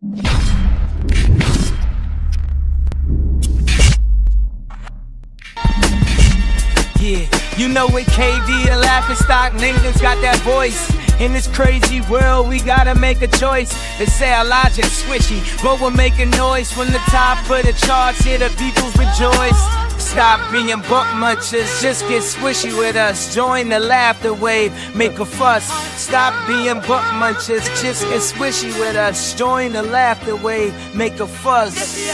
Yeah, you know with KD and laughing stock, Nathan's got that voice. In this crazy world, we gotta make a choice. They say our logic's swishy, but we're making noise. From the top of the charts, here the people's rejoice. Stop being buck munchers, just get swishy with us. Join the laughter wave, make a fuss. Stop being buck munchers, just get swishy with us. Join the laughter wave, make a fuss.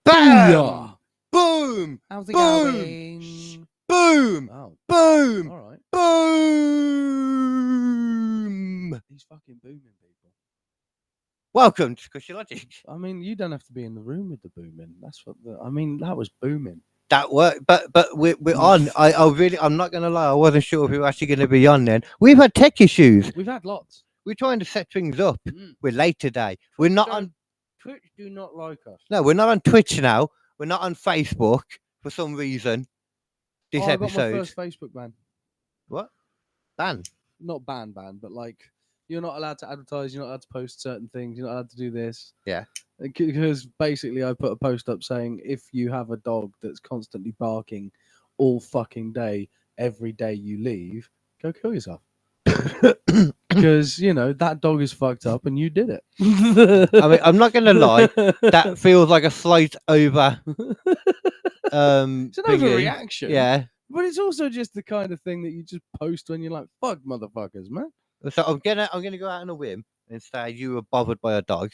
Bam! Boom! How's it Boom! going? Boom! Oh, Boom! all right. Boom! He's fucking booming people. Welcome to Squishy Logic. I mean, you don't have to be in the room with the booming. That's what. That was booming. That worked, but we're on. I'm not gonna lie. I wasn't sure if we were actually gonna be on. Then we've had tech issues. We've had lots. We're trying to set things up. We're late today. We're not on Twitch. Do not like us. No, we're not on Twitch now. We're not on Facebook for some reason. This I got episode. my first Facebook ban. What? Ban? Not ban, but like you're not allowed to advertise. You're not allowed to post certain things. You're not allowed to do this. Yeah. Because basically, I put a post up saying if you have a dog that's constantly barking all fucking day, every day you leave, go kill yourself. Because that dog is fucked up and you did it. I mean, I'm not gonna lie. That feels like a slight over. It's an overreaction. Yeah. But it's also just the kind of thing that you just post when you're like, "Fuck, motherfuckers, man." So I'm gonna go out on a whim and say you were bothered by a dog.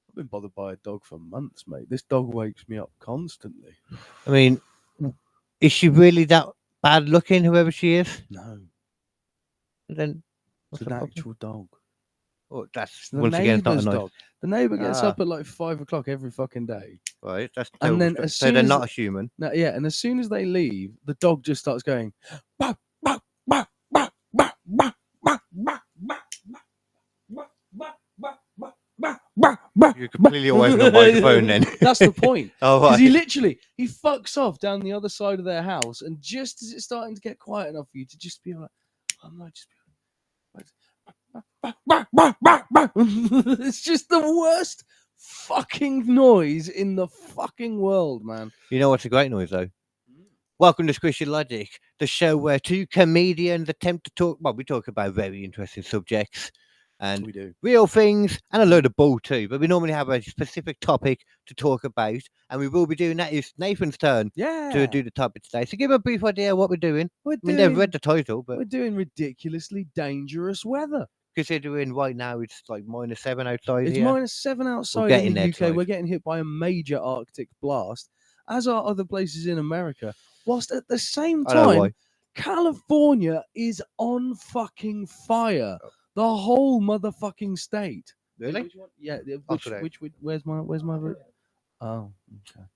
I've been bothered by a dog for months, mate. This dog wakes me up constantly. I mean, is she really that bad looking? Whoever she is. No. Then it's an actual dog. Oh, that's the once again not a nice dog. The neighbour gets up at like 5 o'clock every fucking day. Right, that's and then so they're not a human. No, yeah, and as soon as they leave, the dog just starts going. Bah, bah, bah, bah, bah, bah, bah, bah, bah. You're completely away from the microphone then. That's the point. Oh, right. right. He fucks off down the other side of their house, and just as it's starting to get quiet enough for you to just be like, I might just be it's just the worst fucking noise in the fucking world, man. You know what's a great noise though? Welcome to Squishy Logic, the show where two comedians attempt to talk. Well, we talk about very interesting subjects and we do real things and a load of bull too. But we normally have a specific topic to talk about, and we will be doing that. It's Nathan's turn to do the topic today. So give a brief idea of what we're doing. They've read the title, but we're doing ridiculously dangerous weather. Considering right now it's like -7 outside. It's here. -7 outside in the UK. We're getting hit by a major Arctic blast, as are other places in America. Whilst at the same time, California is on fucking fire. The whole motherfucking state. Really? Yeah. Which? Where's my route? Oh, okay.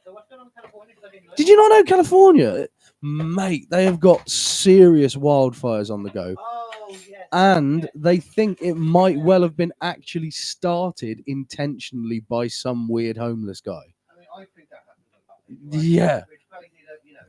So what's going on in California? Did you not know California, mate? They have got serious wildfires on the go. Oh, yes. And they think it might well have been actually started intentionally by some weird homeless guy. I mean, I think that happens a lot. Yeah.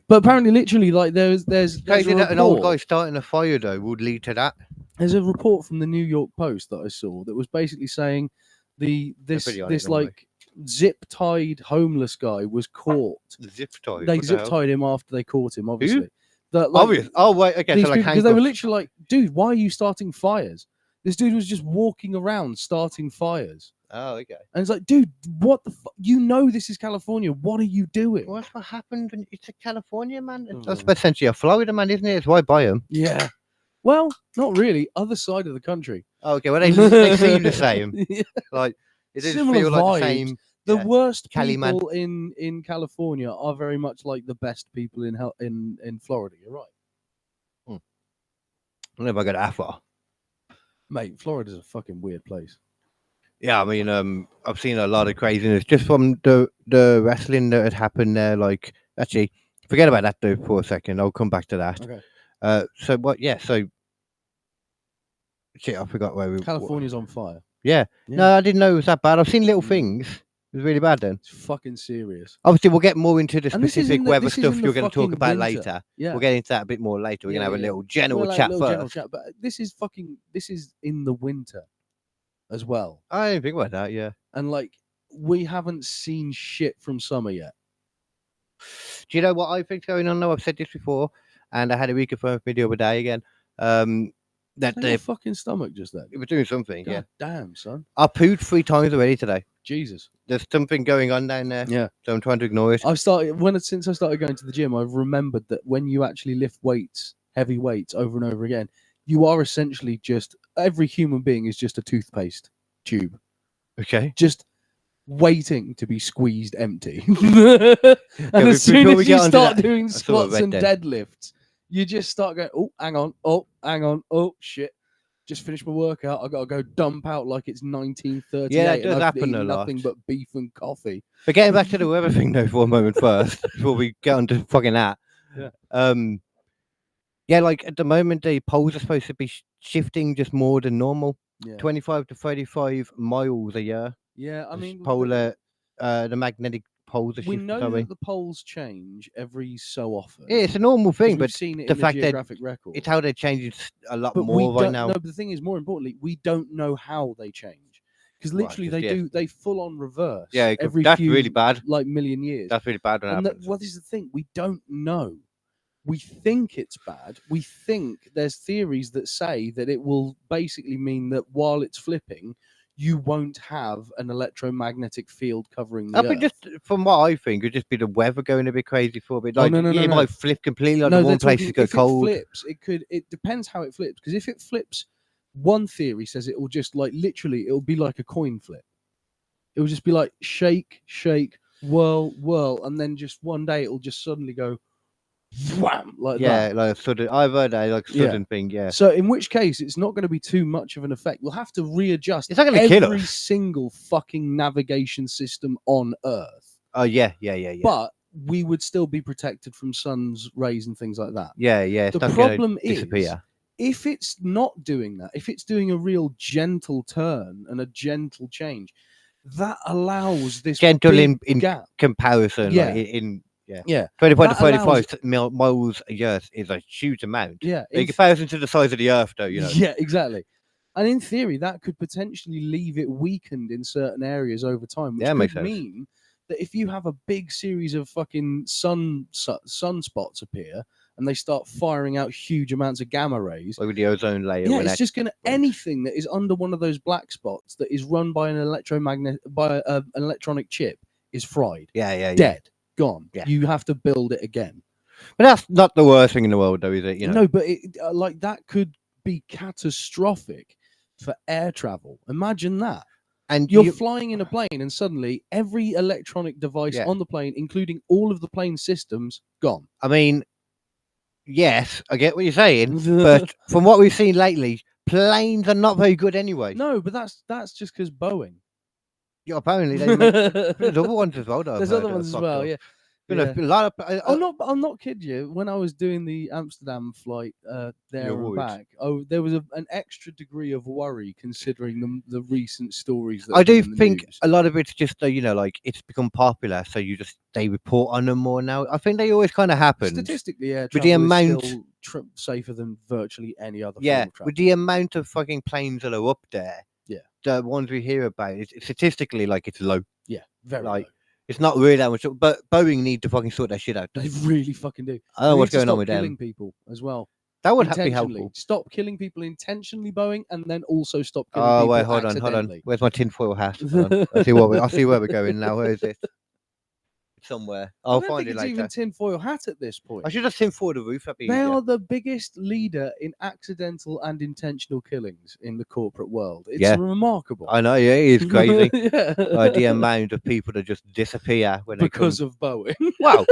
But apparently, literally, like there's crazy that an old guy starting a fire though would lead to that. There's a report from the New York Post that I saw that was basically saying this like zip-tied homeless guy was caught. Zip-tied? They zip-tied him after they caught him, obviously. Who? That, like, obvious. Oh, wait, okay. So like because they were literally like, dude, why are you starting fires? This dude was just walking around starting fires. Oh, okay. And it's like, dude, what the fuck? You know this is California. What are you doing? Well, that's what happened. It's a California, man. That's essentially a Florida, man, isn't it? It's why buy them. Yeah. Well, not really. Other side of the country. Oh, okay. Well, they seem the same. Yeah. Like, it doesn't Similar feel like vibes. the same. The Yeah. worst Cali people in California are very much like the best people in Florida. You're right. I don't know if I got that far. Mate, Florida's a fucking weird place. Yeah, I mean, I've seen a lot of craziness just from the wrestling that had happened there. Like, actually, forget about that though for a second. I'll come back to that. Okay. So what? Yeah. So, shit, I forgot where we. California's on fire. Yeah. No, I didn't know it was that bad. I've seen little things. was really bad then. It's fucking serious. Obviously, we'll get more into the specific weather stuff you're going to talk about winter. later. Yeah. We'll get into that a bit more later. We're going to have a little general chat first. But this is in the winter as well. I didn't think about that, yeah. And like, we haven't seen shit from summer yet. Do you know what I think's going on now? I've said this before, and I had a reconfirmed video the other day again. That the fucking stomach just then. It was doing something. God yeah. Damn, son. I pooed 3 times already today. Jesus. There's something going on down there. Yeah. So I'm trying to ignore it. Since I started going to the gym, I've remembered that when you actually lift weights, heavy weights, over and over again, you are essentially every human being is just a toothpaste tube. Okay. Just waiting to be squeezed empty. And as soon as you start doing squats and deadlifts, you just start going, oh, hang on, oh, shit. Just finished my workout. I got to go dump out like it's 1938. Yeah, it does and happen a lot. Nothing but beef and coffee. But getting back to the weather thing though for a moment first, before we get on to fucking that. Yeah. Yeah, like at the moment the poles are supposed to be shifting just more than normal. Yeah. 25 to 35 miles a year. Yeah, I mean, polar, the magnetic poles are shifting. We know that the poles change every so often. Yeah, it's a normal thing, but seen it the in fact the that record. it's how they're changing a lot more right now. No, but the thing is, more importantly, we don't know how they change because literally they full on reverse. Yeah, every that's few, really bad. Like million years. That's really bad. What is the thing? We don't know. We think it's bad. We think there's theories that say that it will basically mean that while it's flipping, you won't have an electromagnetic field covering the Earth. Just from what I think, it'd just be the weather going a bit crazy for a bit. Like it might flip completely. Like one place is go cold. It flips. It depends how it flips. Because if it flips, one theory says it will just like literally, it'll be like a coin flip. It will just be like shake, shake, whirl, whirl, and then just one day it'll just suddenly go wham, like that. Yeah, like sudden. I've heard that like sudden thing. Yeah. So in which case, it's not going to be too much of an effect. We'll have to readjust. It's not going to kill us. Every single fucking navigation system on Earth. Oh yeah. But we would still be protected from sun's rays and things like that. Yeah. The problem is, if it's not doing that, if it's doing a real gentle turn and a gentle change, that allows this gentle in gap. Comparison. Yeah. Like Yeah. 25 to 35 miles a year is a huge amount. Yeah. In comparison to the size of the Earth, though, you know. Yeah, exactly. And in theory, that could potentially leave it weakened in certain areas over time, which could mean that if you have a big series of fucking sunspots appear and they start firing out huge amounts of gamma rays, like with the ozone layer. Yeah, it's just going to anything that is under one of those black spots that is run by an an electronic chip is fried. Yeah. Dead. Gone. Yeah. You have to build it again. But that's not the worst thing in the world, though, is it? You know? No, but like that could be catastrophic for air travel. Imagine that. And you're flying in a plane, and suddenly every electronic device on the plane, including all of the plane systems, gone. I mean, yes, I get what you're saying, but from what we've seen lately, planes are not very good anyway. No, but that's just because Boeing. Yeah, apparently there's other ones as well. There's other ones as well. Yeah. Been a lot of. I'm not kidding you. When I was doing the Amsterdam flight there and back, there was an extra degree of worry considering the recent stories. That I do think a lot of it's just like it's become popular, so they report on them more now. I think they always kind of happen. Statistically, yeah. With the amount safer than virtually any other. Yeah, form of travel. with the amount of fucking planes that are up there. Yeah, the ones we hear about, it's statistically like it's low. Yeah, very low. It's not really that much, but Boeing need to fucking sort that shit out. They really fucking do. I don't know what's going on with them. Killing people as well. That would be helpful. Stop killing people intentionally, Boeing, and then also stop killing people. Oh wait, hold on. Where's my tinfoil hat? I see where we're going now. Where is it? Somewhere. I'll find it later. It's even tinfoil hat at this point. I should have tinfoil the roof. They are the biggest leader in accidental and intentional killings in the corporate world. It's remarkable. I know, yeah, it is crazy. The amount of people that just disappear because of Boeing. Wow.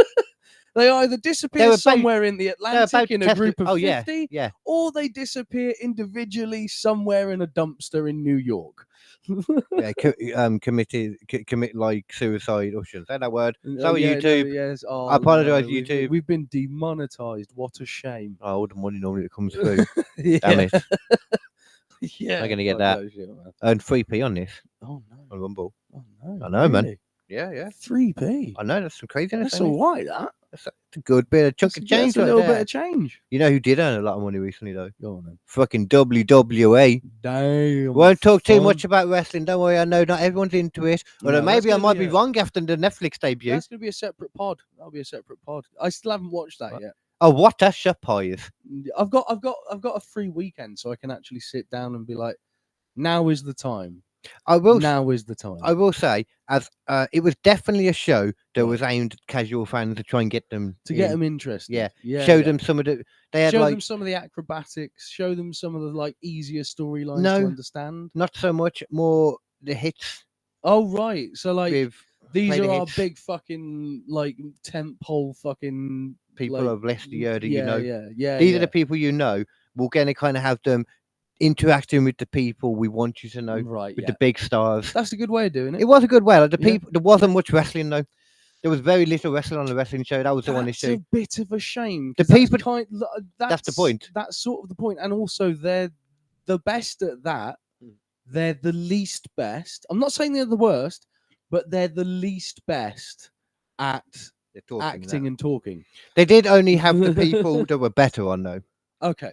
They either disappear somewhere in the Atlantic in a group of 50, or they disappear individually somewhere in a dumpster in New York. Commit like suicide. Oh, shouldn't say that word. YouTube. No, yes. Oh, I apologize, YouTube. We've been demonetized. What a shame. Oh, all the money normally that comes through. Damn it. Yeah. I'm gonna get that. Earn 3p on this. Oh no. On Rumble. Oh no. I know, man. Yeah. 3p. I know, that's some craziness. That's all right, that. That's a good bit of chunk of change. That's a little bit of change. You know who did earn a lot of money recently, though? Go on then. Fucking WWE. Damn. Won't talk too much about wrestling. Don't worry, I know not everyone's into it. Although maybe I might be wrong after the Netflix debut. That's going to be a separate pod. That'll be a separate pod. I still haven't watched that yet. Oh, what a surprise! I've got a free weekend, so I can actually sit down and be like, now is the time. Now is the time. I will say, as it was definitely a show that was aimed at casual fans to try and get them get them interested. Yeah. Show them some of the. They had them some of the acrobatics. Show them some of the like easier storylines to understand. Not so much. More the hits. Oh right, so like these are our hits. big fucking like tentpole fucking people like, of Leicester, you know. Yeah. These are the people you know. We're going to kind of have them interacting with the people we want you to know, with the big stars. That's a good way of doing it. It was a good way. Like, the people, there wasn't much wrestling though. There was very little wrestling on the wrestling show. That was the one issue. That's a bit of a shame. The people, that's the point. That's sort of the point. And also, they're the best at that. They're the least best. I'm not saying they're the worst, but they're the least best at acting and talking. They did only have the people that were better on though. Okay.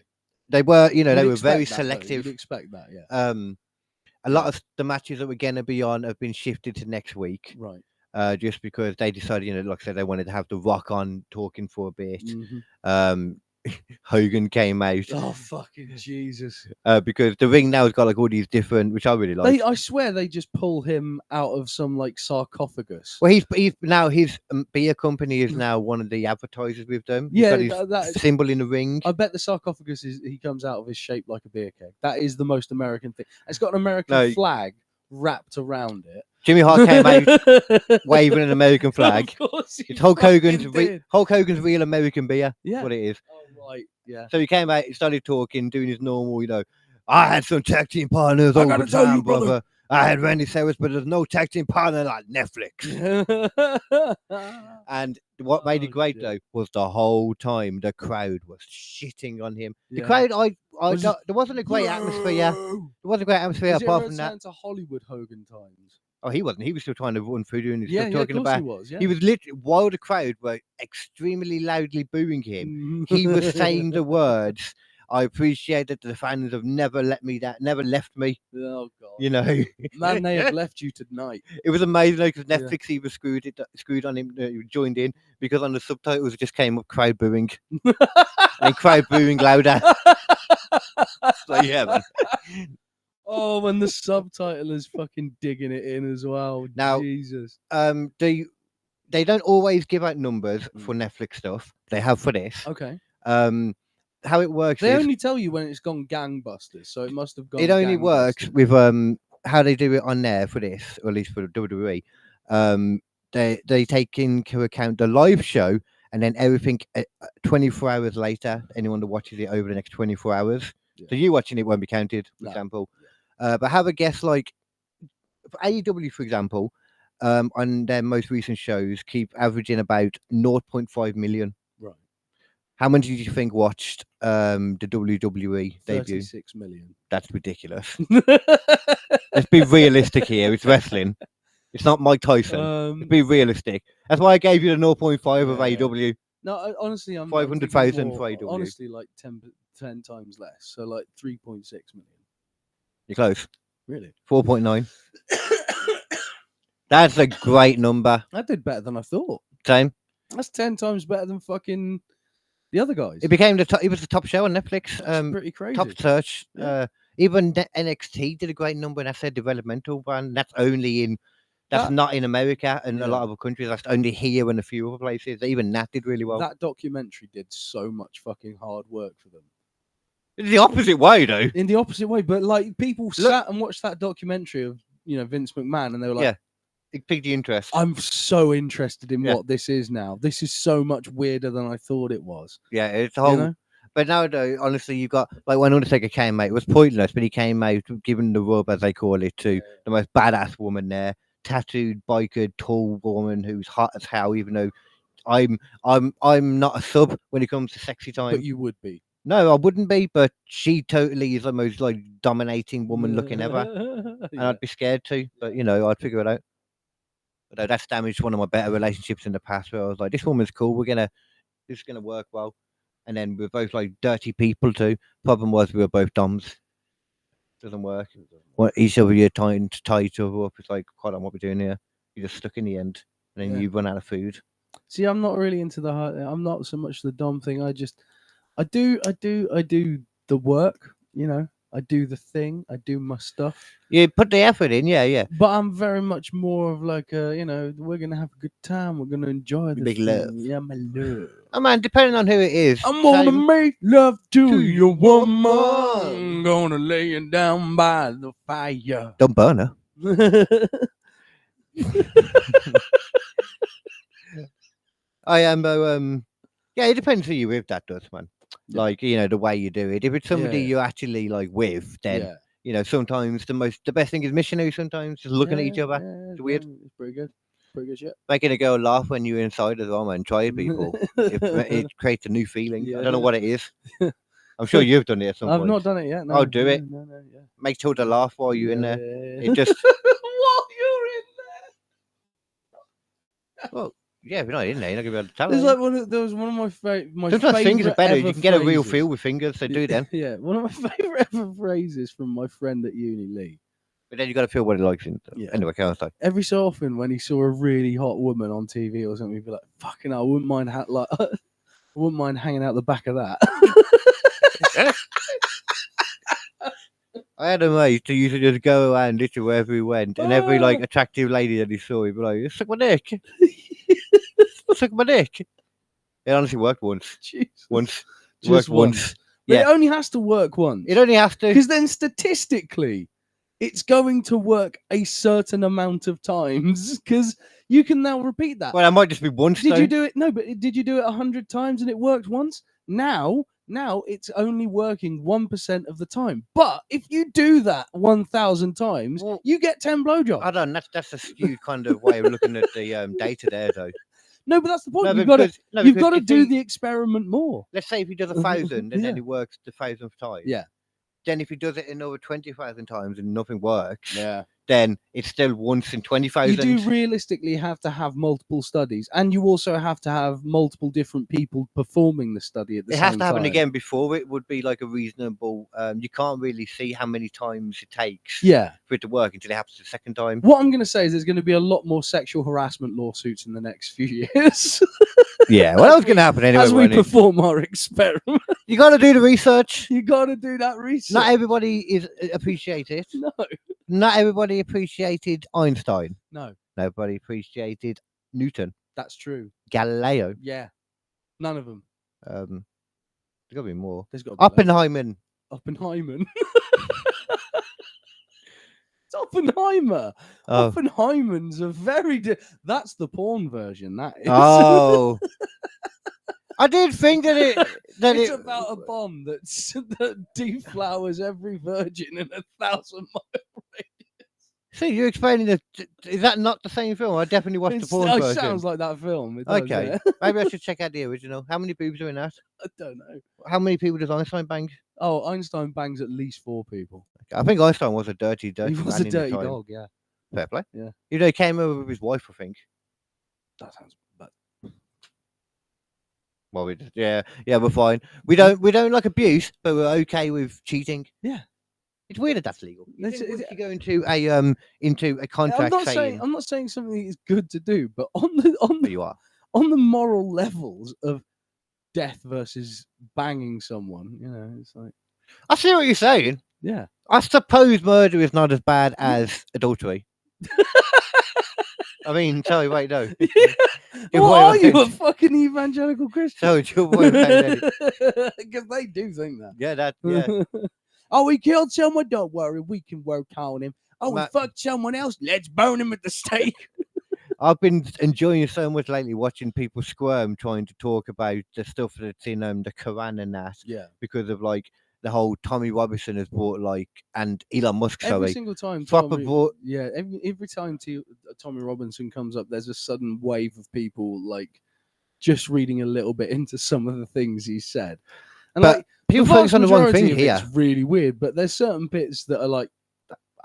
They were, they were very selective. You'd expect that, yeah. A lot of the matches that were going to be on have been shifted to next week. Right. Just because they decided, like I said, they wanted to have The Rock on talking for a bit. Hogan came out. Oh, fucking Jesus. Because the ring now has got like all these different, which I really like. I swear they just pull him out of some like sarcophagus. Well, he's now, his beer company is now one of the advertisers with them. Yeah, he's got his symbol in the ring. I bet the sarcophagus he comes out of is shaped like a beer keg. That is the most American thing. It's got an American flag wrapped around it. Jimmy Hart came out waving an American flag. Of course, it's Hulk Hogan's real American beer. Yeah, that's what it is. Oh, right, yeah. So he came out, he started talking, doing his normal, I had some tag team partners over time, brother. I had Randy Savage, but there's no tag team partner like Netflix. And what made it great though was the whole time the crowd was shitting on him. The crowd, there wasn't a great atmosphere. There wasn't a great atmosphere apart from that. To Hollywood Hogan times. Oh, he wasn't. He was still trying to run through doing his stuff, talking about. He was literally, while the crowd were extremely loudly booing him, he was saying the words, "I appreciate that the fans have never let me down, never left me." Oh God! Man, they have left you tonight. It was amazing because Netflix even screwed on him, joined in because on the subtitles it just came up crowd booing and crowd booing louder. So yeah, man. Oh, when the subtitle is fucking digging it in as well. Now, Jesus. They don't always give out numbers for Netflix stuff. They have for this. Okay. How it works they is only tell you when it's gone gangbusters, so it must have gone. It only works with how they do it on there for this, or at least for WWE. They take into account the live show and then everything 24 hours later. Anyone that watches it over the next 24 hours. Yeah. So you watching it won't be counted, for example. But have a guess, like for AEW, for example, on their most recent shows, keep averaging about 0.5 million. Right. How many do you think watched the WWE debut? 36 million. That's ridiculous. Let's be realistic here. It's wrestling. It's not Mike Tyson. Let's be realistic. That's why I gave you the 0.5 of AEW. No, honestly, I'm 500,000 for AEW. Honestly, like 10 times less. So like 3.6 million. You're close. Really? 4.9. That's a great number. That did better than I thought. Same. That's 10 times better than fucking the other guys. It became it was the top show on Netflix. That's pretty crazy. Top search. Yeah. Even NXT did a great number, and that's their developmental brand. That's only in. That's not in America and a lot of other countries. That's only here and a few other places. Even that did really well. That documentary did so much fucking hard work for them. In the opposite way, though. In the opposite way, but like people sat and watched that documentary of Vince McMahon, and they were like, it piqued the interest. I'm so interested in what this is now. This is so much weirder than I thought it was. Yeah, it's a whole. But now, though, honestly, you've got like when Undertaker came out, it was pointless, but he came out giving the rub, as they call it, to the most badass woman there, tattooed biker, tall woman who's hot as hell. Even though I'm not a sub when it comes to sexy time. But you would be. No, I wouldn't be, but she totally is the most like dominating woman looking ever. And I'd be scared too, but I'd figure it out. Although that's damaged one of my better relationships in the past, where I was like, this woman's cool, this is gonna work well. And then we're both like dirty people too. Problem was we were both doms. Doesn't work. Each of you trying to tie each other up. It's like, quite on what we're doing here. You're just stuck in the end, and then you run out of food. See, I'm not really into I'm not so much the dom thing. I do the work. You know, I do the thing. I do my stuff. You put the effort in, yeah. But I'm very much more of like, you know, we're gonna have a good time. We're gonna enjoy this. Big love. Yeah, my love. Oh man, depending on who it is. I'm gonna make love to your woman. Gonna lay you down by the fire. Don't burn her. I am, yeah, it depends who you're with. That does, man. Like, you know, the way you do it. If it's somebody you're actually like with, then you know, sometimes the best thing is missionary. Sometimes just looking at each other. It's weird. It's pretty good. Pretty good shit. Making a girl laugh when you're inside as well, man. Try it, people. It creates a new feeling. I don't know what it is. I'm sure you've done it at some point. I've not done it yet. No, I'll do it. No, Make Tilda laugh while you're in there. It just while you're in there. Well, yeah, if you're not in there, you're not gonna be able to tell. It's like there was one of my favorite. Sometimes fingers are better. You can get a real feel with fingers. So do them. Yeah, one of my favorite ever phrases from my friend at uni, Lee. But then you got to feel what he likes. Anyway, kind of stuff. Every so often, when he saw a really hot woman on TV or something, he'd be like, "Fucking hell, I wouldn't mind I wouldn't mind hanging out the back of that." I had a mate who used to just go around literally wherever he went, and every like attractive lady that he saw, he'd be like, "Suck my dick, suck my dick." It honestly worked once. Jesus. Once. It Just worked once. But it only has to work once. It only has to. Because then statistically, it's going to work a certain amount of times because you can now repeat that. Well, I might just be once. Did you do it? No, but did you do it 100 times and it worked once? Now it's only working 1% of the time. But if you do that 1,000 times, you get 10 blowjobs. I don't know. That's a skewed kind of way of looking at the data there, though. No, but that's the point. No, you've got to do the experiment more. Let's say if he does 1,000 and then it works the 1,000th time. Yeah. Then if he does it another 20,000 times and nothing works, then it's still once in 20,000. You do realistically have to have multiple studies, and you also have to have multiple different people performing the study at the same time. It has to happen again before it would be like a reasonable. You can't really see how many times it takes for it to work until it happens the second time. What I'm going to say is there's going to be a lot more sexual harassment lawsuits in the next few years. Yeah, well, that's going to happen anyway. As we perform our experiment. You got to do the research. You got to do that research. Not everybody is appreciated. No. Not everybody appreciated Einstein. No. Nobody appreciated Newton. That's true. Galileo. Yeah. None of them. There's got to be more. There's got to be Oppenheimer. Oppenheimer. It's Oppenheimer. Oh. Oppenheimer's a very... That's the porn version, that is. Oh. I did think that it's about a bomb that deflowers every virgin in 1,000-mile radius. See, you're explaining that. Is that not the same film? I definitely watched the porn version. It sounds like that film. It does, okay, maybe I should check out the original. How many boobs are in that? I don't know. How many people does Einstein bang? Oh, Einstein bangs at least 4 people. Okay. I think Einstein was a dirty He was a dirty man dog, yeah. Fair play. Yeah. You know, he came over with his wife, I think. That sounds bad. Well, we're fine. We don't like abuse, but we're okay with cheating. Yeah, it's weird that that's legal. You go into a contract. I'm not saying something is good to do, but on the moral levels of death versus banging someone, you know, it's like I see what you're saying. Yeah, I suppose murder is not as bad as adultery. I mean, sorry, wait, no. What are you, a fucking evangelical Christian? So it's your boyfriend. Because they do think that. Yeah. Oh, he killed someone. Don't worry, we can work on him. Oh, he fucked someone else. Let's burn him at the stake. I've been enjoying so much lately watching people squirm trying to talk about the stuff that's in the Quran and that. Yeah. Because of like the whole Tommy Robinson has brought and Elon Musk. Every single time. Every time Tommy Robinson comes up, there's a sudden wave of people like just reading a little bit into some of the things he said. And but people focus on the wrong thing here. It's really weird, but there's certain bits that are like,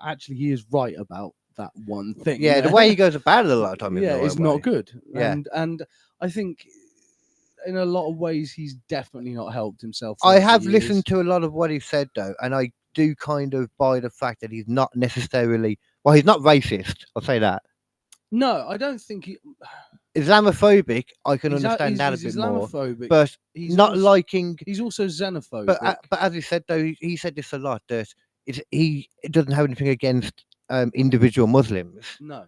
actually, he is right about that one thing. Yeah, the way he goes about it a lot of time. Is not good. Yeah. And I think in a lot of ways he's definitely not helped himself. I have listened to a lot of what he said though, and I do kind of buy the fact that he's not necessarily, well, he's not racist. I'll say that. No, I don't think he. Islamophobic, I can understand that a bit more, but he's not also, liking. He's also xenophobic. But as he said though, he said this a lot, that he doesn't have anything against individual Muslims. No,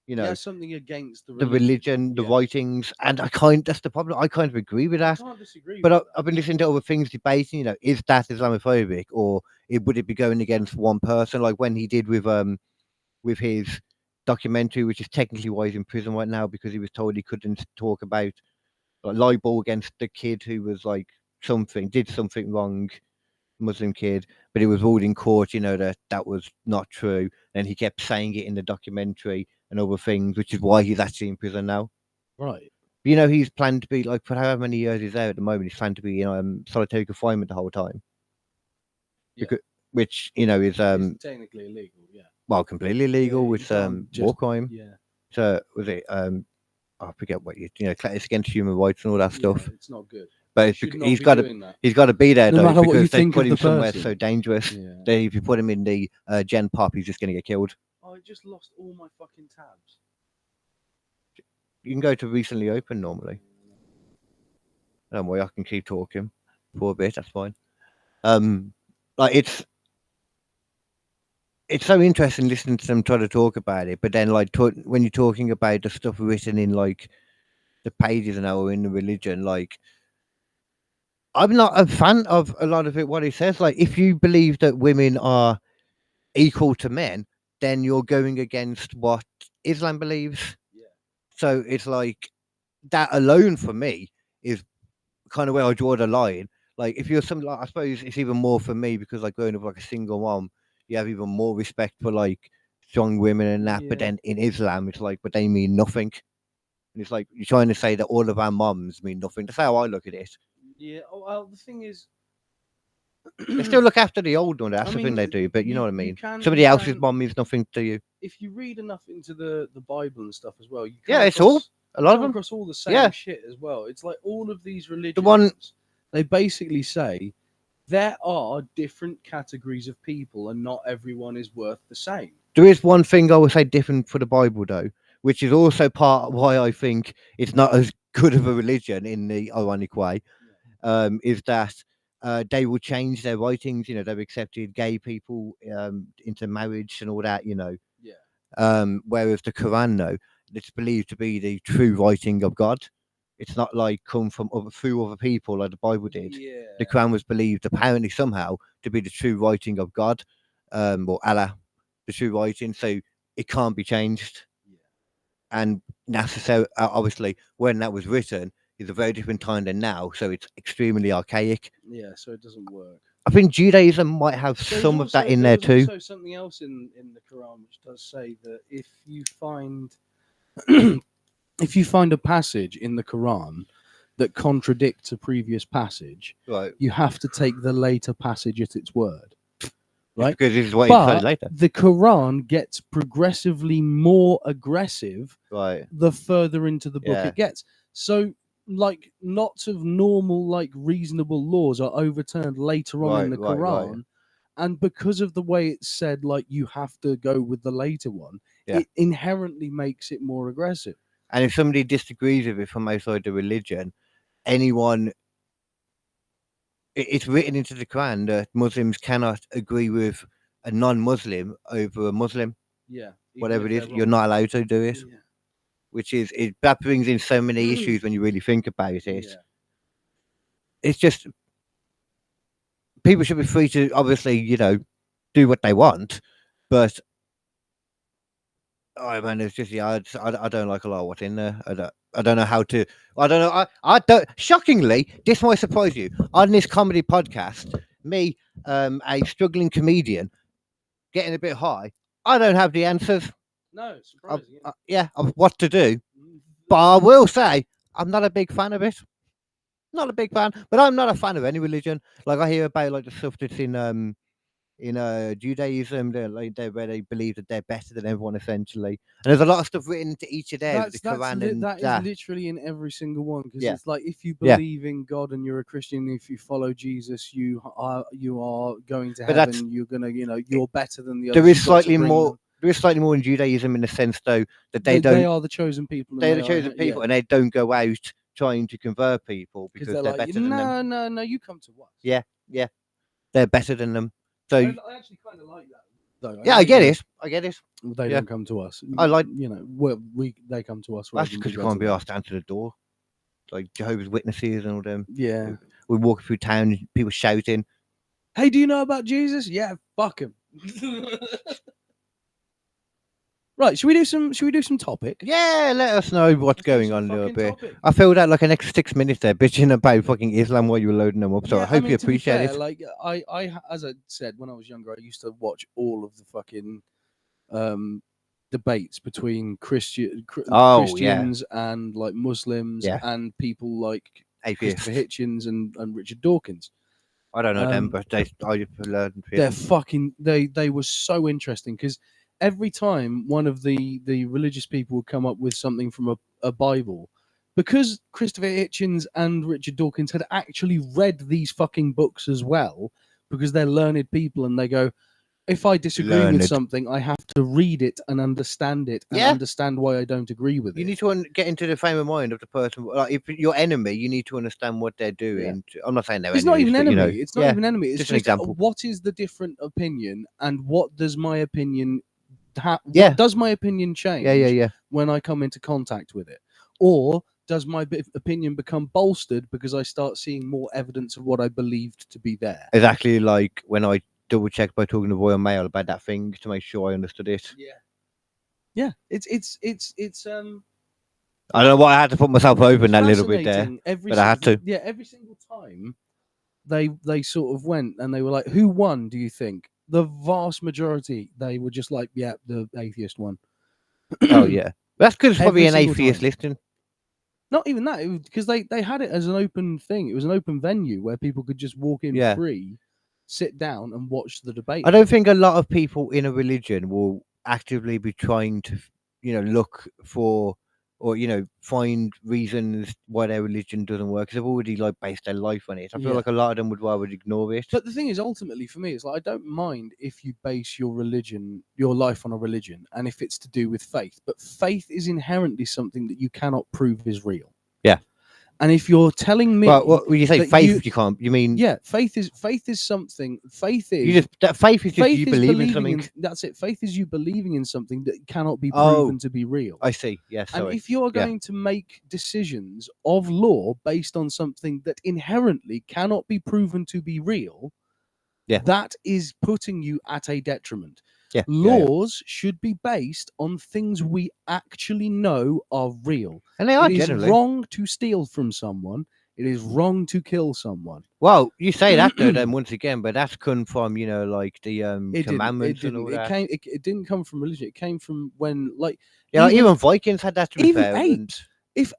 you know, something against the religion, the writings, and that's the problem. I kind of agree with that. I can't disagree. But I've been listening to other things debating. You know, is that Islamophobic, or would it be going against one person, like when he did with his documentary, which is technically why he's in prison right now, because he was told he couldn't talk about like libel against the kid who was like did something wrong, Muslim kid, but it was ruled in court, you know, that was not true, and he kept saying it in the documentary and other things, which is why he's actually in prison now. Right. You know, he's planned to be, like, for however many years he's there at the moment, he's planned to be in solitary confinement the whole time. Yeah. Which, you know, is technically illegal, yeah. Well, completely illegal with war crime. Yeah. So was it I forget what it's against human rights and all that stuff. It's not good. But he's got to be there though, because they put him somewhere so dangerous that if you put him in the Gen Pop, he's just going to get killed. Oh, I just lost all my fucking tabs. You can go to recently open normally. Don't worry, I can keep talking for a bit. That's fine. Like it's so interesting listening to them try to talk about it, but then like when you're talking about the stuff written in like the pages and or in the religion, like I'm not a fan of a lot of it. What he says, like if you believe that women are equal to men, then you're going against what Islam believes. Yeah. So it's like that alone for me is kind of where I draw the line. Like if you're something like, I suppose it's even more for me because like growing up like a single mom, you have even more respect for like strong women and that. Yeah. But then in Islam, it's like, but they mean nothing. And it's like you're trying to say that all of our moms mean nothing. That's how I look at it. Yeah. Well, the thing is, they still look after the old one. That's the thing they do. But you know what I mean. Somebody else's mom means nothing to you. If you read enough into the Bible and stuff as well, you it's all a lot of them across all the same shit as well. It's like all of these religions. They basically say there are different categories of people and not everyone is worth the same. There is one thing I would say different for the Bible, though, which is also part of why I think it's not as good of a religion in the ironic way, is that they will change their writings. You know, they've accepted gay people into marriage and all that, you know. Yeah. Whereas the Quran, though, it's believed to be the true writing of God. It's not like come from through other people like the Bible did. Yeah. The Quran was believed apparently somehow to be the true writing of God, or Allah, the true writing. So it can't be changed. Yeah. And necessarily, obviously, when that was written, is a very different time than now. So it's extremely archaic. Yeah. So it doesn't work. I think Judaism might have some of that in there too. There's also something else in the Quran which does say that if you find if you find a passage in the Quran that contradicts a previous passage, right, you have to take the later passage at its word. Right? Because this is what you said later. The Quran gets progressively more aggressive the further into the book it gets. So like lots of normal, like reasonable laws are overturned later on in the Quran. Right. And because of the way it's said, like you have to go with the later one, it inherently makes it more aggressive. And if somebody disagrees with it from outside the religion, it's written into the Quran that Muslims cannot agree with a non-Muslim over a Muslim. Yeah. Whatever it is, you're not allowed to do it. Yeah. Which is, that brings in so many issues when you really think about it. Yeah. It's just, people should be free to, obviously, you know, do what they want, but oh man, it's just I don't like a lot of what's in there. I don't know how to. I don't know. I don't. Shockingly, this might surprise you. On this comedy podcast, me, a struggling comedian, getting a bit high. I don't have the answers. No, surprising. Of what to do. But I will say I'm not a big fan of it. Not a big fan, but I'm not a fan of any religion. Like I hear about like the stuff that's in in Judaism, where they believe that they're better than everyone essentially. And there's a lot of stuff written into each of theirs, the Quran and that is literally in every single one, because Yeah. it's like if you believe in God and you're a Christian, if you follow Jesus, you are going to But heaven. You're gonna, you're better than the others. there is You've got to slightly bring more. them. There is slightly more in Judaism in the sense, though, that they are the chosen people. And they're the chosen people, and they don't go out trying to convert people because they're like, better than them. No, you come to us. Yeah, they're better than them. So I actually kind of like that. Though. I get it. I get it. They don't come to us. I like, they come to us. That's because you can't be asked down to the door, like Jehovah's Witnesses and all them. Yeah, we're walking through town, people shouting, "Hey, do you know about Jesus?" Yeah, fuck him. Right, should we do some topic? Yeah, let us know what's going on a little bit. I filled out like an extra 6 minutes there bitching about fucking Islam while you were loading them up, so I hope you appreciate it. Like I as I said, when I was younger, I used to watch all of the fucking debates between Christians and like Muslims and people like atheists, Christopher Hitchens and Richard Dawkins. I don't know them, but I learned. They're fucking. They were so interesting because every time one of the religious people would come up with something from a Bible, because Christopher Hitchens and Richard Dawkins had actually read these fucking books as well, because they're learned people, and they go, if I disagree with something, I have to read it and understand it and understand why I don't agree with it. You need to get into the frame of mind of the person. Like, if your enemy, you need to understand what they're doing. Yeah. I'm not saying they're enemies. Not even enemy. It's not even enemy. It's just an example. What is the different opinion, and what does my opinion does my opinion change when I come into contact with it? Or does my opinion become bolstered because I start seeing more evidence of what I believed to be there? Exactly like when I double checked by talking to Royal Mail about that thing to make sure I understood it. Yeah. It's I don't know why I had to put myself open that little bit there, but I had to. Yeah, every single time they sort of went and they were like, "Who won? Do you think?" The vast majority, they were just like, "Yeah, the atheist won." Oh yeah, that's because it's probably an atheist listening. Not even that, because they had it as an open thing. It was an open venue where people could just walk in free, sit down and watch the debate. I don't think a lot of people in a religion will actively be trying to, look for or find reasons why their religion doesn't work, because they've already based their life on it. I feel like a lot of them would rather ignore it. But the thing is, ultimately for me, it's like I don't mind if you base your life on a religion, and if it's to do with faith. But faith is inherently something that you cannot prove is real. Yeah. And if you're telling me, well, when you say faith, you can't. You mean faith is something. Faith is you believe in something. That's it. Faith is you believing in something that cannot be proven to be real. I see. Yes. And if you're going to make decisions of law based on something that inherently cannot be proven to be real, that is putting you at a detriment. Laws should be based on things we actually know are real. And they are generally. It is wrong to steal from someone. It is wrong to kill someone. Well, you say that though, then once again, but that's come from, like the commandments and all that. It didn't come from religion. It came from when, even Vikings had that to be fair. Apes. If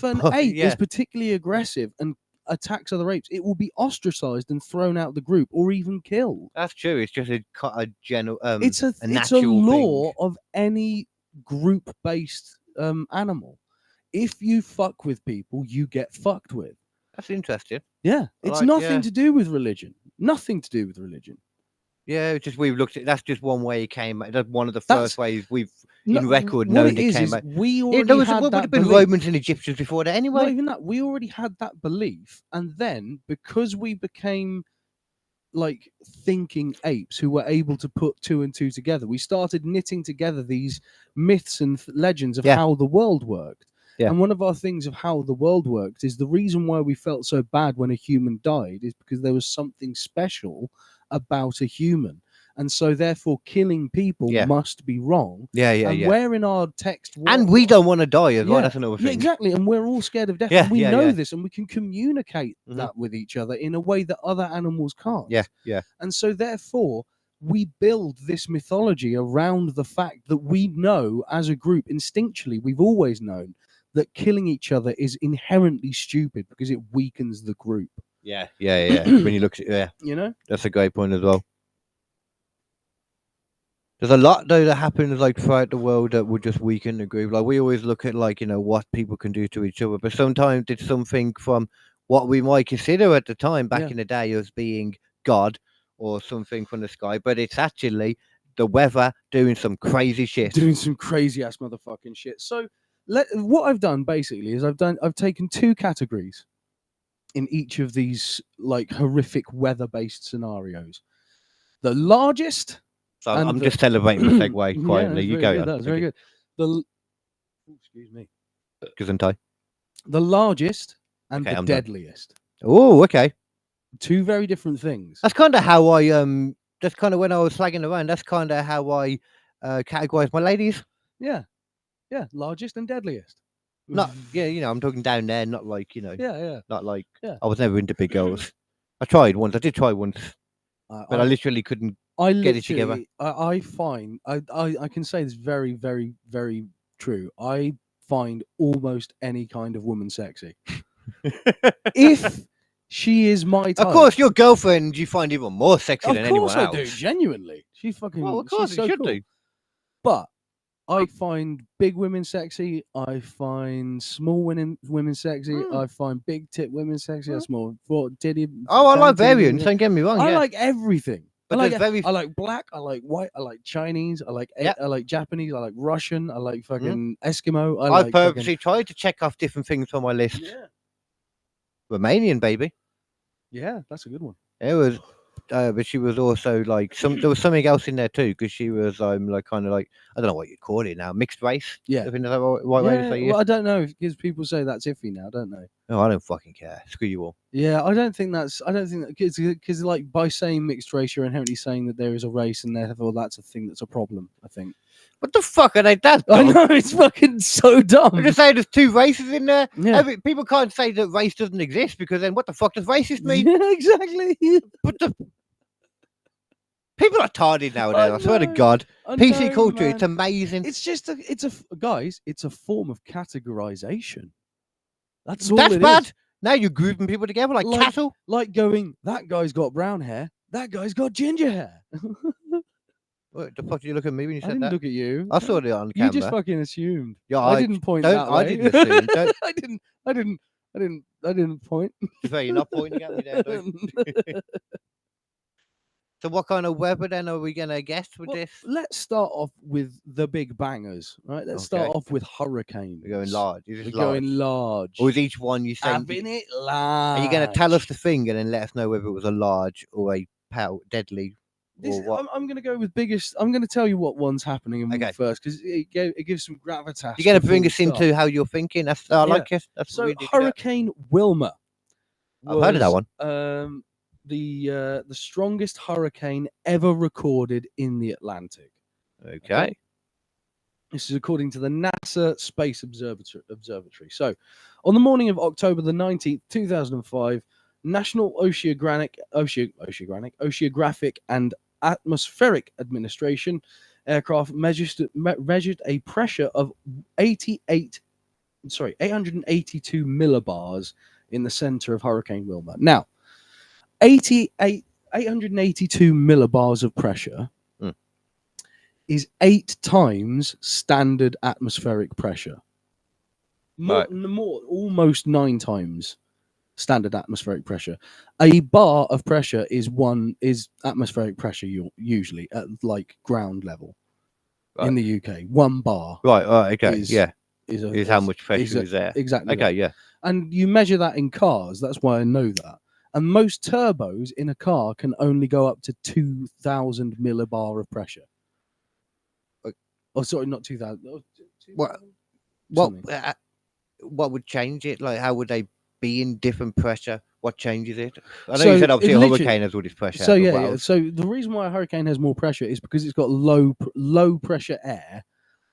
an ape is particularly aggressive and attacks other apes, it will be ostracized and thrown out of the group or even killed. That's true. It's just a general it's a law of any group-based animal. If you fuck with people, you get fucked with. That's interesting. Yeah, it's nothing to do with religion. Nothing to do with religion. Yeah, it's just we've looked at. That's just one way it came. That's one of the first ways we've in record known it came out. We already had would have been Romans and Egyptians before that anyway. Not even that. We already had that belief, and then because we became thinking apes who were able to put two and two together, we started knitting together these myths and legends of how the world worked. Yeah. And one of our things of how the world worked is the reason why we felt so bad when a human died is because there was something special about a human. And so therefore killing people must be wrong. And where in our text and we don't want to die as well. That's another thing. Yeah, exactly. And we're all scared of death. And we know this, and we can communicate that with each other in a way that other animals can't. And so therefore we build this mythology around the fact that we know as a group instinctually, we've always known that killing each other is inherently stupid because it weakens the group. Yeah. When you look at that's a great point as well. There's a lot though that happens like throughout the world that would just weaken the group. Like we always look at like what people can do to each other, but sometimes it's something from what we might consider at the time back in the day as being God or something from the sky, but it's actually the weather doing some crazy shit, doing some crazy ass motherfucking shit. So what I've done basically is I've taken two categories in each of these like horrific weather-based scenarios. The largest. So I'm just celebrating the segue quietly. You go. Good. That's very good. Excuse me. Gesundheit. The largest and the deadliest. Oh, okay. Two very different things. That's kind of how I That's kind of when I was slagging around. That's kind of how I categorize my ladies. Yeah. Largest and deadliest. Not I'm talking down there, not like not like I was never into big girls. I tried once. I did try once, but I literally couldn't get it together. I find I can say this very, very, very true. I find almost any kind of woman sexy. If she is my type. Of course, your girlfriend you find even more sexy than anyone else. Of course I do, genuinely. She's fucking. Well, of course you should do. But I find big women sexy. I find small women sexy. I find big tit women sexy. That's more titty. Oh, I like variants. Don't get me wrong. I like everything. But I like black. I like white. I like Chinese. I like Japanese. I like Russian. I like fucking Eskimo. I purposely tried to check off different things on my list. Yeah. Romanian, baby. Yeah, that's a good one. It was, but she was also like there was something else in there too because she was like kind of like I don't know what you'd call it now, mixed race. Yeah, I think that's the right way to say it. Well, I don't know because people say that's iffy now, don't they? No, I don't fucking care. Screw you all. Yeah, I don't think that because like by saying mixed race, you're inherently saying that there is a race and therefore that's a thing that's a problem. I think. What the fuck are they? That I know it's fucking so dumb. I'm just saying there's two races in there. Yeah. People can't say that race doesn't exist because then what the fuck does racist mean? Yeah, exactly. But people are tardy nowadays. I swear to God. PC culture, it's amazing. It's just it's a form of categorization. That's all. That's bad. Now you're grouping people together like cattle. Like going, that guy's got brown hair, that guy's got ginger hair. What the fuck did you look at me when you said that? I didn't look at you. I saw it on camera. You just fucking assumed. Yeah, I didn't point that way. I didn't assume. I didn't point. You're not pointing at me there, though. So what kind of weather then are we gonna guess with this? Let's start off with the big bangers, right? Let's start off with hurricanes. We're going large. Going large. Or is each one you say? Having it large. Are you gonna tell us the thing and then let us know whether it was a large or a deadly? I'm going to go with biggest. I'm going to tell you what one's happening first because it gives some gravitas. You're going to bring us into how you're thinking. I like it. That's so Hurricane Wilma. I've heard of that one. The strongest hurricane ever recorded in the Atlantic. Okay. This is according to the NASA Space Observatory. So, on the morning of October the 19th, 2005, National Oceanographic and Atmospheric Administration aircraft measured a pressure of 882 millibars in the center of Hurricane Wilma. Now, 882 millibars of pressure is 8 times standard atmospheric pressure. Almost 9 times standard atmospheric pressure. A bar of pressure is atmospheric pressure usually at like ground level in the UK. 1 bar. Right. Okay. Is how much pressure is there. Exactly. Okay. Right. Yeah. And you measure that in cars. That's why I know that. And most turbos in a car can only go up to 2,000 millibar of pressure. Oh, sorry, not 2,000. What would change it? Like, how would they be in different pressure? What changes it? I know you said obviously a hurricane has all this pressure. So so the reason why a hurricane has more pressure is because it's got low pressure air,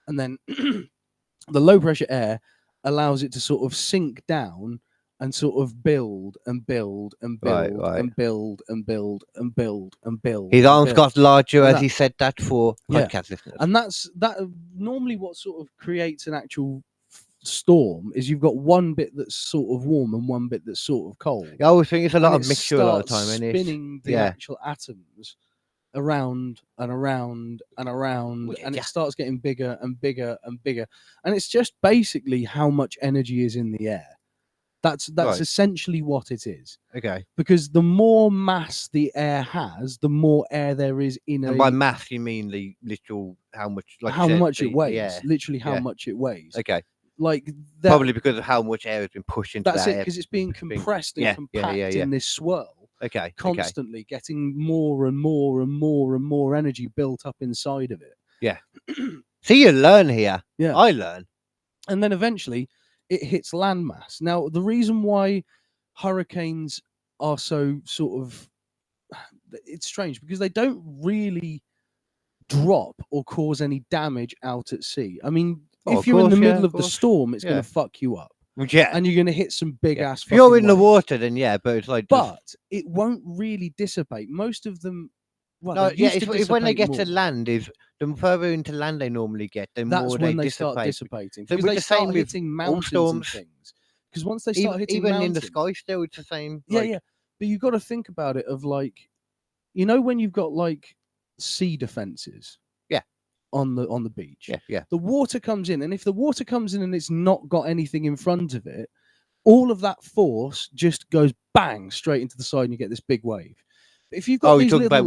and then the low pressure air allows it to sort of sink down and sort of build and build and build and build and build and build and build. His arms got larger as he said that for podcast listeners. And that's normally what sort of creates an actual storm is you've got one bit that's sort of warm and one bit that's sort of cold. I always think it's a lot of mixture a lot of the time, spinning the actual atoms around and around and around, and it starts getting bigger and bigger and bigger, and it's just basically how much energy is in the air. That's essentially what it is. Okay. Because the more mass the air has, the more air there is in and by mass you mean the literal how much, like how you said, much it weighs. Literally how much it weighs. Okay. Like probably because of how much air has been pushed into that's that it, because it's being compressed and compact in this swirl. Okay. Constantly getting more and more and more and more energy built up inside of it. Yeah. See, you learn here. Yeah. I learn. And then eventually it hits landmass. Now, the reason why hurricanes are so sort of, it's strange because they don't really drop or cause any damage out at sea. I mean, if you're in the middle of the storm, it's going to fuck you up. Yeah. And you're going to hit some big ass. If you're in the water, then but it's like. But it won't really dissipate. Most of them. Well, no, it's when they get to land. Is the further into land they normally get, the more when they start dissipating. So because they the start same hitting mountains and things. Because once they start hitting even mountains, in the sky, still it's the same. Yeah. But you've got to think about it. Of like, when you've got like sea defenses. On the beach. Yeah. The water comes in, and if the water comes in and it's not got anything in front of it, all of that force just goes bang straight into the side, and you get this big wave. But if you've got these little, but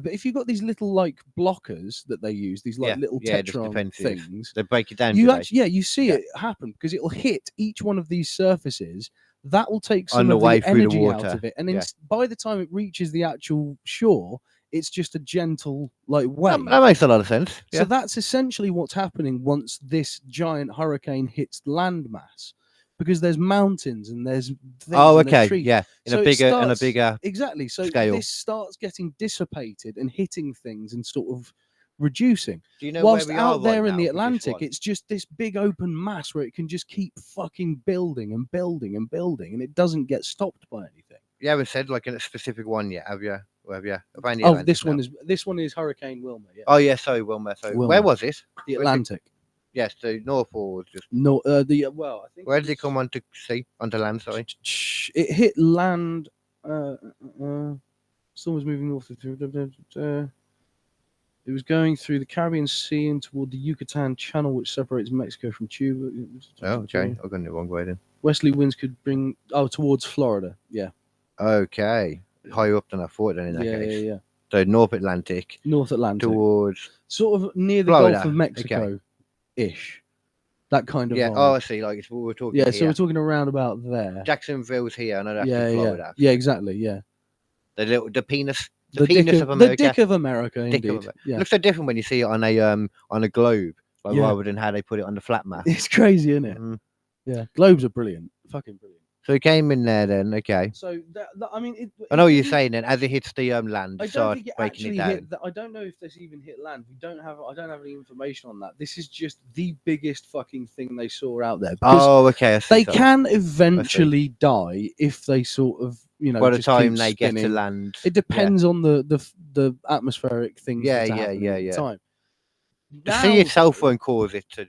if you've got these little like blockers that they use, these like little Tetron things, they break it down. You see it happen because it will hit each one of these surfaces. That will take some of the energy out of it, and then by the time it reaches the actual shore, it's just a gentle like wave. That makes a lot of sense. Yeah. So that's essentially what's happening once this giant hurricane hits landmass, because there's mountains and there's trees. Yeah, in a bigger exactly. So scale. This starts getting dissipated and hitting things and sort of reducing. Do you know whilst where we out are there right in now the Atlantic, it's just this big open mass where it can just keep fucking building and building and building, and it doesn't get stopped by anything. You haven't said like in a specific one yet, have you? This one is Hurricane Wilma. Yeah. Oh yeah, sorry, Wilma. So where was it? The Atlantic. Yes, the north or just no. I think. Where did it come onto land? Sorry, it hit land. Storm was moving north. It was going through the Caribbean Sea and toward the Yucatan Channel, which separates Mexico from Cuba. Oh, okay. I've gone the wrong way then. Westerly winds could bring towards Florida. Yeah. Okay. Higher up than I thought then in that case. Yeah. So North Atlantic. Towards sort of near the Florida. Gulf of Mexico-ish. That kind of vibe. Oh, I see. Like it's what we're talking. Yeah, so we're talking around about there. Jacksonville's here. I know that's in Florida. Yeah, exactly. Yeah. The penis of America. The dick of America, indeed. Yeah. Looks so different when you see it on a globe, rather than how they put it on the flat map. It's crazy, isn't it? Yeah, globes are brilliant. Fucking brilliant. So it came in there then, okay. So I mean, I know what you're saying. Then as it hits the land, it starts breaking it down. I don't know if this even hit land. I don't have any information on that. This is just the biggest fucking thing they saw out there. Oh, okay. They can eventually die if they sort of by the time they get to land. It depends on the atmospheric things. Yeah. Time. The sea itself won't cause it to,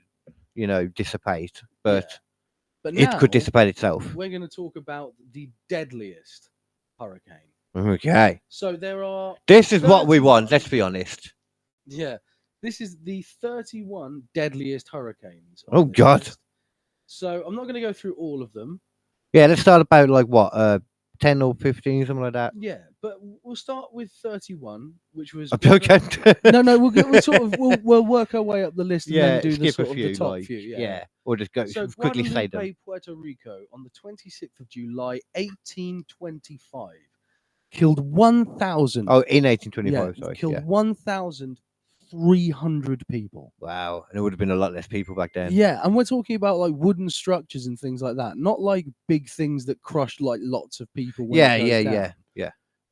dissipate, but it could dissipate itself. We're going to talk about the deadliest hurricane. Okay. So there are. This is what we want. Let's be honest. Yeah, this is the 31 deadliest hurricanes. Oh God. List. So I'm not going to go through all of them. Yeah, let's start about like what 10 or 15, something like that. Yeah, but we'll start with 31, which was okay. we'll work our way up the list and then do the top few. Yeah. Or just go quickly say them. Puerto Rico on the 26th of July, 1825, killed 1,000. Oh, in 1825, sorry. Killed 1,300 people. Wow, and it would have been a lot less people back then. Yeah, and we're talking about like wooden structures and things like that, not like big things that crushed like lots of people. Yeah.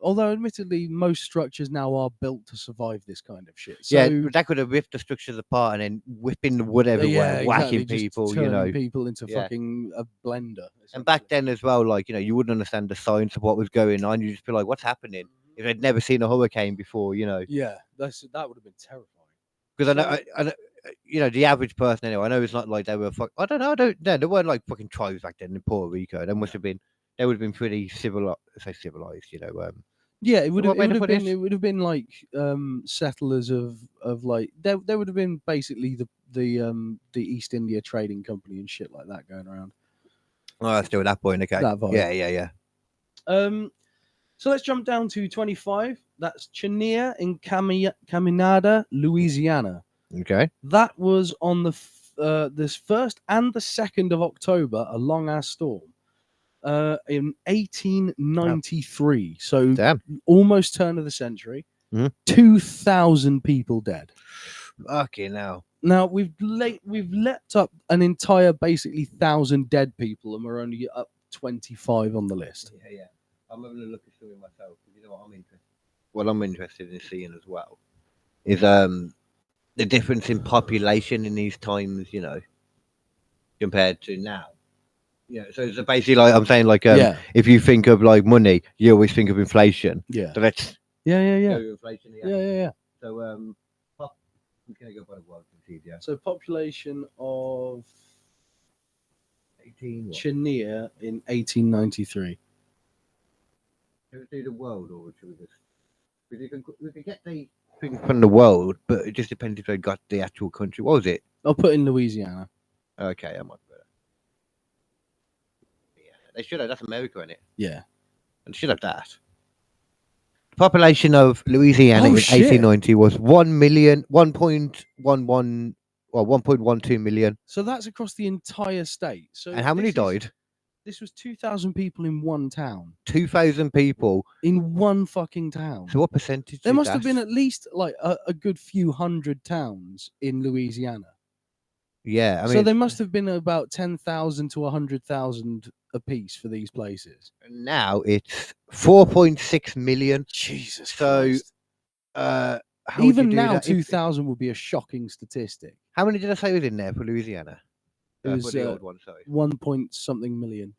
Although, admittedly, most structures now are built to survive this kind of shit. So, that could have ripped the structures apart and then whipping the wood everywhere, whacking people, turning people into fucking a blender. And back then as well, like, you wouldn't understand the science of what was going on. You'd just be like, what's happening? If they'd never seen a hurricane before, Yeah, that would have been terrifying. Because I know, the average person anyway, I know it's not like they were I don't know, there weren't like fucking tribes back then in Puerto Rico. They would have been pretty civilized, Yeah, it would have been like settlers of like there would have been basically the East India Trading Company and shit like that going around. Oh, that's still at that point, okay. That vibe. Yeah. So let's jump down to 25. That's Chania in Caminada, Louisiana. Okay. That was on this 1st and the 2nd of October, a long ass storm. In 1893, so damn. Almost turn of the century. 2,000 people dead. Fucking hell. Now we've leapt up an entire basically 1,000 dead people, and we're only up 25 on the list. Yeah. I'm having a look at something myself. You know what I'm interested. What I'm interested in seeing as well is the difference in population in these times. You know, compared to now. Yeah, so it's basically like I'm saying, like if you think of like money, you always think of inflation. Yeah. So let's yeah. Inflation. Yeah. So I'm gonna go by the world. Yeah. So population of 18. Chania in 1893. Should we do the world, or should we just? We can get the thing from the world, but it just depends if they got the actual country. What was it? I'll put in Louisiana. Okay, I might. They should have. That's America, in it. Yeah. And should have that. The population of Louisiana in 1890 was 1.12 million. So that's across the entire state. So and how many died? This was 2,000 people in one town. 2,000 people in one fucking town. So what percentage? There must have been at least like a good few hundred towns in Louisiana. Yeah, I mean, so there must have been about 10,000 to 100,000 a piece for these places. Now it's 4.6 million. Jesus Christ. Even now, 2,000 would be a shocking statistic. How many did I say was in there for Louisiana? It was for the old one, sorry. 1 point something million.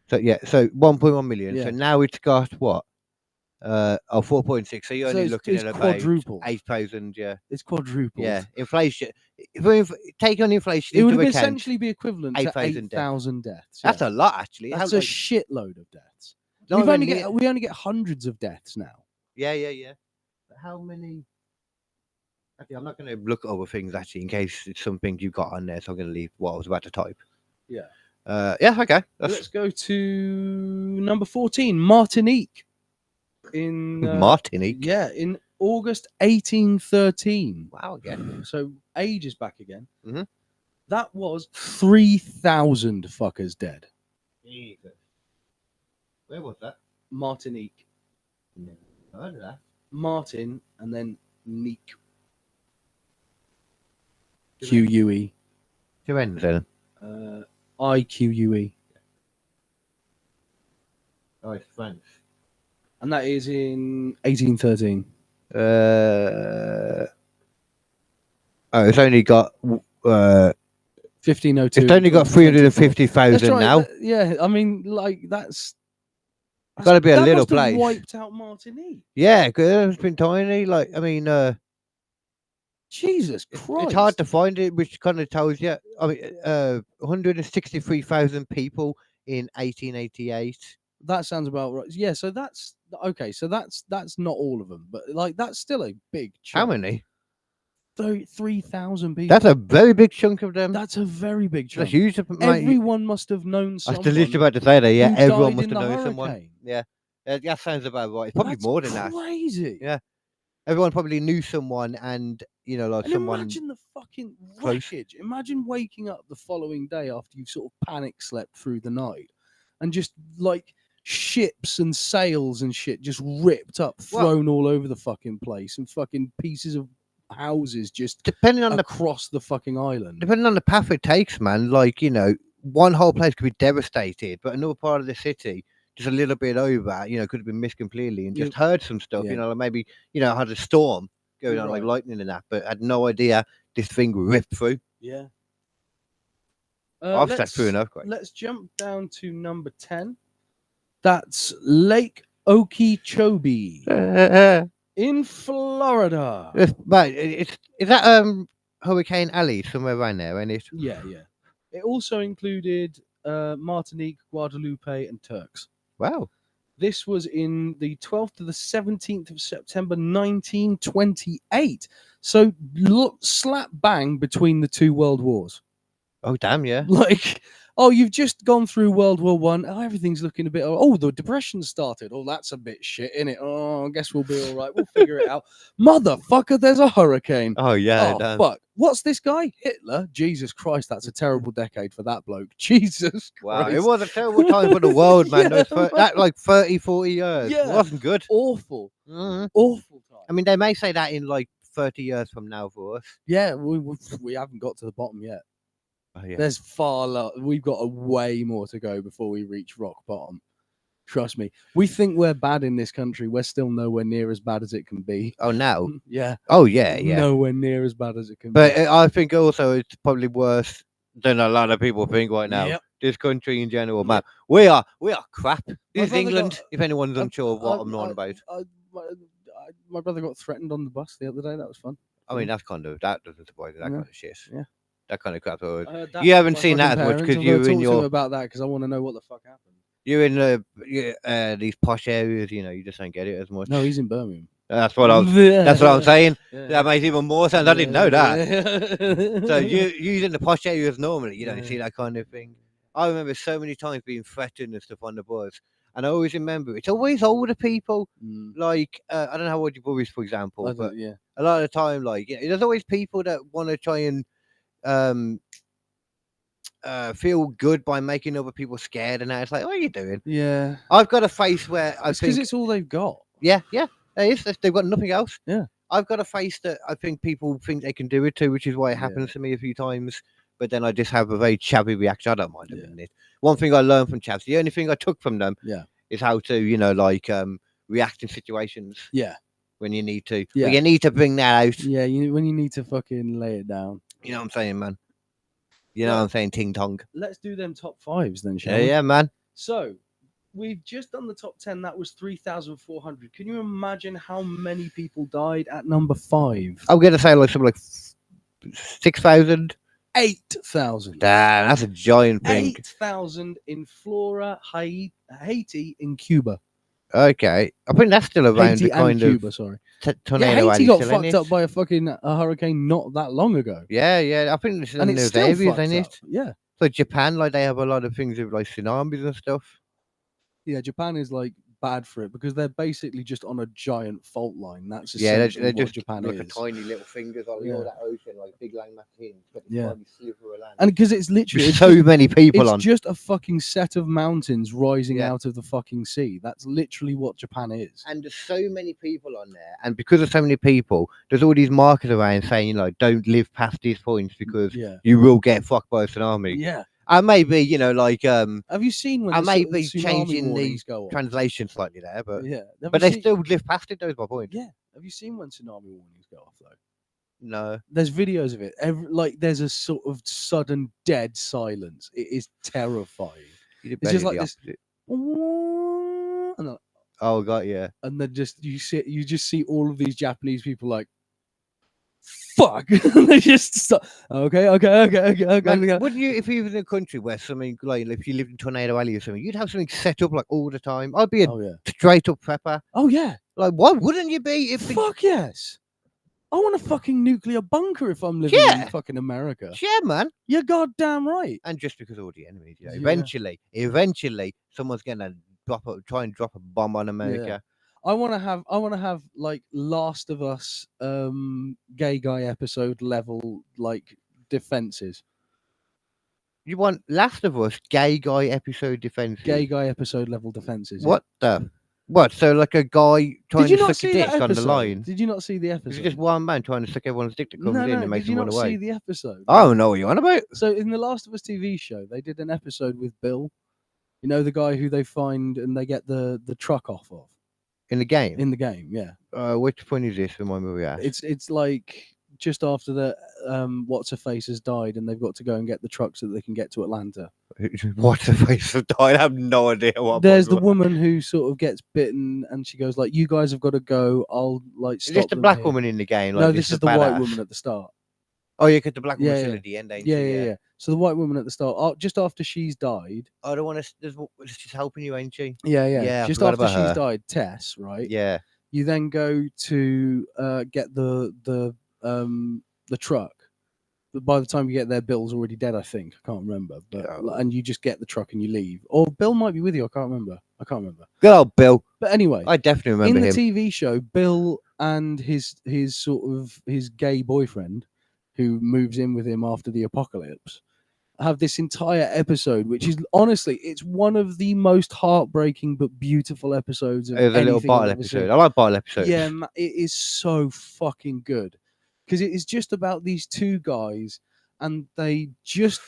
So yeah, so 1.1 million. Yeah. So now it's got what? 4.6. So you're only looking at about quadruple. 8,000. Yeah, it's quadrupled. Yeah, inflation. If we take on inflation, it would account, essentially be equivalent to 8,000 deaths. That's a lot, actually. That's a shitload of deaths. We only get hundreds of deaths now. Yeah. But how many? Actually, I'm not going to look over things actually in case it's something you got on there. So I'm going to leave what I was about to type. Yeah. Okay. Let's go to number 14, Martinique. In Martinique. Yeah, in August 1813. Wow, again. So ages back again. Mm-hmm. That was 3,000 fuckers dead. Jesus. Where was that? Martinique. Yeah, I heard of that. Martin and then Neek. Q-U-E. Two ends then. I-Q-U-E. Oh, it's French. And that is in 1813. It's only got 1502. It's only got 350,000 right. now. Yeah, I mean, like that's got to be a little must have place. Wiped out Martinique. Yeah, because it's been tiny. Like, I mean, Jesus Christ, it's hard to find it, which kind of tells you. I mean, 163,000 people in 1888. That sounds about right. Yeah, so that's okay. So that's not all of them, but like that's still a big chunk. How many? 3,000 people. That's a very big chunk of them. That's a very big chunk. That's huge. Everyone must have known someone. I was just about to say that. Yeah, everyone must have known hurricane. someone. Yeah, that sounds about right. It's probably more than that. Crazy. Yeah, everyone probably knew someone, and like and someone. Imagine the fucking close. wreckage. Imagine waking up the following day after you've sort of panic slept through the night, and just like ships and sails and shit just ripped up, thrown all over the fucking place, and fucking pieces of houses just depending on across the fucking island. Depending on the path it takes, man. Like, one whole place could be devastated, but another part of the city just a little bit over, could have been missed completely and just heard some stuff, like maybe, had a storm going on, like lightning and that, but had no idea this thing ripped through. Yeah. I've sat through an earthquake. Let's jump down to number 10. That's Lake Okeechobee in Florida. Right, is that Hurricane Alley somewhere around there, ain't it? Yeah. It also included Martinique, Guadeloupe, and Turks. Wow. This was in the 12th to the 17th of September 1928. So look, slap bang between the two world wars. Oh, damn, yeah. Like, oh, you've just gone through World War One. Oh, everything's looking a bit. Oh, the Depression started. Oh, that's a bit shit, innit? Oh, I guess we'll be all right. We'll figure it out. Motherfucker, there's a hurricane. Oh, yeah. Oh, damn. fuck. What's this guy? Hitler? Jesus Christ, that's a terrible decade for that bloke. Jesus Wow, Christ. it was a terrible time for the world, man. Yeah, That like 30, 40 years. Yeah. It wasn't good. Awful. Mhm. Awful time. I mean, they may say that in like 30 years from now for us. Yeah, we haven't got to the bottom yet. Oh, yeah. There's we've got a way more to go before we reach rock bottom. Trust me. We think we're bad in this country. We're still nowhere near as bad as it can be. Oh, now? Yeah. Oh, yeah, yeah. Nowhere near as bad as it can But be. I think also it's probably worse than a lot of people think right now. Yep. This country in general, man. We are crap. This is brother England, got- if anyone's unsure of what I'm on about. My brother got threatened on the bus the other day. That was fun. I mean, that doesn't surprise me. That Yeah. kind of shit. Yeah. That kind of crap. I heard that You from haven't my seen that fucking as much parents. because I'm you're gonna in talk to him your about that because I want to know what the fuck happened. you're in these posh areas. You know, you just don't get it as much. No, he's in Birmingham. That's what I'm saying. That makes even more sense. I didn't know that. So you're in the posh areas normally. You don't see that kind of thing. I remember so many times being threatened and stuff on the bus, and I always remember it's always older people. Like I don't know how old your brother is, for example, but a lot of the time, like there's always people that want to try and feel good by making other people scared, and that. It's like, what are you doing? Yeah, I've got a face where I think because it's all they've got. Yeah, it is. They've got nothing else. Yeah. I've got a face that I think people think they can do it to, which is why it happens to me a few times. But then I just have a very chavvy reaction. I don't mind admitting it. One thing I learned from chavs, the only thing I took from them is how to, react in situations. Yeah. When you need to. Yeah. When you need to bring that out. Yeah, when you need to fucking lay it down. You know what I'm saying, man? You know what I'm saying, ting tong. Let's do them top fives then, shall we? Yeah, man. So, we've just done the top 10. That was 3,400. Can you imagine how many people died at number 5? I'm going to say something like 6,000. 8,000. Damn, that's a giant thing. 8,000 in Flora, Haiti, in Cuba. Okay. I think that's still around Haiti the kind and of Cuba, sorry. tornado. Haiti got still, fucked up by a hurricane not that long ago. Yeah. I think it's And in it's those still areas, fucked ain't up. it? Yeah. So Japan, like they have a lot of things with like tsunamis and stuff. Yeah, Japan is like bad for it because they're basically just on a giant fault line. That's They're essentially what just Japan like is. a tiny little fingers on all that ocean, like big landmass hinge, but it's tiny sliver of land. And because it's literally With so many people it's on. just a fucking set of mountains rising out of the fucking sea. That's literally what Japan is. And there's so many people on there, and because of so many people, there's all these markers around saying, don't live past these points because you will get fucked by a tsunami. Yeah. I may be, have you seen when I may the be tsunami changing the warnings go off? translation slightly there, but Have they you seen- still live past it. Those my point. Yeah. Have you seen when tsunami warnings go off though? No. There's videos of it. There's a sort of sudden dead silence. It is terrifying. It's just like this. And Oh god, yeah. and then you just see all of these Japanese people like, fuck. They just stop. Okay. Man, wouldn't you, if you were in a country where something like if you lived in Tornado Alley or something, you'd have something set up like all the time? I'd be a straight up prepper. Oh yeah. Like, why wouldn't you be? If Fuck yes. I want a fucking nuclear bunker if I'm living in fucking America. Yeah, man. You're goddamn right. And just because of all the enemies, eventually, someone's gonna try and drop a bomb on America. Yeah. I want to have like Last of Us gay guy episode level like defenses. You want Last of Us gay guy episode defenses? Gay guy episode level defenses. What the? What? So like a guy trying Did you to not suck a see that dick on the episode? line? Did you not see the episode? Is it just one man trying to suck everyone's dick that comes in and makes did you them run not away? see the episode? I don't know what you're on about. So in the Last of Us TV show, they did an episode with Bill. You know, the guy who they find and they get the truck off of. In the game? In the game, yeah. Which point is this? Remind me where we are. It's like just after the what's her face has died and they've got to go and get the truck so that they can get to Atlanta. What's her face has died? I have no idea what. There's the woman who sort of gets bitten and she goes like, "You guys have got to go. I'll like stop." Is this the them black here." woman in the game? Like, No, this is the white badass? woman at the start. Oh, yeah, because the black woman's Yeah, still yeah. at the end, ain't Yeah, she? yeah, yeah. So the white woman at the start, just after she's died. I don't want to. She's helping you, ain't she? Yeah. Yeah. Just after she's died, Tess, right? Yeah. You then go to get the truck. But by the time you get there, Bill's already dead, I think. I can't remember. But and you just get the truck and you leave. Or Bill might be with you. I can't remember. Good old Bill. But anyway, I definitely remember in him. the TV show, Bill and his gay boyfriend, who moves in with him after the apocalypse, have this entire episode, which is honestly, it's one of the most heartbreaking but beautiful episodes of anything. A little bottle episode. I like bottle episodes. Yeah, it is so fucking good because it is just about these two guys and they just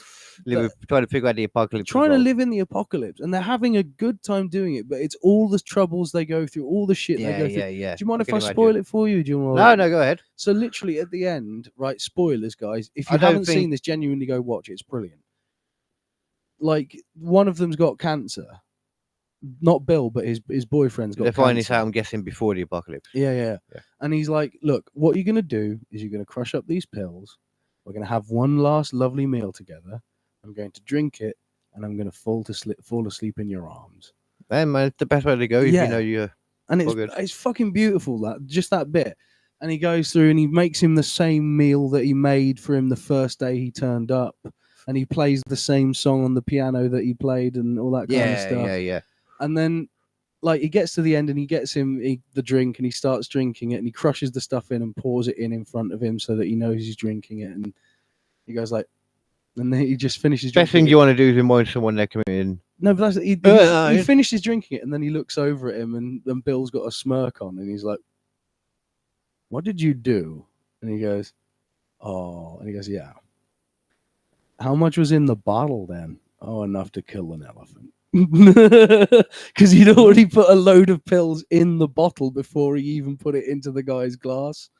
trying to figure out the apocalypse. Trying to live in the apocalypse, and they're having a good time doing it. But it's all the troubles they go through, all the shit they go through. Yeah. Do you mind if I spoil it for you? Do you want? No, go ahead. So literally at the end, right? Spoilers, guys. If you haven't seen this, genuinely go watch it. It's brilliant. Like one of them's got cancer. Not Bill, but his boyfriend's got cancer. They're finding this out, I'm guessing, before the apocalypse. Yeah. And he's like, look, what you're going to do is you're going to crush up these pills. We're going to have one last lovely meal together. I'm going to drink it, and I'm going to fall asleep in your arms. Man, it's the best way to go if you know you're... And it's fucking beautiful, that bit. And he goes through and he makes him the same meal that he made for him the first day he turned up. And he plays the same song on the piano that he played and all that kind of stuff. Yeah. And then, like, he gets to the end and he gets him the drink and he starts drinking it and he crushes the stuff in and pours it in front of him so that he knows he's drinking it. And he goes like, and then he just finishes. Best thing you want to do is remind someone they're coming in. No, but he finishes drinking it and then he looks over at him and Bill's got a smirk on and he's like, "What did you do?" And he goes, "Oh," and he goes, "Yeah. How much was in the bottle then?" "Oh, enough to kill an elephant." Because he'd already put a load of pills in the bottle before he even put it into the guy's glass.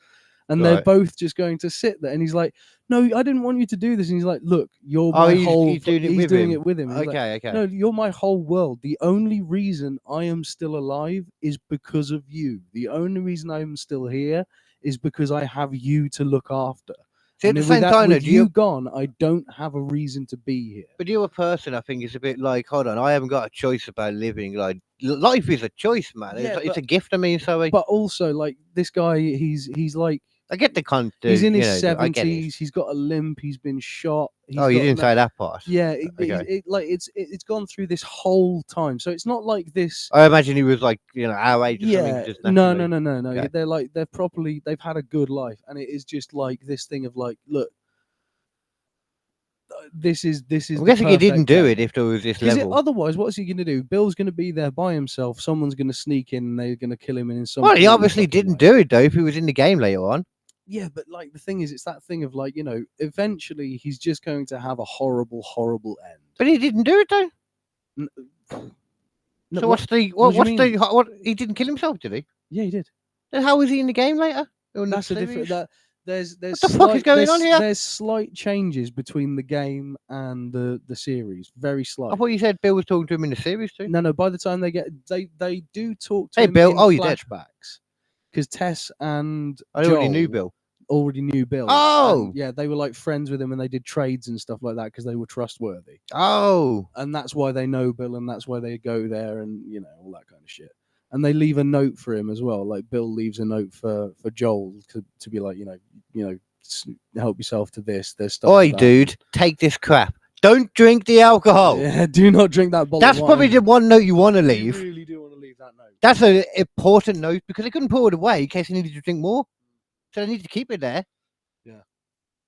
And they're both just going to sit there. And he's like, "No, I didn't want you to do this." And he's like, "Look, you're my whole..." He's doing it with him. Okay. "No, you're my whole world. The only reason I am still alive is because of you. The only reason I'm still here is because I have you to look after. See, at the same time, with you gone, I don't have a reason to be here." But you're a person, I think, is a bit like, hold on, I haven't got a choice about living. Like, life is a choice, man. It's a gift. I mean, sorry. But also, like, this guy, he's like, I get the content. He's in his 70s. He's got a limp. He's been shot. You didn't say that part. Yeah, it's gone through this whole time. So it's not like this. I imagine he was like, our age. Or something, just no. Okay. They've had a good life, and it is just like this thing of like, look, this is. I'm guessing he didn't do it if there was this level. Otherwise, what's he going to do? Bill's going to be there by himself. Someone's going to sneak in, and they're going to kill him in some. Well, he obviously didn't do it though. If he was in the game later on. Yeah, but like the thing is, it's that thing of like, eventually he's just going to have a horrible, horrible end. But he didn't do it though. So what's the he didn't kill himself, did he? Yeah, he did. Then how was he in the game later? That's a different. There's what the fuck is going on here? There's slight changes between the game and the series, very slight. I thought you said Bill was talking to him in the series too. No. By the time they do talk to him Bill. in flashbacks. Because Tess and Joel already knew Bill. Oh, and, yeah, they were like friends with him, and they did trades and stuff like that because they were trustworthy. Oh, and that's why they know Bill, and that's why they go there, and all that kind of shit. And they leave a note for him as well. Like Bill leaves a note for Joel to be like, help yourself to this. There's stuff. Oi, dude, take this crap. Don't drink the alcohol. Yeah, do not drink that bottle. That's probably the one note you want to leave. You really do want to leave that note. That's an important note because they couldn't put it away in case they needed to drink more. So they need to keep it there. Yeah.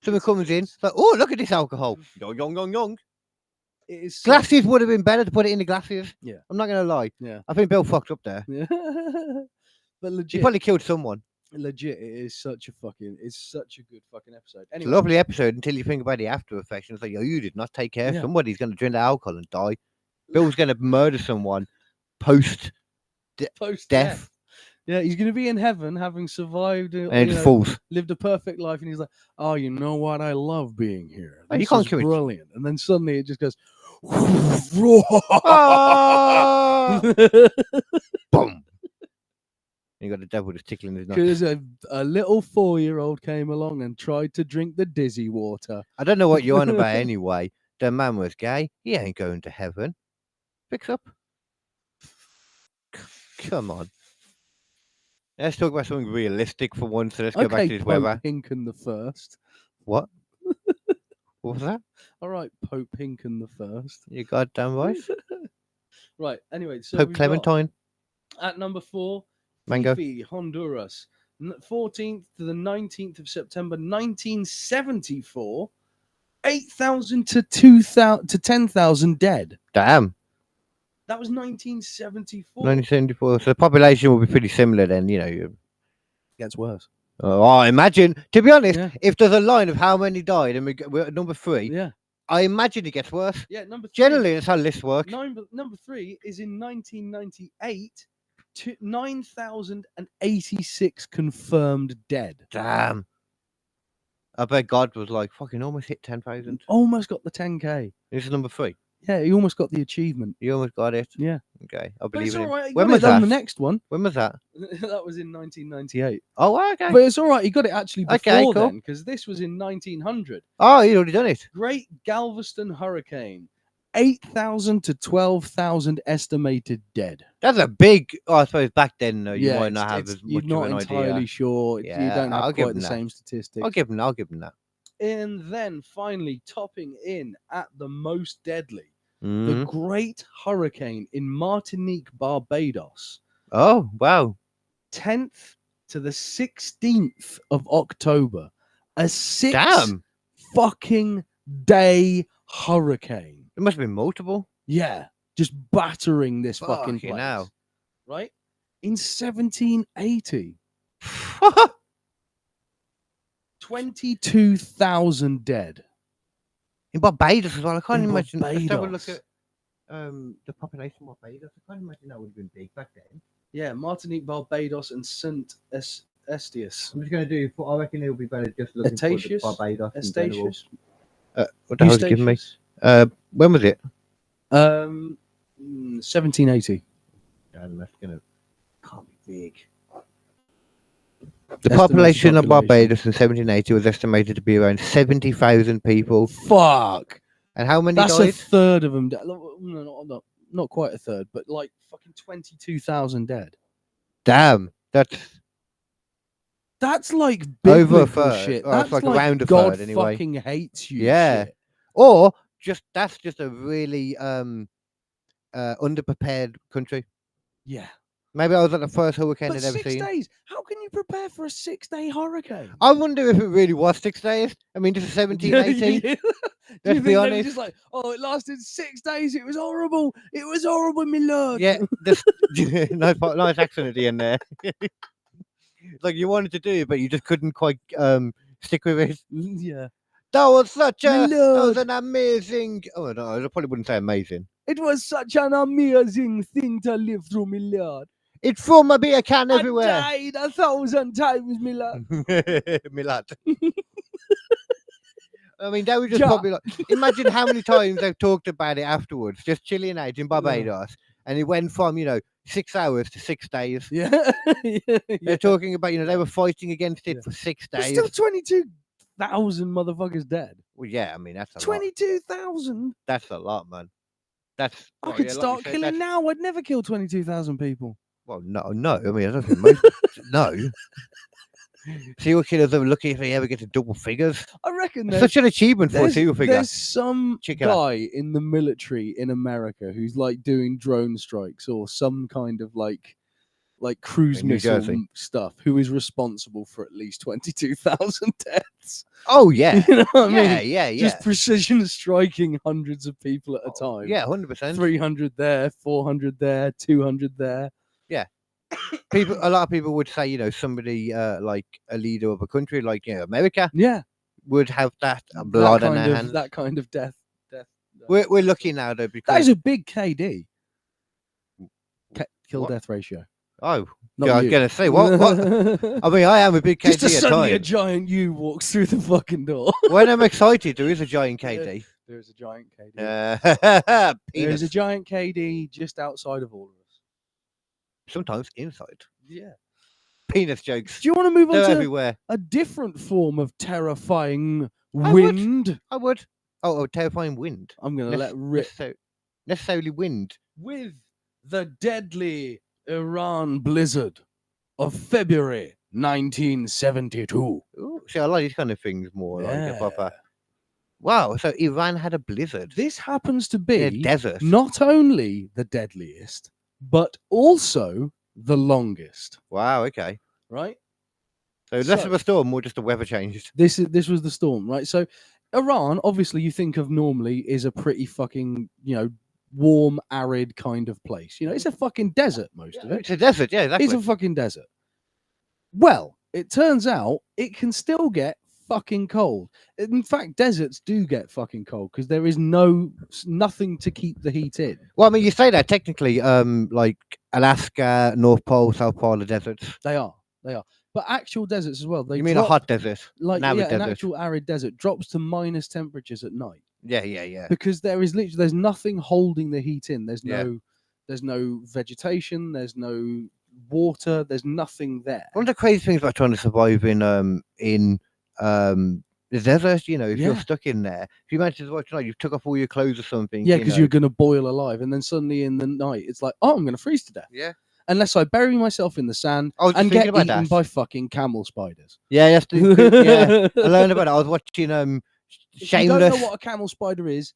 Someone comes in, like, oh, look at this alcohol. Yong. It is glasses would have been better to put it in the glasses. Yeah. I'm not going to lie. Yeah. I think Bill fucked up there. Yeah. But legit. He probably killed someone. Legit, it's such a good fucking episode. Anyway. It's a lovely episode until you think about the after effects. And it's like, you did not take care. Somebody's going to drink the alcohol and die. Bill's going to murder someone post death. Yeah, he's going to be in heaven having survived and falls. Lived a perfect life, and he's like, "Oh, you know what? I love being here. This is brilliant." And then suddenly it just goes, boom. You got the devil just tickling his nose. Because a little 4-year-old came along and tried to drink the dizzy water. I don't know what you're on about anyway. The man was gay. He ain't going to heaven. Fix up. Come on. Let's talk about something realistic for once. So let's go back to this weather. Pope Hinken the First. What? What was that? All right, Pope Hinken the First. You goddamn right. Right. Anyway, so Pope Clementine. At number 4, Mango. Fifi, Honduras. 14th to the 19th of September 1974. 8,000 to 10,000 dead. Damn. That was 1974. 1974. So the population will be pretty similar then, you know. Gets worse. Oh, I imagine. To be honest, if there's a line of how many died and we're at number 3, I imagine it gets worse. Yeah, number 3. Generally, that's how lists work. Number 3 is in 1998. 9,086 confirmed dead. Damn. I bet God was like, fucking almost hit 10,000. Almost got the 10K. This is number 3. Yeah, he almost got the achievement. You almost got it. Yeah. Okay, I believe it. Right. When was that? The next one. When was that? That was in 1998. Oh, okay. But it's all right. He got it actually before cool. then, because this was in 1900. Oh, he'd already done it. Great Galveston hurricane. 8,000 to 12,000 estimated dead. That's a big. Oh, I suppose back then you might not have as much you're not of an entirely idea. Sure. Yeah, you don't have I'll quite the same statistics. I'll give him that. And then finally topping in at the most deadly. The Great Hurricane in Martinique, Barbados. Oh, wow. 10th to the 16th of October. A 6 fucking day hurricane. It must have been multiple. Yeah. Just battering this fucking place. Now. Right? In 1780. 22,000 dead. In Barbados as well. I can't imagine. Barbados. Let's have a look at the population of Barbados. I can't imagine that would have been big back then. Yeah, Martinique, Barbados, and St. Estius. I'm just going to do. I reckon it will be better just looking for the Barbados. Estatius. What the hell is it giving me? When was it? 1780. That's gonna can't be big. The population of Barbados in 1780 was estimated to be around 70,000 people. Fuck. And how many That's died? A third of them. No, not quite a third, but like fucking 22,000 dead. Damn. That's like biblical over a third. shit. Oh, that's like around a God third anyway. Fucking hates you. Yeah. Shit. Or that's just a really underprepared country. Yeah. Maybe I was at the first hurricane I'd ever 6 seen. days. How can you prepare for a 6-day hurricane? I wonder if it really was 6 days. I mean, this is 1780. Let's be honest. Just like, oh, it lasted 6 days. It was horrible. It was horrible, my lord. Yeah, nice accent at the end there. Like you wanted to do it, but you just couldn't quite stick with it. Yeah. That was an amazing. Oh no, I probably wouldn't say amazing. It was such an amazing thing to live through, my lord. It threw my beer can everywhere. I died 1,000 times, my lord. My lad. I mean, that was just probably like. Imagine how many times they've talked about it afterwards, just chilling out in Barbados, and it went from 6 hours to 6 days. Yeah. They're talking about they were fighting against it for 6 days. There's still 22,000 motherfuckers dead. Well, yeah, I mean that's a 22,000. lot. That's a lot, man. I could start killing now. I'd never kill 22,000 people. Well, no. I mean, I don't think most. No. Serial killers are lucky if they ever get to double figures. I reckon it's such an achievement for a serial figure. There's some guy in the military in America who's like doing drone strikes or some kind of like cruise missile stuff, who is responsible for at least 22,000 deaths. Oh yeah, you know what I mean? Yeah. Just precision striking hundreds of people at a time. Yeah, 100%. 300 there, 400 there, 200 there. Yeah. A lot of people would say, somebody like a leader of a country, like America, would have that blood on their hands. That kind of death. We're lucky now though, because that is a big KD. Kill-death ratio. Oh, I was gonna say what? I mean, I am a big KD. Just suddenly a giant U walks through the fucking door. When I'm excited, there is a giant KD. There is a giant KD. There is a giant KD just outside of all of us. Sometimes inside. Yeah. penis jokes. Do you want to move on They're to everywhere. a different form of terrifying I wind? I would. Oh, terrifying wind. I'm going to let rip. Necessarily wind. With the deadly Iran blizzard of February 1972. Ooh, see, I like these kind of things more. Like Yeah. a proper. Wow, so Iran had a blizzard. This happens to In be a desert. not only the deadliest, but also the longest. Wow, okay. Right? So less of a storm, more just the weather changed. This was the storm, right? So Iran, obviously, you think of normally is a pretty fucking, warm, arid kind of place. It's a fucking desert, most of it. It's a desert, yeah, exactly. It's a fucking desert. Well, it turns out it can still get fucking cold. In fact, deserts do get fucking cold because there is nothing to keep the heat in. Well, I mean, you say that technically, like Alaska, North Pole, South Pole, the deserts. They are. But actual deserts as well. You mean a hot desert? Like an arid an desert. actual arid desert drops to minus temperatures at night. Yeah. Because there's nothing holding the heat in. There's Yeah. no vegetation. There's no water. There's nothing there. One of the crazy things about trying to survive in the desert, if you're stuck in there, if you manage to survive tonight, you took off all your clothes or something. Yeah, because you're going to boil alive, and then suddenly in the night, it's like, oh, I'm going to freeze to death. Yeah. Unless I bury myself in the sand I was just and get thinking eaten about that. by fucking camel spiders. Yeah, that's yeah. I learned about it. I was watching If Shameless. you don't know what a camel spider is,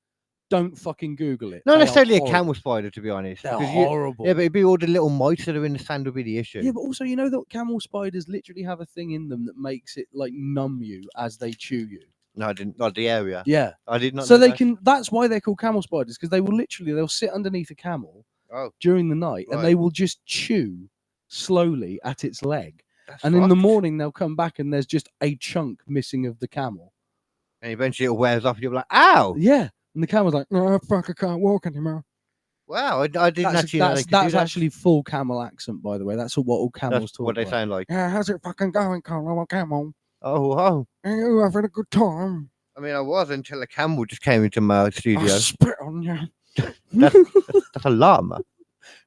don't fucking Google it. Not They are necessarily a horrible. camel spider, to be honest. They're 'cause horrible. Yeah, but it'd be all the little mites that are in the sand would be the issue. Yeah, but also you know that camel spiders literally have a thing in them that makes it like numb you as they chew you. No, I didn't. Not the area. Yeah. I did not. So know they that. can. That's why they're called camel spiders, because they'll sit underneath a camel Oh, during the night and right. they will just chew slowly at its leg. that's And in the fucked. morning they'll come back and there's just a chunk missing of the camel. And eventually it wears off. And you're like, ow! Yeah. And the camel's like, oh fuck, I can't walk anymore. Wow, I didn't actually know they could do That's that. actually full camel accent, by the way. That's what all camels That's talk what they like. sound like. Yeah, how's it fucking going, camel? Oh. Are you having a good time? I mean, I was until a camel just came into my studio. I spit on you. That's a llama.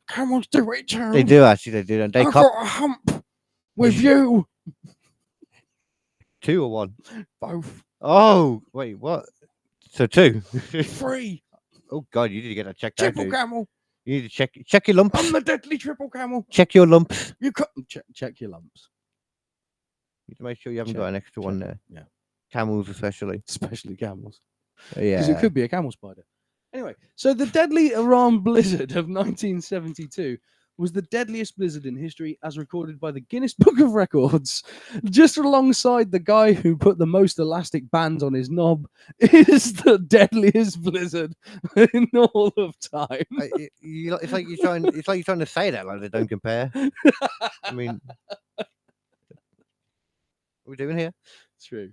Camels do it too. They do actually. They do. And they I've cop got a hump with you. 2 or 1. Both. Oh, wait, what? So 2. 3. Oh God, you need to get that checked out. Triple Dude. camel. You need to check your lumps. I'm the deadly triple camel. Check your lumps. You cut. Check your lumps. You need to make sure you haven't Check- got an extra one there. Yeah. Camels especially. Especially camels. Yeah. Because it could be a camel spider. Anyway, so the deadly Iran blizzard of 1972 was the deadliest blizzard in history as recorded by the Guinness Book of Records. Just alongside the guy who put the most elastic bands on his knob is the deadliest blizzard in all of time. It's like you're trying to say that like they don't compare. I mean, what are we doing here? True.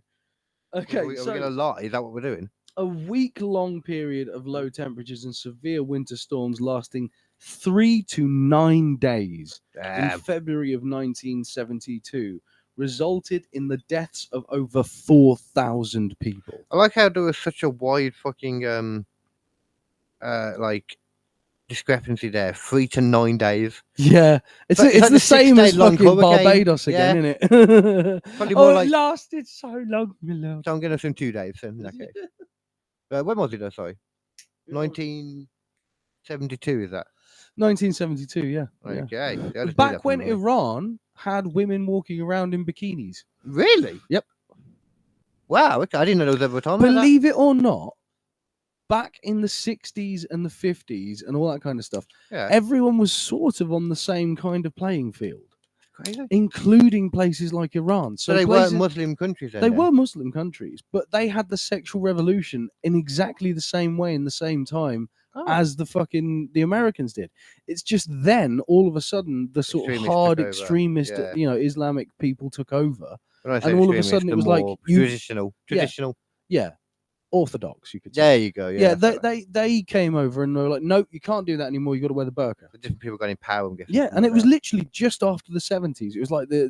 Okay, Are we gonna lie? Is that what we're doing? a week-long period of low temperatures and severe winter storms lasting 3 to 9 days in February of 1972 resulted in the deaths of over 4,000 people. I like how there was such a wide fucking like discrepancy there. 3 to 9 days. Yeah, it's It's it's like the the same as 6-day-long fucking hurricane. Barbados again, Yeah. isn't it? Probably more Oh, like it lasted so long, my love. so I'm gonna assume 2 days then. Okay. When was it though? Sorry. 1972 is that? 1972, yeah. Yeah. Okay. So I just knew Back that when from memory. Iran had women walking around in bikinis. Really? Yep. Wow, okay. I didn't know there was ever a time like that. Believe it or not, back in the 60s and the 50s and all that kind of stuff, Yeah. everyone was sort of on the same kind of playing field, Crazy. including places like Iran. So they places, weren't Muslim countries then? They then? were Muslim countries, but they had the sexual revolution in exactly the same way in the same time Oh. as the Americans did. It's just then all of a sudden the sort Extremists of hard took over, extremist, yeah. Islamic people took over. When I say and all of a extremists, sudden it the was like, more you- traditional. Yeah, orthodox, you could say. There you go. Yeah, Yeah, they came over and they were like, no, you can't do that anymore. You got to wear the burqa. The different people got in power. I'm guessing. Yeah, something and like it was that. literally just after the 70s. It was like the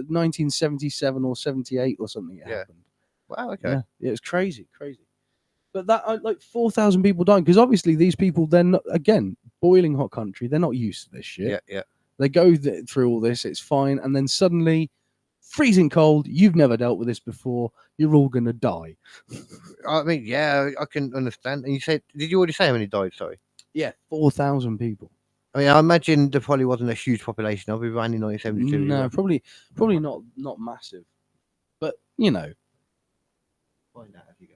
1977 or 78 or something. It Yeah. happened. Wow. Okay. Yeah, it was crazy. But that like 4,000 people dying because obviously these people then again boiling hot country. They're not used to this shit. Yeah. They go through all this, it's fine, and then suddenly, freezing cold. You've never dealt with this before. You're all gonna die. I mean, yeah, I can understand. And you said, did you already say how many died? Sorry. Yeah, 4,000 people. I mean, I imagine there probably wasn't a huge population of it around in 1972. No, probably not massive, but you know, Find out as you go.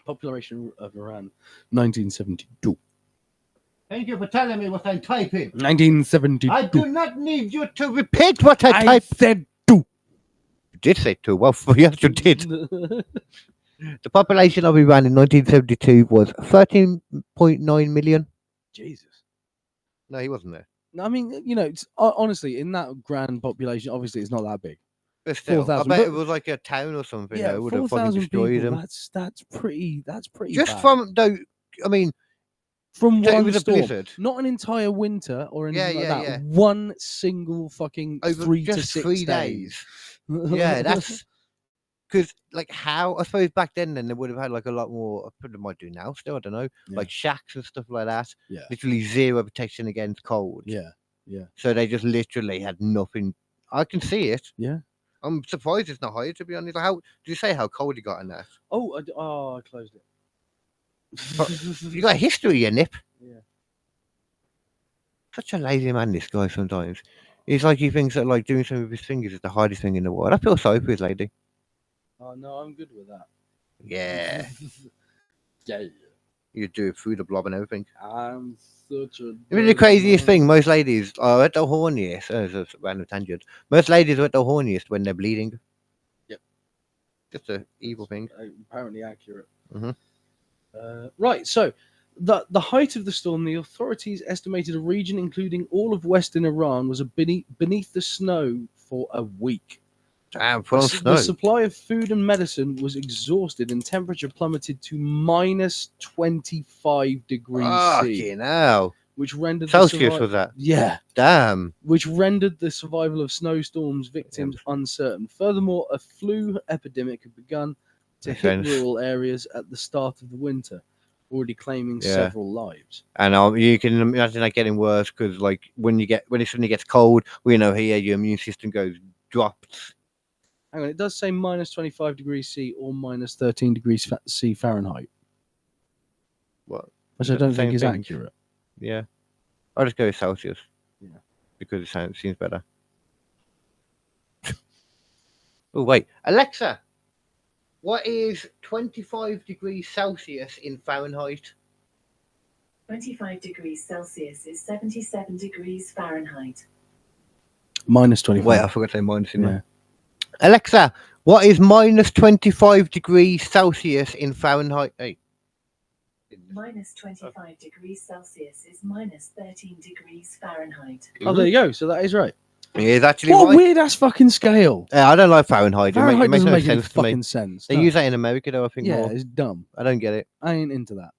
population of around 1972. Thank you for telling me what I'm typing. 1972. I do not need you to repeat what I typed. Said two. You did say two. Well, yes, you did. The population of Iran in 1972 was 13.9 million. Jesus. No, he wasn't there. I mean, you know, it's, honestly, in that grand population, obviously, it's not that big. But still, 4,000, I bet but- it was like a town or something. Yeah, It would have fucking 4,000 destroyed people. them. That's pretty. Just bad. from though, I mean, from it one was a storm, blizzard. not an entire winter or anything like that. yeah. One single fucking Over 3 to just 6 3 days. Yeah, that's because like how I suppose back then they would have had like a lot more. I they might do now still. I don't know, Yeah. like shacks and stuff like that. Yeah. Literally zero protection against cold. Yeah. So they just literally had nothing. I can see it. Yeah. I'm surprised it's not higher, to be honest. How did you say how cold it got in there? Oh, I closed it. You got a history, you nip. Yeah. Such a lazy man, this guy. Sometimes he's like he thinks that like doing something with his fingers is the hardest thing in the world. I feel sorry for his lady. Oh no, I'm good with that. Yeah, Yeah. you do it through the blob and everything. I'm such a. I mean, the craziest thing, most ladies are at the horniest. It's a random tangent. Most ladies are at the horniest when they're bleeding. Yep. Just a evil thing. Apparently accurate. Mhm. Right. So, the height of the storm, the authorities estimated a region including all of western Iran was beneath the snow for a week. Damn, full of snow. The supply of food and medicine was exhausted, and temperature plummeted to minus 25 degrees C, Fucking hell. which rendered Celsius was that? Yeah. Damn. Which rendered the survival of snowstorms victims uncertain. Furthermore, a flu epidemic had begun to Makes hit sense. rural areas at the start of the winter, already claiming Yeah. several lives. And you can imagine that getting worse because, like, when it suddenly gets cold, we know here your immune system drops. Hang on, it does say minus 25 degrees C or minus 13 degrees C Fahrenheit, What? which I Is that don't the think same is thing? accurate. Yeah, I'll just go with Celsius. Yeah. Because it seems better. Oh wait, Alexa, what is 25 degrees Celsius in Fahrenheit? 25 degrees Celsius is 77 degrees Fahrenheit. Minus 25. Wait, I forgot to say minus in Yeah. there. Alexa, what is minus 25 degrees Celsius in Fahrenheit? Hey. Minus 25 degrees Celsius is minus 13 degrees Fahrenheit. Oh, there you go. So that is right. It is actually What a right. weird ass fucking scale. Yeah, I don't like Fahrenheit. Fahrenheit It makes doesn't no make any sense to me. fucking sense. They no. use that in America, though, I think. Yeah, More. it's dumb. I don't get it. I ain't into that.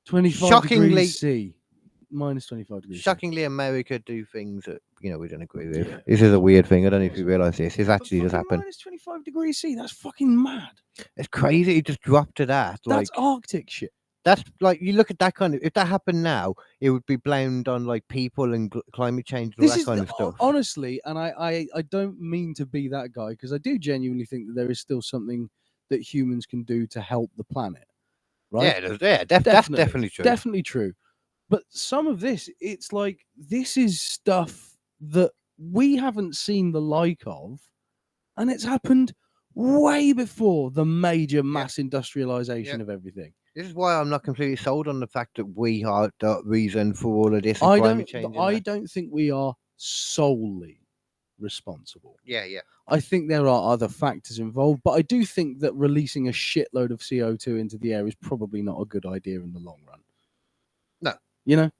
25 Shockingly- degrees C. Minus 25 degrees C. Shockingly, America do things that we don't agree with. Yeah. This is a weird thing. I don't know if you realise this. This actually But just fucking happened. Minus 25 degrees C. That's fucking mad. It's crazy. It just dropped to that. That's Arctic shit. That's like you look at that kind of. If that happened now, it would be blamed on like people and climate change and all that kind of stuff. Honestly, and I don't mean to be that guy because I do genuinely think that there is still something that humans can do to help the planet. Right? Yeah, that's definitely true. Definitely true. But some of this, it's like this is stuff that we haven't seen the like of, and it's happened way before the major mass industrialization of everything. This is why I'm not completely sold on the fact that we are the reason for all of this. And climate change and I that. don't think we are solely responsible. Yeah. I think there are other factors involved, but I do think that releasing a shitload of CO2 into the air is probably not a good idea in the long run. No. You know?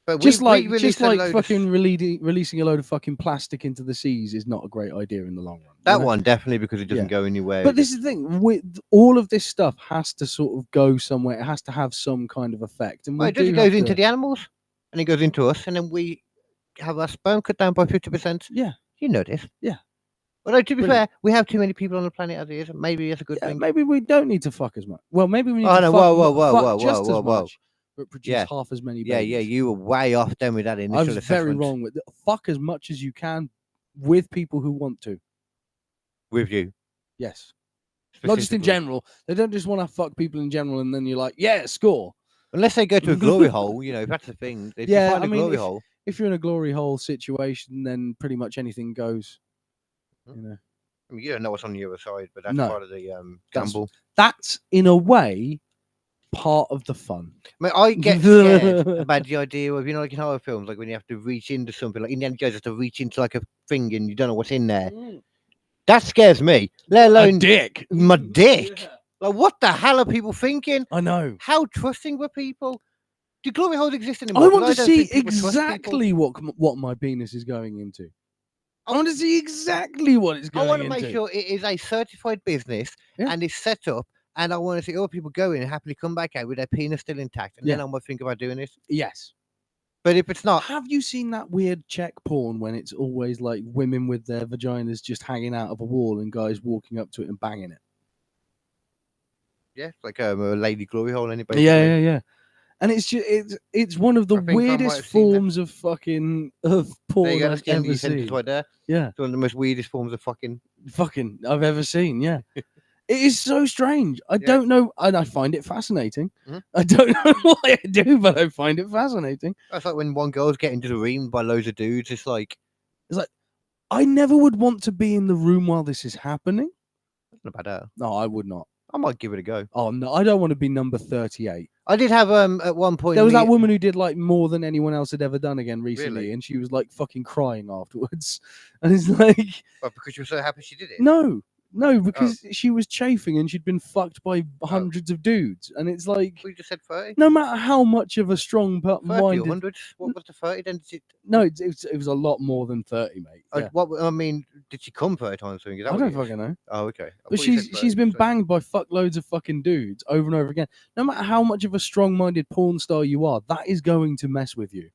But Just we like released a load of fucking releasing a load of fucking plastic into the seas is not a great idea in the long run. that you know? one definitely because it doesn't Yeah. go anywhere. But this is the thing, with all of this stuff has to sort of go somewhere. It has to have some kind of effect. And Well, we it just do goes have into to- the animals and it goes into us, and then we have our sperm cut down by 50%. Yeah. You know this. Yeah. Although to be Brilliant. fair, we have too many people on the planet as it is. Maybe it's a good Yeah, thing. maybe we don't need to fuck as much. Well, maybe we need Oh, to no, fuck, whoa, fuck just as whoa. much. but produce half as many babies. Yeah, you were way off then with that initial I was assessment. very wrong with fuck as much as you can with people who want to. With you? Yes. Not just in general. They don't just want to fuck people in general and then you're like, yeah, score. Unless they go to a glory hole, you know, if that's the thing. If you find a glory hole. If you're in a glory hole situation, then pretty much anything goes. You know. I mean, you don't know what's on the other side, but that's part of the gamble. That's in a way part of the fun. I mean, I get scared about the idea of, you know, like in horror films, like when you have to reach into something, like Indiana Jones has to reach into like a thing and you don't know what's in there. That scares me. Let alone my dick. Yeah. Like, what the hell are people thinking? I know. How trusting were people? Do glory holes exist anymore? I want to see exactly what my penis is going into. I want to see exactly what it's going into. I want to make sure it is a certified business and it's set up. And I want to see other people go in and happily come back out with their penis still intact. And then I might think about doing this. Yes. But if it's not... Have you seen that weird Czech porn when it's always like women with their vaginas just hanging out of a wall and guys walking up to it and banging it? Yeah, like a lady glory hole. Anybody? Yeah. And it's just it's one of the weirdest forms of fucking of porn I've ever seen. Right there. Yeah. It's one of the most weirdest forms of fucking I've ever seen, yeah. It is so strange. I don't know, and I find it fascinating. I don't know why I do, but I find it fascinating. That's like when one girl's getting into the room by loads of dudes. It's like I never would want to be in the room while this is happening. Not about that. No, I would not. I might give it a go. Oh no, I don't want to be number 38. I did have at one point. There was that woman who did like more than anyone else had ever done again recently, really? And she was like fucking crying afterwards. And it's like, well, because you were so happy she did it. No, because she was chafing and she'd been fucked by hundreds of dudes, and it's like we just said 30. No matter how much of a strong mind, 100. What was the 30? Then no, it was a lot more than 30, mate. Yeah. What I mean, did she come 30 times? I don't fucking know. Oh, okay. But she's been banged by fuckloads of fucking dudes over and over again. No matter how much of a strong-minded porn star you are, that is going to mess with you.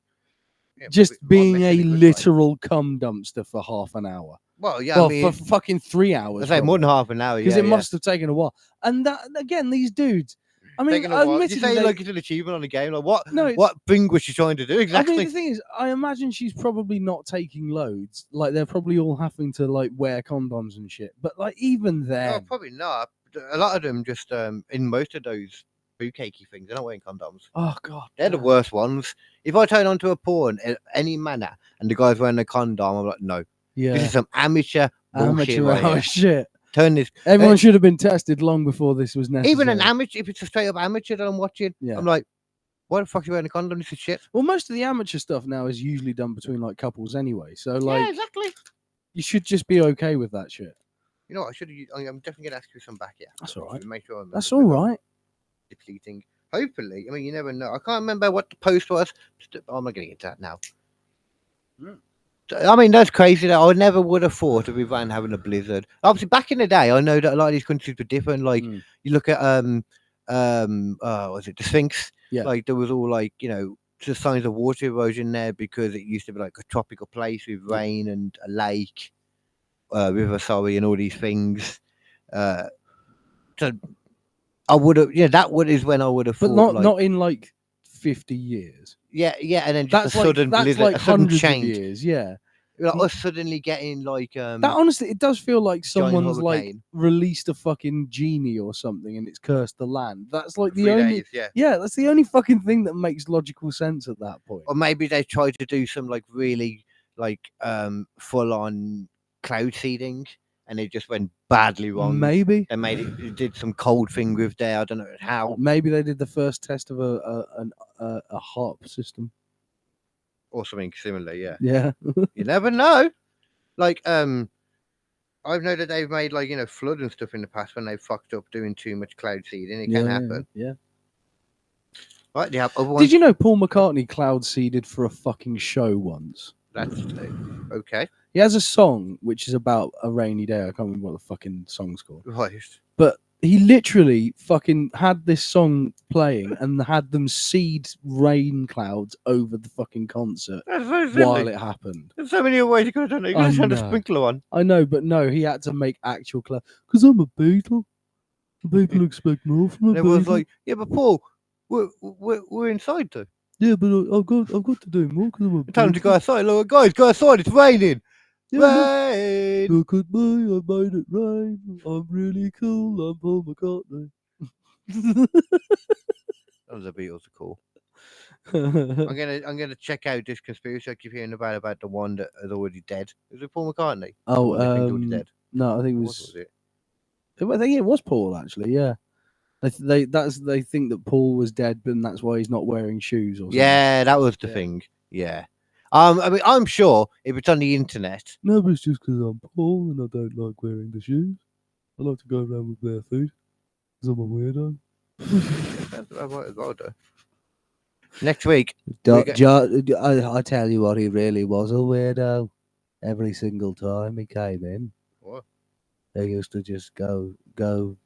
Yeah, just being a literal cum dumpster for half an hour. Well, yeah, I mean, for fucking 3 hours. It's like more than half an hour, because it must have taken a while. And that again, these dudes. I mean, you say like it's an achievement on the game. Like what? No, what thing was she trying to do exactly? I mean, the thing is, I imagine she's probably not taking loads. Like they're probably all having to like wear condoms and shit. But like even then, no, probably not. A lot of them just in most of those cakey things, they're not wearing condoms. Oh god, they're the worst ones. If I turn onto a porn in any manner and the guy's wearing a condom, I'm like, no. Yeah, this is some amateur bullshit. Shit. Turn this. Everyone should have been tested long before this was necessary. Even an amateur, if it's a straight up amateur that I'm watching, I'm like, why the fuck are you wearing a condom? This is shit. Well, most of the amateur stuff now is usually done between like couples anyway. So like, yeah, exactly. You should just be okay with that shit. You know what? I'm definitely gonna ask you some back here. That's all right. Make sure that's all right. Depleting. Hopefully, I mean, you never know. I can't remember what the post was. I'm not gonna get to that now. I mean, that's crazy. That I never would have thought of Iran having a blizzard. Obviously, back in the day, I know that a lot of these countries were different. Like you look at was it the Sphinx? Yeah. Like there was all like, you know, just signs of water erosion there because it used to be like a tropical place with rain and a lake, river, and all these things. So I would have, that is when I would have thought, but not in like 50 years. Yeah, and then just a sudden blizzard, like a sudden change. Of years, yeah. Like us suddenly getting like that. Honestly, it does feel like someone's like released a fucking genie or something, and it's cursed the land. That's like the only, that's the only fucking thing that makes logical sense at that point. Or maybe they tried to do some like really like full on cloud seeding, and it just went badly wrong. Maybe they did some cold thing with there. I don't know how. Maybe they did the first test of a harp system. Or something similar, yeah. Yeah. You never know. Like, I've known that they've made like, flood and stuff in the past when they fucked up doing too much cloud seeding. It can happen. Yeah. Right, yeah. Other ones. Did you know Paul McCartney cloud seeded for a fucking show once? That's okay. He has a song which is about a rainy day. I can't remember what the fucking song's called. Right. But he literally fucking had this song playing and had them seed rain clouds over the fucking concert while it happened. There's so many ways you could have done it. You could have done a sprinkler one. I know, but no, he had to make actual cloud. Because I'm a Beatle. The people expect more from a Beatle. Everyone's like, yeah, but Paul, We're inside though. Yeah, but I've got to do more because I'm a Tell them to go outside. Look, guys, go outside. It's raining. Yeah, Rain. Look at me, I made it rain. I'm really cool. I'm Paul McCartney. Those are Beatles are cool. I'm gonna check out this conspiracy I keep hearing about the one that is already dead. Is it Paul McCartney? Oh, The one they think already dead. no, I think it What was. it? I think it was Paul actually. Yeah, they think that Paul was dead, but that's why he's not wearing shoes or something. Yeah, that was the thing. Yeah. I mean, I'm sure if it's on the internet. No, but it's just because I'm Paul and I don't like wearing the shoes. I like to go around with bare feet because I'm a weirdo. I might as well do. Next week. I tell you what, he really was a weirdo. Every single time he came in, What? they used to just go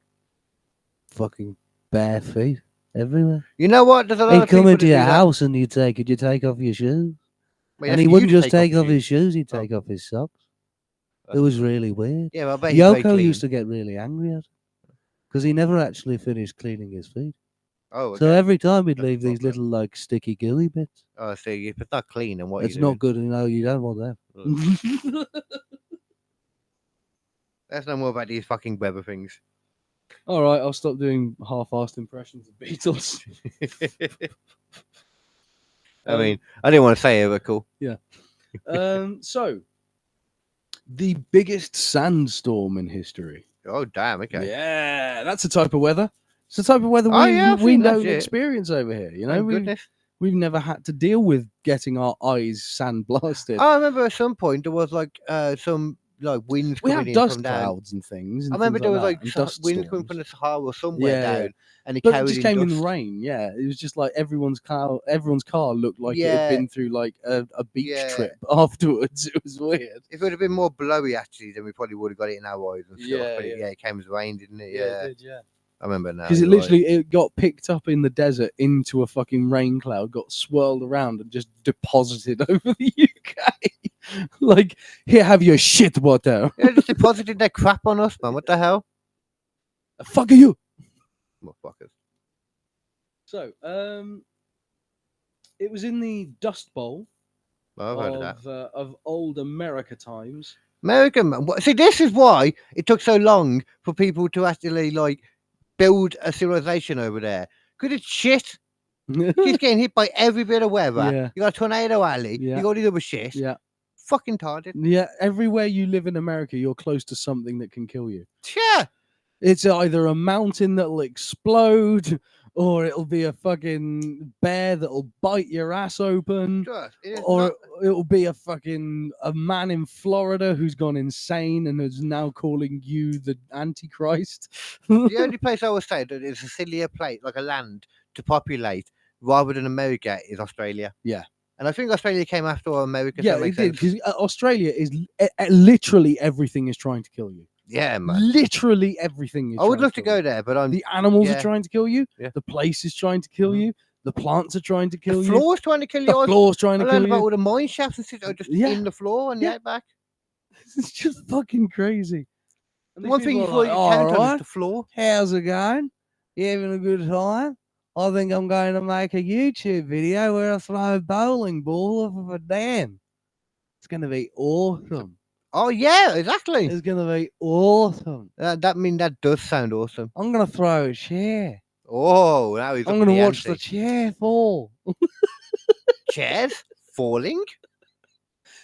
fucking bare feet everywhere. You know what? There's a lot He'd of people come into that your do that. house and you'd say, "Could you take off your shoes?" Well, And that's he for wouldn't you to just take off your his shoes; he'd take off his socks. It was really weird. Yeah, well, I bet he's very Yoko used clean. to get really angry at because he never actually finished cleaning his feet. Oh, okay. So every time he'd That's leave these proper. little like sticky gooey bits. Oh, see, if it's not clean, and what It's you not good, you don't want that. Let's know more about these fucking weather things. All right, I'll stop doing half-assed impressions of Beatles. I mean, I didn't want to say it, but cool. Yeah. So, the biggest sandstorm in history. Oh, damn. Okay. Yeah, that's a type of weather. It's a type of weather Oh, yeah, I've we seen that don't shit. experience over here. You know, Thank goodness. we've never had to deal with getting our eyes sandblasted. I remember at some point there was like some like winds We coming have in dust from down. clouds and things. And I remember things there was that, like and dust winds coming storms. from the Sahara or somewhere Yeah, down, yeah. and it But it carried just in came in dust. rain. Yeah, it was just like everyone's car looked like it Yeah. had been through like a beach Yeah. trip afterwards. It was weird. If it would have been more blowy, actually, then we probably would have got it in our eyes and stuff. Yeah, But yeah. it came as rain, didn't it? it did, yeah. I remember now. Because it you're literally it got picked up in the desert into a fucking rain cloud, got swirled around and just deposited over the UK. Like, here, have your shit water. right. Yeah, just deposited their crap on us, man. What the hell? The fuck are you? Motherfuckers. So, it was in the Dust Bowl Well, I've heard of that. of old America times. American man. See, this is why it took so long for people to actually like build a civilization over there. Because it's shit. He's getting hit by every bit of weather. Yeah. You got a tornado alley. Yeah. You got all these other shit. Yeah. Fucking tarded. Yeah, everywhere you live in America, you're close to something that can kill you. Yeah. It's either a mountain that'll explode, or it'll be a fucking bear that'll bite your ass open, Sure. It is or not- it'll be a man in Florida who's gone insane and is now calling you the Antichrist. the only place I would say that is a sillier place, like a land to populate, rather than America, is Australia. Yeah. And I think Australia came after America. Yeah, so that it makes did, sense. because Australia is literally everything is trying to kill you. Yeah, man. Literally everything is. I would trying love to kill go you. there, but I'm The animals yeah. are trying to kill you. Yeah. The place is trying to kill Mhm. you. The plants are trying to kill the you. floor's trying to kill you. The floor's trying I to learned kill about you. all the mine shafts and shit that are just Yeah. in the floor and Yeah. the outback. It's just fucking crazy. And these One thing you people are thought you like, count on "Alright, is the floor. how's it going? You having a good time? I think I'm going to make a YouTube video where I throw a bowling ball off of a dam. It's going to be awesome. Oh yeah, exactly. It's going to be awesome. That does sound awesome. I'm going to throw a chair. Oh, now he's I'm going to watch the chair fall. chairs falling.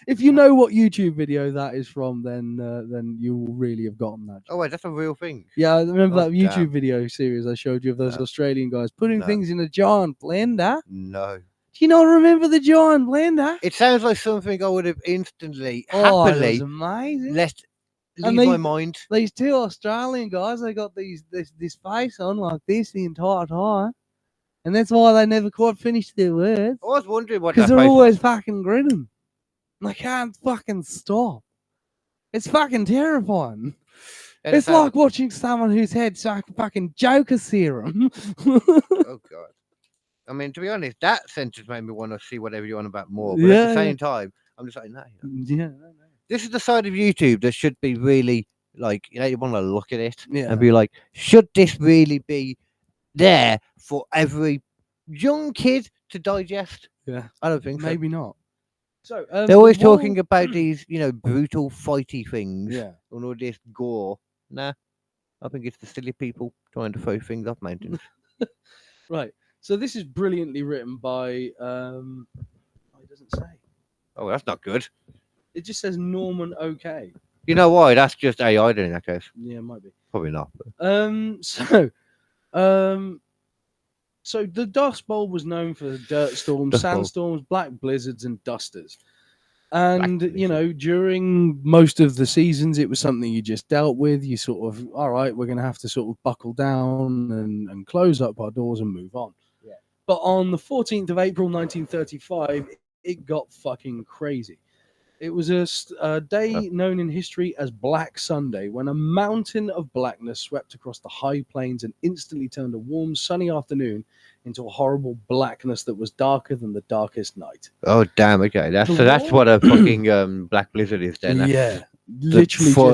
If you know what YouTube video that is from, then you will really have gotten that. Oh wait, that's a real thing. Yeah, I remember Oh, that YouTube damn. video series I showed you of those No. Australian guys putting No. things in a giant blender. No, Do you not remember the giant blender? it sounds like something I would have instantly, Oh, it happily was amazing. let And leave my they- mind. These two Australian guys, they got this face on like this the entire time, and that's why they never quite finished their words I was wondering what because that they're face always was. fucking grinning. They can't fucking stop. It's fucking terrifying. And It's sounded- like watching someone who's had fucking Joker serum. oh god. I mean, to be honest, that sentence made me want to see whatever you're on about more. But at Yeah, the same time, I'm just like, no. Yeah, This is the side of YouTube that should be really like, you want to look at it yeah. and be like, should this really be there for every young kid to digest. Yeah, I don't think maybe not. So they're always talking about these, brutal fighty things. Yeah. And all this gore. Nah, I think it's the silly people trying to throw things off mountains. Right. So this is brilliantly written by. It doesn't say. Oh, that's not good. It just says Norman OK. You know why? That's just AI in that case. Yeah, it might be. Probably not. But... So the Dust Bowl was known for dirt storms, sandstorms, black blizzards, and dusters. And, during most of the seasons, it was something you just dealt with. You sort of, all right, we're going to have to sort of buckle down and close up our doors and move on. Yeah. But on the 14th of April, 1935, it got fucking crazy. It was a day known in history as Black Sunday, when a mountain of blackness swept across the high plains and instantly turned a warm, sunny afternoon into a horrible blackness that was darker than the darkest night. Oh, damn. Okay. That's what a fucking black blizzard is then. Yeah. Literally full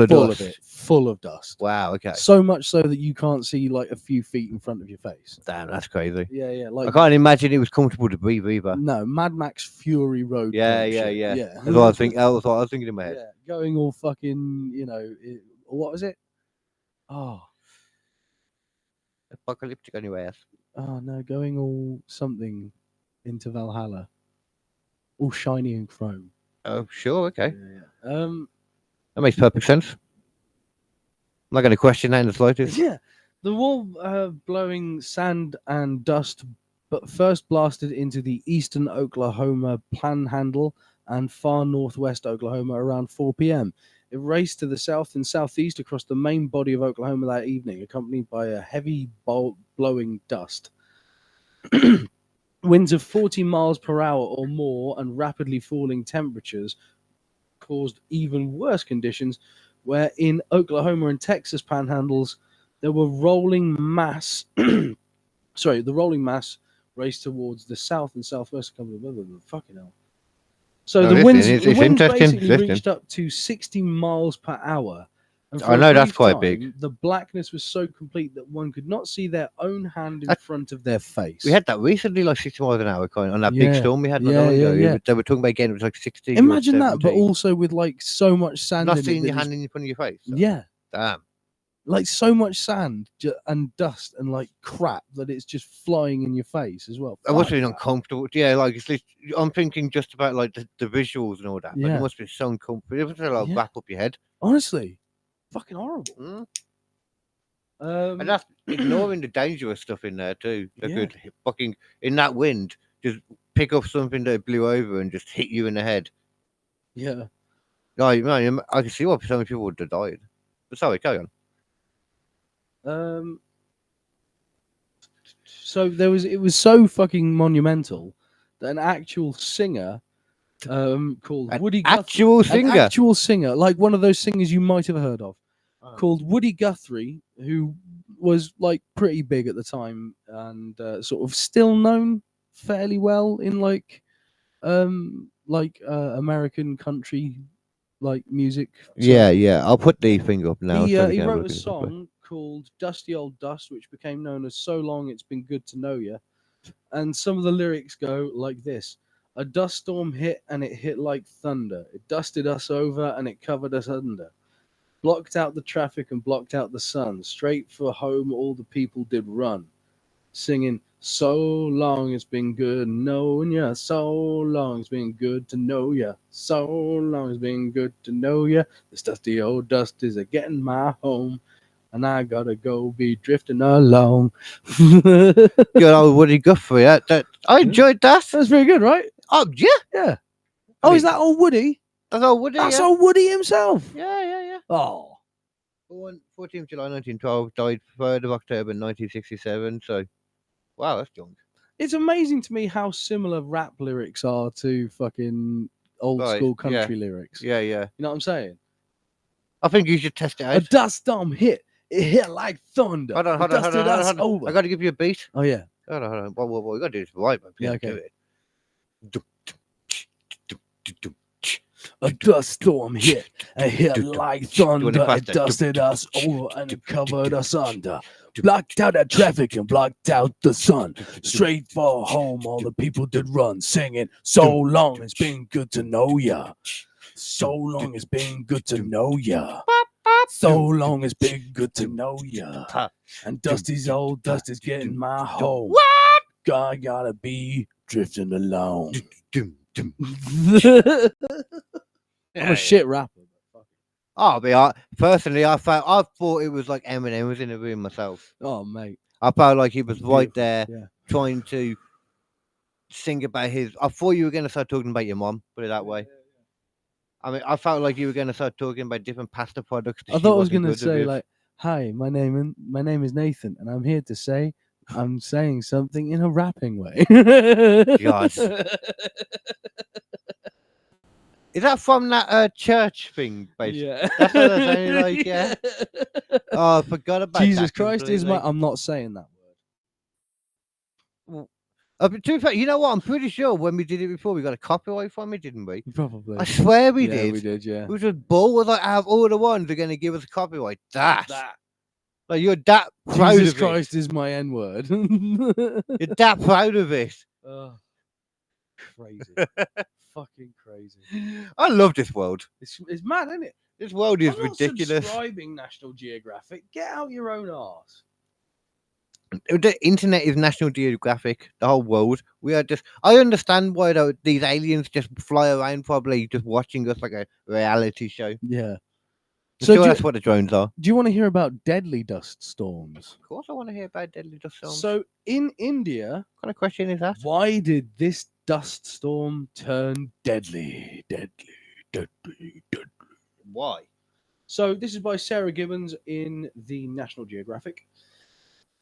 of dust. Full of dust. Wow, okay. So much so that you can't see like a few feet in front of your face. Damn, that's crazy. Yeah. Like, I can't imagine it was comfortable to breathe either. No, Mad Max Fury Road. Yeah. That's what I was thinking in my head. Yeah, going all fucking, what was it? Oh. Apocalyptic anyway, yes. Oh no, going all something into Valhalla. All shiny and chrome. Oh, sure, okay. Yeah. That makes perfect sense. I'm not going to question that in the slightest. Yeah. The wall blowing sand and dust but first blasted into the eastern Oklahoma panhandle and far northwest Oklahoma around 4 p.m. It raced to the south and southeast across the main body of Oklahoma that evening, accompanied by a heavy blowing dust. Winds of 40 miles per hour or more and rapidly falling temperatures caused even worse conditions, where in Oklahoma and Texas panhandles, there were rolling mass. The rolling mass raced towards the south and southwest. Fucking hell. So the winds basically reached up to 60 miles per hour. I know that's quite big. The blackness was so complete that one could not see their own hand in front of their face. We had that recently, like 60 miles an hour, on that big storm we had. They were talking about again. It was like 60. Imagine that, but also with like so much sand. Not seeing your hand in front of your face. So. Yeah. Damn. Like so much sand and dust and like crap that it's just flying in your face as well. It must be uncomfortable. Yeah, like I'm thinking just about like the visuals and all that. Yeah. Like, it must be so uncomfortable. It must like wrap up your head. Honestly. Fucking horrible. And that's ignoring the dangerous stuff in there too. They could fucking in that wind just pick up something that blew over and just hit you in the head. Yeah. Like, man, I can see why so many people would have died. But sorry, carry on. So it was so fucking monumental that an actual singer called Woody Guthrie. Actual singer, like one of those singers you might have heard of, called Woody Guthrie, who was like pretty big at the time and sort of still known fairly well in American country like music. Yeah. I'll put the thing up now. He wrote a song called "Dusty Old Dust," which became known as "So Long It's Been Good to Know Ya," and some of the lyrics go like this. A dust storm hit and it hit like thunder. It dusted us over and it covered us under. Blocked out the traffic and blocked out the sun. Straight for home all the people did run. Singing, so long it's been good knowing ya. So long it's been good to know ya. So long it's been good to know ya. This dusty old dust is a-getting my home. And I gotta go be drifting along. Good old Woody Guthrie. I enjoyed that. That's very good, right? Oh, yeah. Yeah. Oh, is that old Woody? That's old Woody. That's old Woody himself. Yeah. Oh. Born 14th July 1912, died 3rd of October 1967. So, wow, that's young. It's amazing to me how similar rap lyrics are to fucking old school country lyrics. Yeah. You know what I'm saying? I think you should test it out. A dust storm hit. It hit like thunder. Hold on. I got to give you a beat. Oh, yeah. Hold on. Well, we got to do this right, man. Yeah, okay. A dust storm hit. It hit like thunder. It dusted us over and it covered us under. Blocked out that traffic and blocked out the sun. Straight for home, all the people did run, singing, so long it's been good to know ya. So long it's been good to know ya. So long it's been good to know ya. And Dusty's old Dusty's getting my home. I gotta be drifting alone. I'm a shit rapper. Personally, I thought it was like Eminem was in the room myself. Oh, mate. I felt like he was right there trying to sing about his. I thought you were going to start talking about your mom, put it that way. I mean, I felt like you were going to start talking about different pasta products. I thought I was going to say, like, hi, my name is Nathan, and I'm here to say I'm saying something in a rapping way. God. Is that from that church thing, basically? Yeah. That's what they're saying, like, yeah. Oh, I forgot about Jesus that Christ completely. is my... I'm not saying that word. To be fair, you know what? I'm pretty sure when we did it before, we got a copyright from it, didn't we? Probably. I swear we did. We did, yeah. It was just bull. Was like, out of all the ones, they're going to give us a copyright. That. Like, you're that proud Jesus of Christ it. is my N-word. You're that proud of it. Crazy. Fucking crazy. I love this world. It's mad, isn't it? This world is I'm not ridiculous. subscribing National Geographic. Get out your own arse. The internet is National Geographic. The whole world. We are just. I understand why these aliens just fly around, probably just watching us like a reality show. Yeah. So that's what the drones are. Do you want to hear about deadly dust storms? Of course, I want to hear about deadly dust storms. So in India, what kind of question is that? Why did this dust storm turn deadly? Why? So this is by Sarah Gibbons in the National Geographic.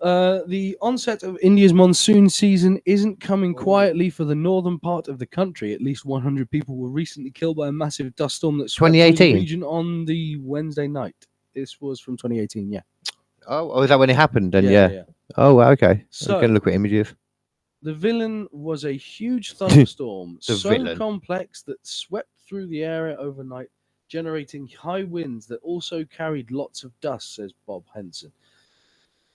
The onset of India's monsoon season isn't coming quietly for the northern part of the country. At least 100 people were recently killed by a massive dust storm that swept through the region on the Wednesday night. This was from 2018, yeah. Oh, is that when it happened? Then yeah. Oh, okay. So, I'm going to look at images. The villain was a huge thunderstorm, so complex that swept through the area overnight, generating high winds that also carried lots of dust, says Bob Henson.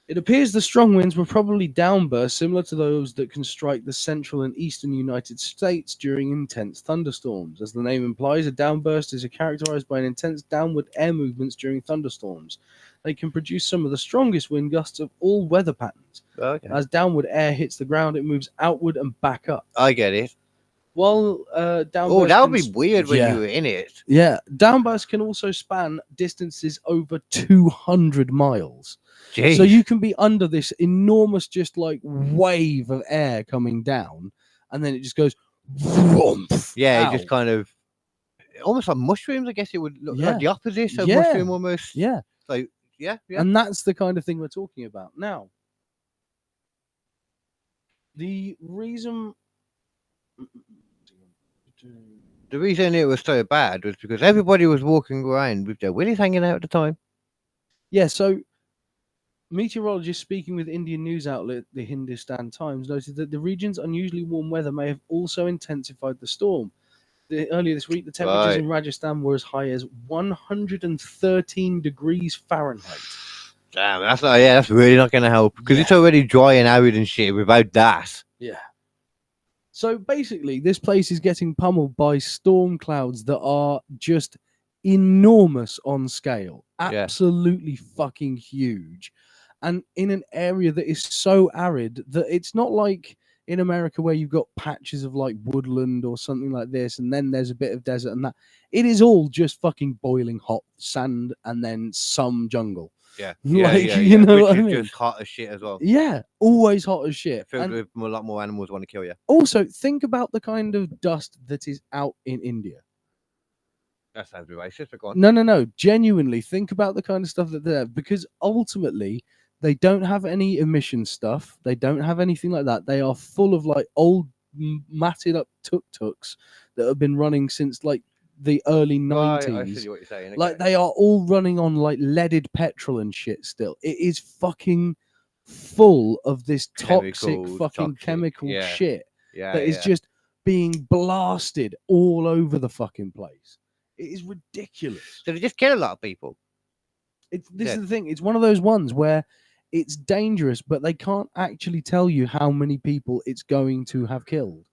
It appears the strong winds were probably downbursts similar to those that can strike the central and eastern United States during intense thunderstorms. As the name implies, a downburst is characterized by an intense downward air movements during thunderstorms. They can produce some of the strongest wind gusts of all weather patterns. Okay. As downward air hits the ground, it moves outward and back up. I get it. While downbursts... Oh, that would be weird when you were in it. Yeah. Downbursts can also span distances over 200 miles. Jeez. So you can be under this enormous just like wave of air coming down, and then it just goes yeah, it just kind of almost like mushrooms. I guess it would look like the opposite of mushroom almost. Yeah. So yeah. And that's the kind of thing we're talking about. Now, the reason it was so bad was because everybody was walking around with their willies hanging out at the time. Yeah, so meteorologists speaking with Indian news outlet the Hindustan Times noted that the region's unusually warm weather may have also intensified the storm. Earlier this week, the temperatures in Rajasthan were as high as 113 degrees Fahrenheit. Damn, that's really not going to help because it's already dry and arid and shit without that. Yeah. So basically, this place is getting pummeled by storm clouds that are just enormous on scale. Absolutely fucking huge. And in an area that is so arid that it's not like in America where you've got patches of like woodland or something like this, and then there's a bit of desert and that. It is all just fucking boiling hot sand and then some jungle. Yeah. You know what I mean? Just hot as shit as well. Yeah, always hot as shit. Filled with a lot more animals want to kill you. Also, think about the kind of dust that is out in India. That sounds racist, but go on. No. Genuinely, think about the kind of stuff that they're... Because ultimately, they don't have any emission stuff. They don't have anything like that. They are full of, like, old, matted up tuk-tuks that have been running since, like, the early 90s. I see what you're saying. Okay. Like, they are all running on, like, leaded petrol and shit still. It is fucking full of this toxic chemical shit that is just being blasted all over the fucking place. It is ridiculous. So they just kill a lot of people. This is the thing. It's one of those ones where it's dangerous, but they can't actually tell you how many people it's going to have killed,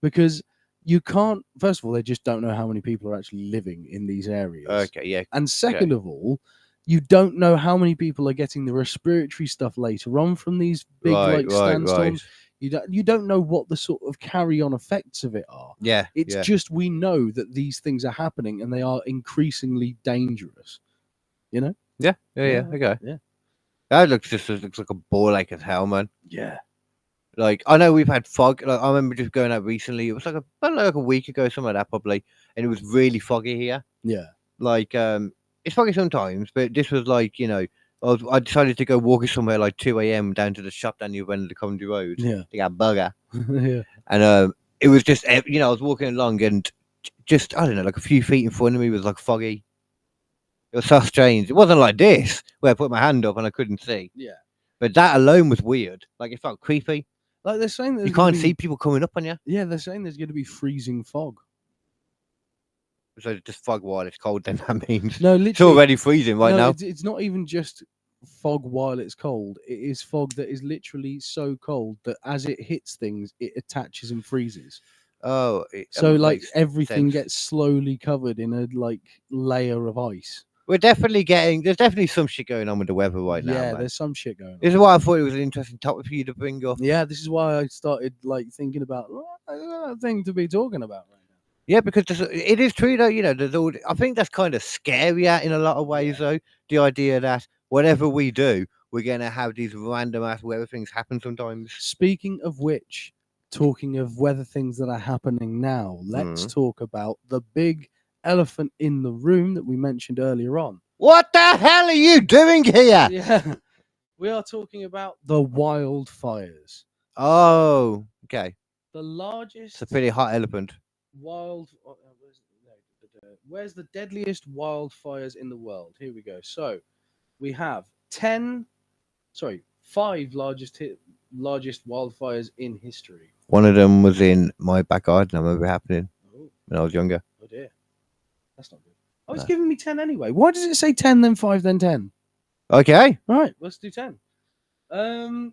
because you can't. First of all, they just don't know how many people are actually living in these areas. Okay, yeah. And second of all, you don't know how many people are getting the respiratory stuff later on from these big sandstorms. You don't know what the sort of carry-on effects of it are. Yeah, it's just we know that these things are happening and they are increasingly dangerous. You know? Yeah. Okay. Yeah. That looks like a ball ache as hell, man. Yeah. Like, I know we've had fog. Like, I remember just going out recently. It was like about a week ago, something like that, probably, and it was really foggy here. Yeah. Like, it's foggy sometimes, but this was like, you know, I decided to go walking somewhere like 2 a.m. down to the shop down the other end of the Coventry Road. Yeah. They got bugger. Yeah. And it was just, you know, I was walking along and just, I don't know, like a few feet in front of me was like foggy. It was so strange. It wasn't like this, where I put my hand up and I couldn't see. Yeah. But that alone was weird. Like, it felt creepy. Like, they're saying you can't see people coming up on you. Yeah, they're saying there's going to be freezing fog. So just fog while it's cold, then that means no, literally, it's already freezing now. It's not even just fog while it's cold. It is fog that is literally so cold that as it hits things, it attaches and freezes. Oh, so like everything gets slowly covered in a like layer of ice. We're definitely there's definitely some shit going on with the weather right now. Yeah, man. there's some shit going on. This is why I thought it was an interesting topic for you to bring up. Yeah, this is why I started like thinking about a thing to be talking about right now. Yeah, because it is true though. You know, I think that's kind of scarier in a lot of ways though. The idea that whatever we do, we're gonna have these random ass weather things happen sometimes. Speaking of which, talking of weather things that are happening now, let's talk about the big elephant in the room that we mentioned earlier on. What the hell are you doing here? Yeah, we are talking about the wildfires. Oh, okay. The largest. It's a pretty hot elephant. Where's the deadliest wildfires in the world? Here we go. So we have 5 largest wildfires in history. One of them was in my back garden. I remember it happening when I was younger. Oh dear, that's not good. Oh, it's giving me 10 anyway. Why does it say 10 then 5 then 10? Okay. All right, let's do 10.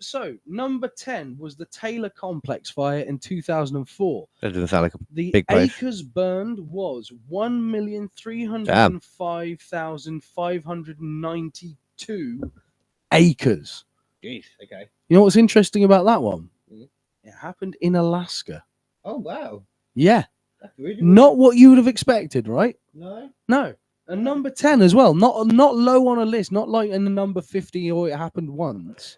So number 10 was the Taylor Complex fire in 2004. That doesn't sound like a the big place. acres burned was 1,305,592 acres. Jeez. Okay. You know what's interesting about that one? It happened in Alaska. Oh wow. Yeah. That's really not what you would have expected, right? No. And number 10 as well. Not low on a list. Not like in the number 50 or it happened once.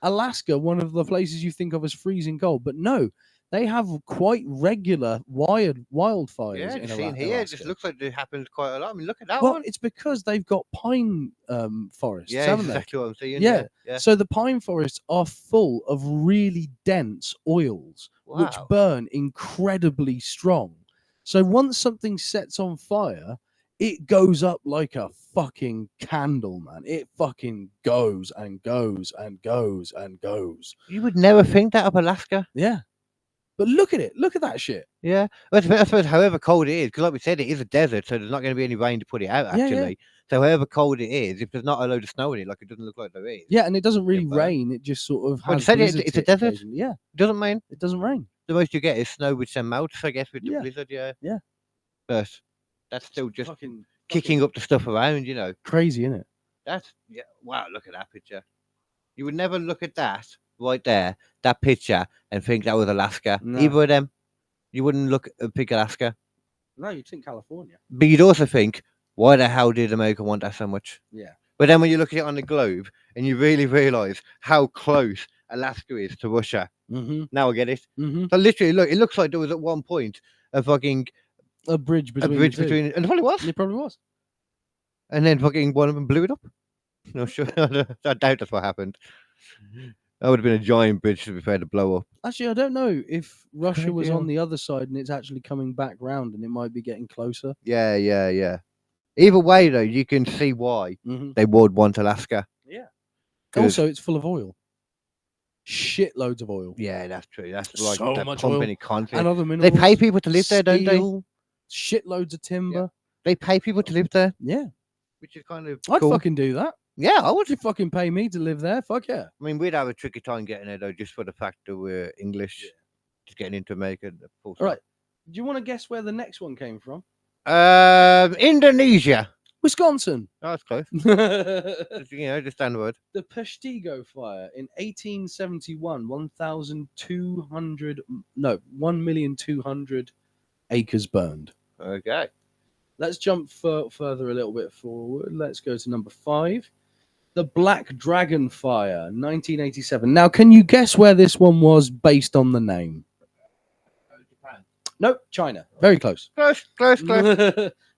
Alaska, one of the places you think of as freezing cold, but no, they have quite regular wildfires. Yeah, in here Alaska. it just looks like it happens quite a lot. I mean, look at that Well, one. it's because they've got pine forests, Yeah, haven't exactly what I'm saying. Yeah. Yeah. So the pine forests are full of really dense oils, which Wow. burn incredibly strong. So once something sets on fire, it goes up like a fucking candle, man. It fucking goes and goes and goes and goes. You would never think that of Alaska. Yeah. But look at it. Look at that shit. Yeah. Well, I suppose however cold it is, because like we said, it is a desert, so there's not going to be any rain to put it out, actually. Yeah, yeah. So however cold it is, if there's not a load of snow in it, like it doesn't look like there is. Yeah, and it doesn't really but- rain. It just sort of Well, has you said blizzards it's a hit desert? occasionally. Yeah, It doesn't mean it doesn't rain. the most you get is snow which then melts, I guess, with the Yeah. blizzard, yeah. Yeah. But that's still just Fucking kicking up the stuff around, you know. crazy, isn't it? That's, yeah, wow, look at that picture. You would never look at that right there, that picture, and think that was Alaska. No. Either of them. You wouldn't look at pick Alaska. No, you'd think California. But you'd also think, why the hell did America want that so much? Yeah. But then when you look at it on the globe and you really realise how close Alaska is to Russia, Mm-hmm. now I get it. Mm-hmm. So literally, look, it looks like there was at one point a fucking A bridge between bridge the two. between, and it probably was. It probably was. And then fucking one of them blew it up. No, sure, I doubt that's what happened. That would have been a giant bridge to be fair to blow up. Actually, I don't know if Russia was Yeah. on the other side and it's actually coming back round and it might be getting closer. Yeah. Either way, though, you can see why Mm-hmm. they would want Alaska. Yeah. 'Cause- Also, it's full of oil. Shitloads of oil. Yeah, that's true. That's like So the much company oil. content. And other They minerals. pay people to live there, don't they? steel, Shitloads of timber. They pay people to live there, Yeah. which is kind of I'd cool. fucking do that. Yeah, I would. Would you fucking pay me to live there? Fuck yeah. I mean, we'd have a tricky time getting there though, just for the fact that we're English. Yeah. Just getting into America. All right. Do you want to guess where the next one came from? Indonesia. Wisconsin. Oh, that's close. The Just down the road. Peshtigo fire in 1871, 1,200 acres burned. Okay. Let's jump further a little bit forward. Let's go to number 5. The Black Dragon fire, 1987. Now, can you guess where this one was based on the name? Japan. Nope, China. Very close. Close.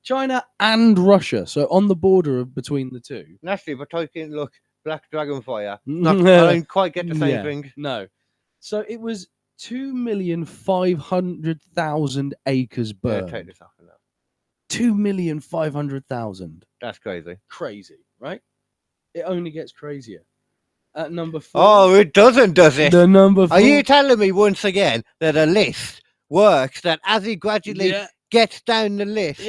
China and Russia, so on the border between the two. Naturally, but talking, look, Black Dragon fire. I don't quite get the same thing. No. So it was 2,500,000 acres burned. Yeah, take this off now. 2,500,000. That's crazy. Crazy, right? It only gets crazier. At number 4. Oh, it doesn't, does it? The number 4. Are you telling me once again that a list works, that as he gradually gets down the list,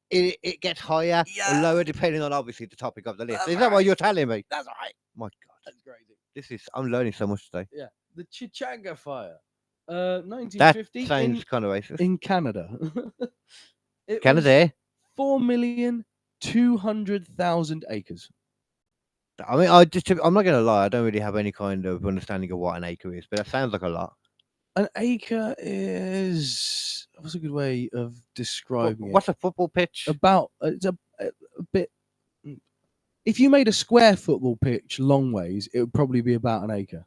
it gets higher or lower depending on obviously the topic of the list? Is that what you're telling me? That's right. My God. That's crazy. I'm learning so much today. Yeah. The Chichaga fire. 1950. That sounds kind of racist. In Canada. Canada? 4,200,000 acres. I mean, I'm not going to lie. I don't really have any kind of understanding of what an acre is, but that sounds like a lot. An acre is... What's a good way of describing it? What's a football pitch? It's a bit... If you made a square football pitch long ways, it would probably be about an acre.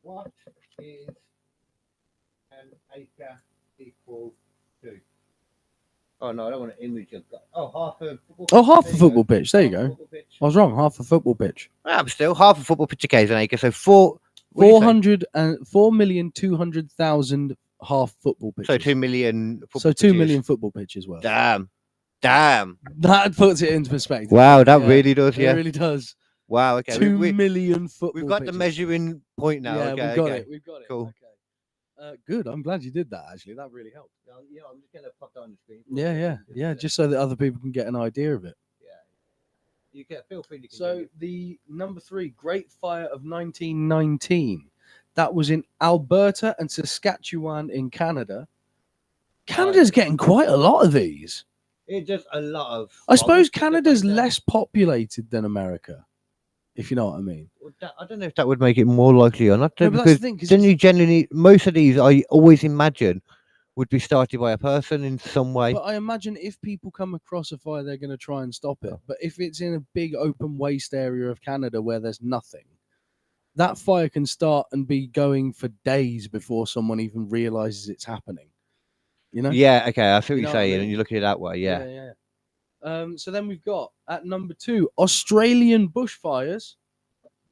What is an acre equal to? Oh, no, I don't want an image of that. Oh, half a football pitch. Oh, half a football pitch. There you go. I was wrong. Half a football pitch. But still, half a football pitch is an acre. So 4,200,000 half football pitches. So 2 million. So 2 million football pitches worth. Damn. That puts it into perspective. Wow, that really does. Yeah, it really does. Wow. Okay. 2 million football. We've got pitches. the measuring point now. Yeah, okay, we've got it. Cool. Okay. Good. I'm glad you did that. Actually, that really helped. Yeah, I'm just gonna pop that on the screen. Yeah. Just so that other people can get an idea of it. You feel free to. So the number 3, Great Fire of 1919. That was in Alberta and Saskatchewan in Canada. Canada's getting quite a lot of these. It's just a lot of. I suppose Canada's less populated than America, if you know what I mean. I don't know if that would make it more likely or not. No, but that's the thing, then you generally, most of these I always imagine would be started by a person in some way. But I imagine if people come across a fire, they're going to try and stop it. But if it's in a big open waste area of Canada where there's nothing, that fire can start and be going for days before someone even realizes it's happening. You know? Yeah, okay, I see what you're saying, I mean? and you look at it that way, yeah. So then we've got, at number 2, Australian bushfires.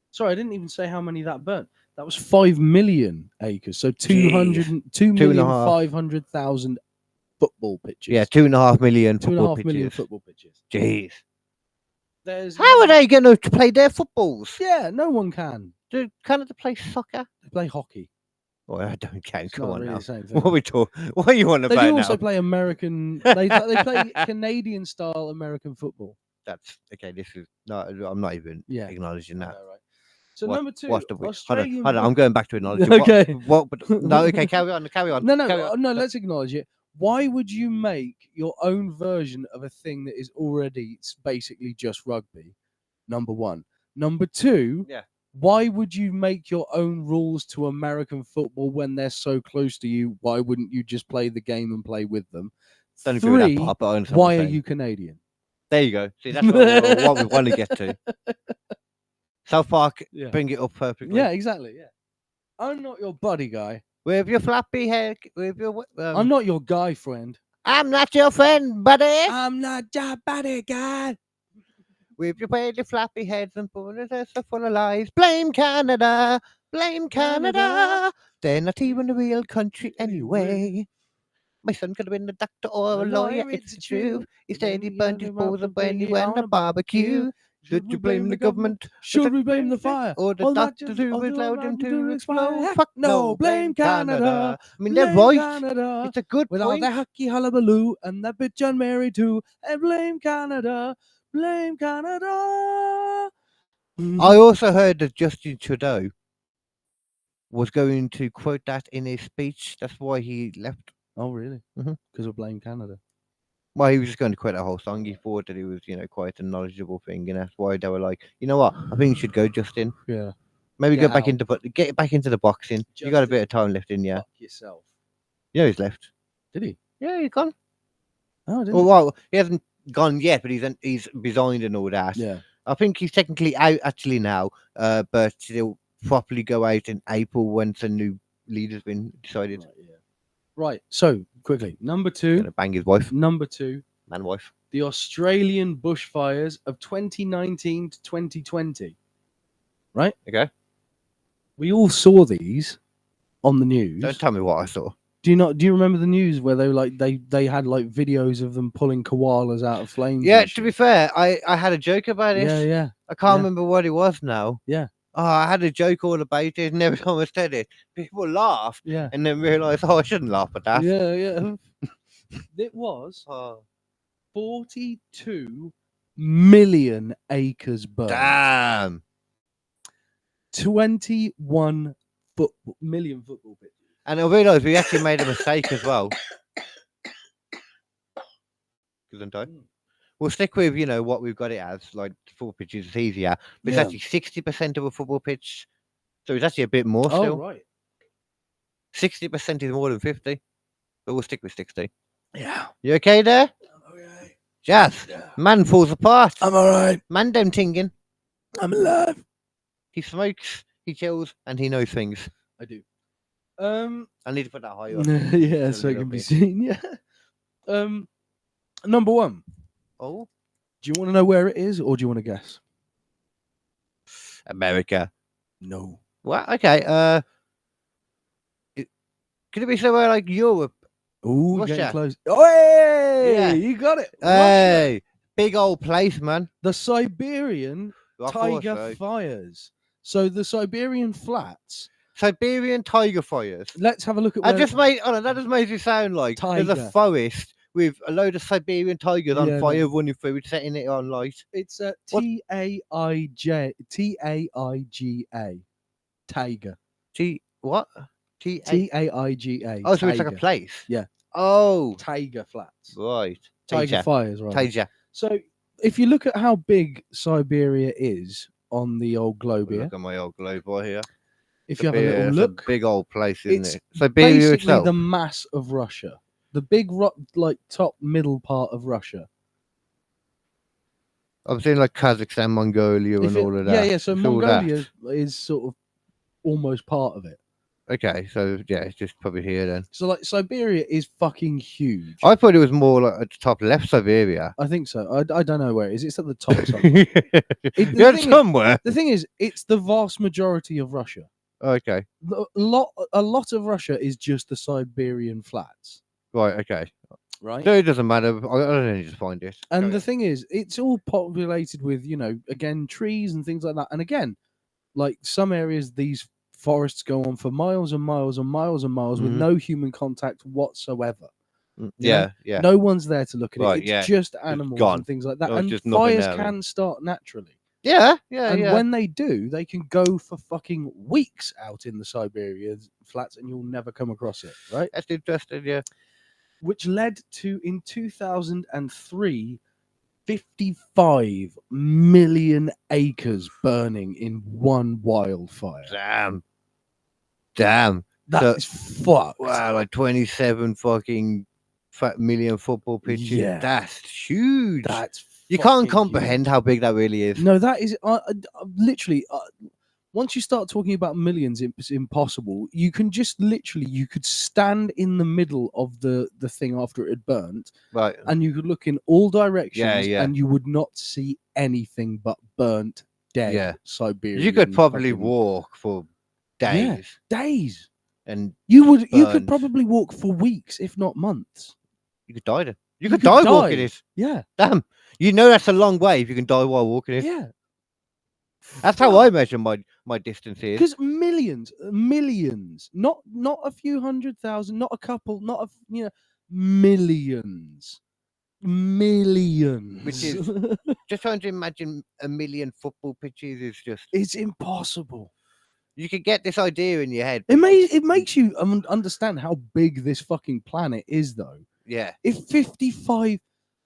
Sorry, I didn't even say how many that burnt. That was 5 million acres, so 2,500,000 football pitches. Yeah, 2.5 million 2.5 million football pitches. Jeez. How are they going to play their footballs? Yeah, no one can. Do Canada play soccer? They play hockey. Oh, I don't care. Come on really now. The same thing. What are we talking? What are you on about now? They do also play American. They play Canadian style American football. That's okay. This is no. I'm not even acknowledging that. Right. So number 2, Australian. Hold on, I'm going back to acknowledging. Okay. What? No. Okay. Carry on. No. Let's acknowledge it. Why would you make your own version of a thing that is already basically just rugby? Number 1. Number 2. Yeah. Why would you make your own rules to American football when they're so close to you? Why wouldn't you just play the game and play with them? 3, why are you Canadian? There you go. See, that's what we want to get to. South Park, bring it up perfectly. Yeah, exactly. Yeah. I'm not your buddy guy. With your flappy hair. With your. I'm not your guy friend. I'm not your friend, buddy. I'm not your buddy guy. With your pretty flappy heads and full of lies. Blame Canada. Blame Canada. They're not even a real country anyway. My son could have been a doctor or a lawyer, it's the truth. He said he burned his balls up when he went on a barbecue. Should you blame the government? Should we blame the fire? Or the doctors who allowed him to explode? Fuck no, blame Canada. I mean, they're right. It's a good with point. All the hacky hullabaloo and that bitch on Mary too. And blame Canada. blame Canada. I also heard that Justin Trudeau was going to quote that in his speech. That's why he left. Oh, really? Because of blame Canada. Well, he was just going to quote that whole song. He thought that it was, quite a knowledgeable thing, and that's why they were like, you know what? I think you should go, Justin. Yeah. Maybe Get get back out. into the boxing. You got a Justin, bit of time left in you. Fuck yourself. Yeah, he's left. Did he? Yeah, he's gone. Oh, didn't Well, he hasn't gone yet, but he's resigned and all that. Yeah. I think he's technically out actually now, but he'll properly go out in April once a new leader's been decided. Right, yeah. Right. So quickly, number 2. Gonna bang his wife. Number 2. Man, wife. The Australian bushfires of 2019 to 2020. Right? Okay. We all saw these on the news. Don't tell me what I saw. Do you remember the news where they were like they had like videos of them pulling koalas out of flames? Yeah, and to shit? be fair, I had a joke about it. Yeah. I can't Yeah. remember what it was now. Yeah. Oh, I had a joke all about it, and every time I said it, people laughed, Yeah. and then realised, I shouldn't laugh at that. Yeah. It was Oh, 42 million acres burned. damn. 21 million football pitches. And I realised we actually made a mistake as well. We'll stick with, what we've got it as, like football pitches is easier. But it's Yeah. actually 60% of a football pitch. So it's actually a bit more still. Oh, right. 60% is more than 50. But we'll stick with 60. Yeah. You okay there? Okay. Jazz. Yeah. Man falls apart. I'm all right. Man dem tinging. I'm alive. He smokes, he chills, and he knows things. I do. I need to put that higher. Yeah, a so it little can be bit. seen. Yeah. Number 1. Oh, Do you want to know where it is, or do you want to guess? America. No. Well, okay. Could it be somewhere like Europe? Oh, Russia. getting close. Oh, hey! Yeah. You got it. Hey, big old place, man. The Siberian I thought tiger so. fires. So the Siberian flats. Siberian tiger fires. Let's have a look at. That Where... just makes it sound like there's Tiger. a forest with a load of Siberian tigers on Yeah, fire running through it, setting it on light. It's What? Taiga. Tiger. What? Taiga. Oh, so it's like a Tiger. place. Yeah. Oh, Tiger flats. right. Tiger fires, right? Tiger. So if you look at how big Siberia is on the old globe here, Look at my old globe right here. if you have a little It's look, a big old place, isn't it's it? Siberia basically itself. the mass of Russia, the big like top middle part of Russia. I'm saying like Kazakhstan, Mongolia, and all of that. Yeah. So It's all that. Mongolia is sort of almost part of it. Okay, so yeah, it's just probably here then. So like Siberia is fucking huge. I thought it was more like at the top left Siberia. I think so. I don't know where it is. It's at the top somewhere. Yeah, thing is- somewhere. The thing is, it's the vast majority of Russia. Okay, A lot of Russia is just the Siberian flats, right. Okay, right? so it doesn't matter. I don't need to find it. And Okay. the thing is, it's all populated with, again, trees and things like that. And again, like some areas, these forests go on for miles and miles and miles and miles with Mhm. no human contact whatsoever. Yeah, yeah. No one's there to look at Right, it. It's yeah. just animals gone. and things like that. Oh, And just nothing fires there, can start naturally. Yeah. And when they do, they can go for fucking weeks out in the Siberian flats and you'll never come across it, right? That's interesting. Yeah. Which led to, in 2003, 55 million acres burning in one wildfire. Damn. That's So- fucked. Wow, like 27 fucking million football pitches. Yeah. That's huge. That's You fucking can't huge. comprehend how big that really is. No, that is literally. Once you start talking about millions, it's impossible. You can just literally, you could stand in the middle of the thing after it had burnt, Right. and you could look in all directions, Yeah. and you would not see anything but burnt, dead Yeah. Siberian. You could probably fucking walk for Yeah. days. days. And You could Burned. probably walk for weeks, if not months. you could die then. You You could could die die. walking it. Yeah, Damn. You know that's a long way if you can die while walking it. yeah. That's how I measure my distance is. Because millions, not a few 100,000, not a couple, not millions. millions. Which is just trying to imagine a million football pitches is just. It's impossible. You could get this idea in your head. It makes you understand how big this fucking planet is, though. Yeah. If 55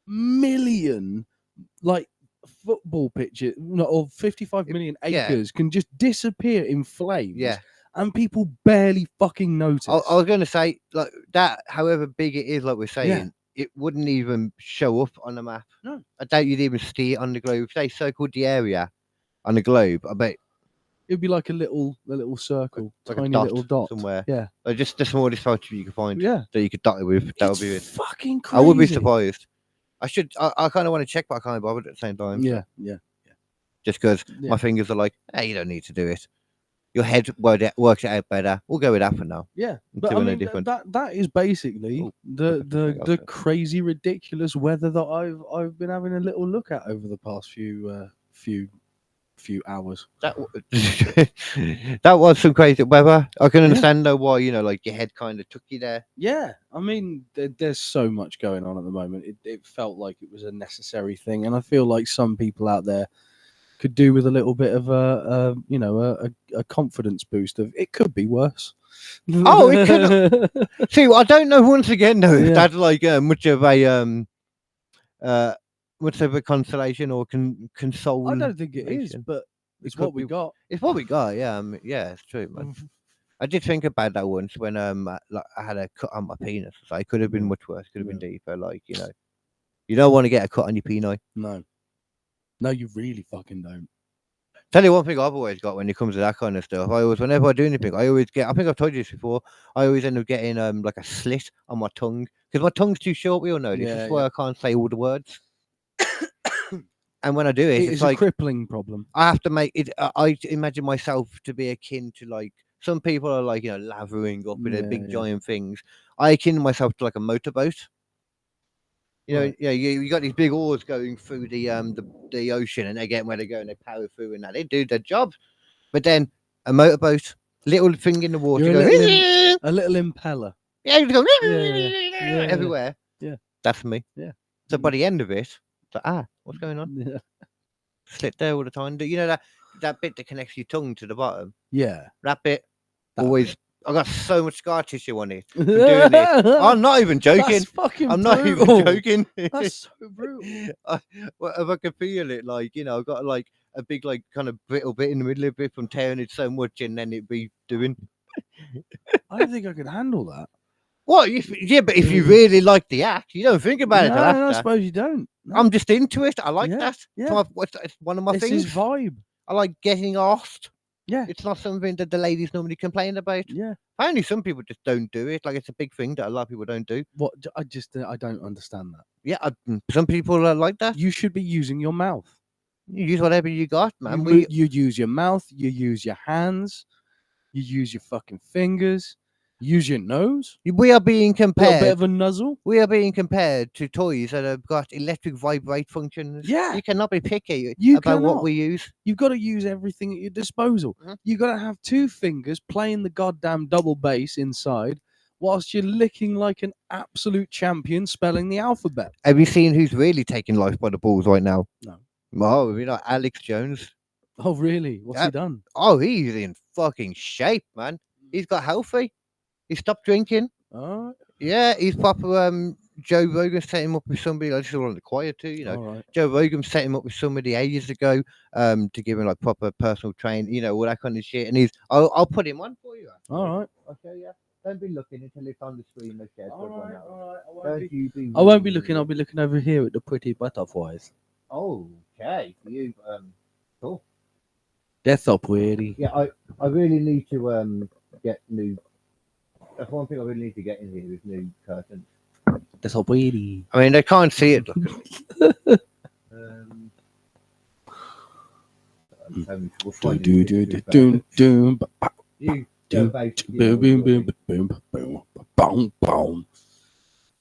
million football pitches, or 55 million acres can just disappear in flames, and people barely fucking notice. I was going to say, like that, however big it is, like we're saying, it wouldn't even show up on the map. No, I doubt you'd even see it on the globe. If they circled the area on the globe, I bet it'd be like a little circle, like tiny a little dot somewhere. Yeah, or just the smallest photo you could find. Yeah, that you could dot it with. That would be it. Fucking crazy. I would be surprised. I kind of want to check, but I can't bother at the same time. Yeah. Just because my fingers are like, hey, you don't need to do it. Your head works it out better. We'll go with that for now. Yeah, but I mean, that is basically the crazy, ridiculous weather that I've been having a little look at over the past few hours. That was some crazy weather. I can understand though why like your head kind of took you there. Yeah, I mean, there's so much going on at the moment. It felt like it was a necessary thing, and I feel like some people out there could do with a little bit of a confidence boost. Of it could be worse. Oh, it could. See, I don't know. Once again, though, if that's like much of a consolation or consolation. I don't think it is, but it's what we got. It's what we got. Yeah, yeah, it's true, man. I did think about that once when I had a cut on my penis. So it could have been much worse. Could have been deeper. Like you don't want to get a cut on your penis. No, you really fucking don't. Tell you one thing I've always got when it comes to that kind of stuff. Whenever I do anything, I always get. I think I've told you this before. I always end up getting like a slit on my tongue because my tongue's too short. We all know this. That's why I can't say all the words. And when I do it, it's like a crippling problem. I have to make it. I imagine myself to be akin to like some people are like lathering up in their big giant things. I akin myself to like a motorboat. You got these big oars going through the ocean, and they get where they go, and they power through, and that they do their job. But then a motorboat, little thing in the water, a little impeller. Yeah, you go everywhere. Yeah, that's me. Yeah. So by the end of it, it's like, what's going on? Yeah. Slit there all the time. That bit that connects your tongue to the bottom. Yeah, that bit always. I got so much scar tissue on it from doing it. I'm not even joking. That's fucking I'm brutal. not even joking. That's so brutal. If I could feel it, like I've got like a big like kind of brittle bit in the middle of it from tearing it so much, and then it'd be doing. I don't think I could handle that. What? But if you really like the act, you don't think about it. No, I suppose you don't. No. I'm just into it. I like that. Yeah. It's one of my things. It's his vibe. I like getting asked. Yeah, it's not something that the ladies normally complain about. Yeah, apparently some people just don't do it. Like it's a big thing that a lot of people don't do. What? I don't understand that. Yeah, some people are like that. You should be using your mouth. You use whatever you got, man. You use your mouth. You use your hands. You use your fucking fingers. Use your nose. We are being compared. A bit of a nuzzle. We are being compared to toys that have got electric vibrate functions. Yeah, you cannot be picky about what we use. You've got to use everything at your disposal. You've got to have two fingers playing the goddamn double bass inside, whilst you're licking like an absolute champion, spelling the alphabet. Have you seen who's really taking life by the balls right now? No. Oh, Alex Jones. Oh, really? What's he done? Oh, he's in fucking shape, man. He's got healthy. He stopped drinking. Oh. Yeah, he's proper. Joe Rogan set him up with somebody. I just want to quiet too, Right. Joe Rogan set him up with somebody ages ago, to give him like proper personal training, all that kind of shit. And I'll put him on for you. All right. I'll show you. Don't be looking until it's on the screen. All right. I won't be looking. I'll be looking over here at the pretty butterflies. Okay. You cool. That's so pretty. Yeah, I really need to get new. That's one thing I really need to get in here is new curtains. That's so pretty. I mean, they can't see it.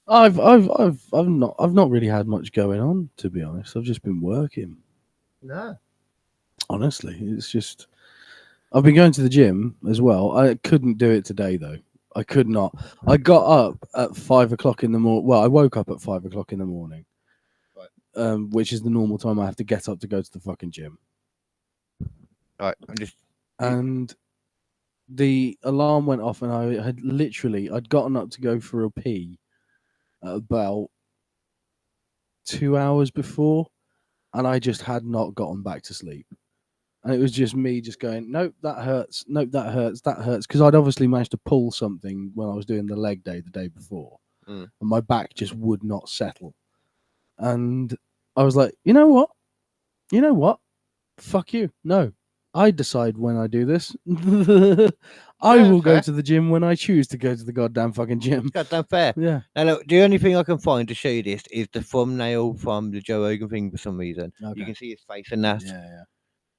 I've not really had much going on, to be honest. I've just been working. No. Honestly, it's just I've been going to the gym as well. I couldn't do it today though. I could not. I got up at 5 o'clock in the morning. Well, I woke up at 5 o'clock in the morning, which is the normal time I have to get up to go to the fucking gym. Right, and the alarm went off, and I'd gotten up to go for a pee at about 2 hours before, and I just had not gotten back to sleep. And it was just me just going, nope, that hurts. Nope, that hurts. That hurts. Because I'd obviously managed to pull something when I was doing the leg day the day before. And my back just would not settle. And I was like, you know what? Fuck you. No. I decide when I do this. I will go to the gym when I choose to go to the goddamn fucking gym. Goddamn fair. Yeah. Now, look, the only thing I can find to show you this is the thumbnail from the Joe Rogan thing for some reason. Okay. You can see his face and that. Yeah.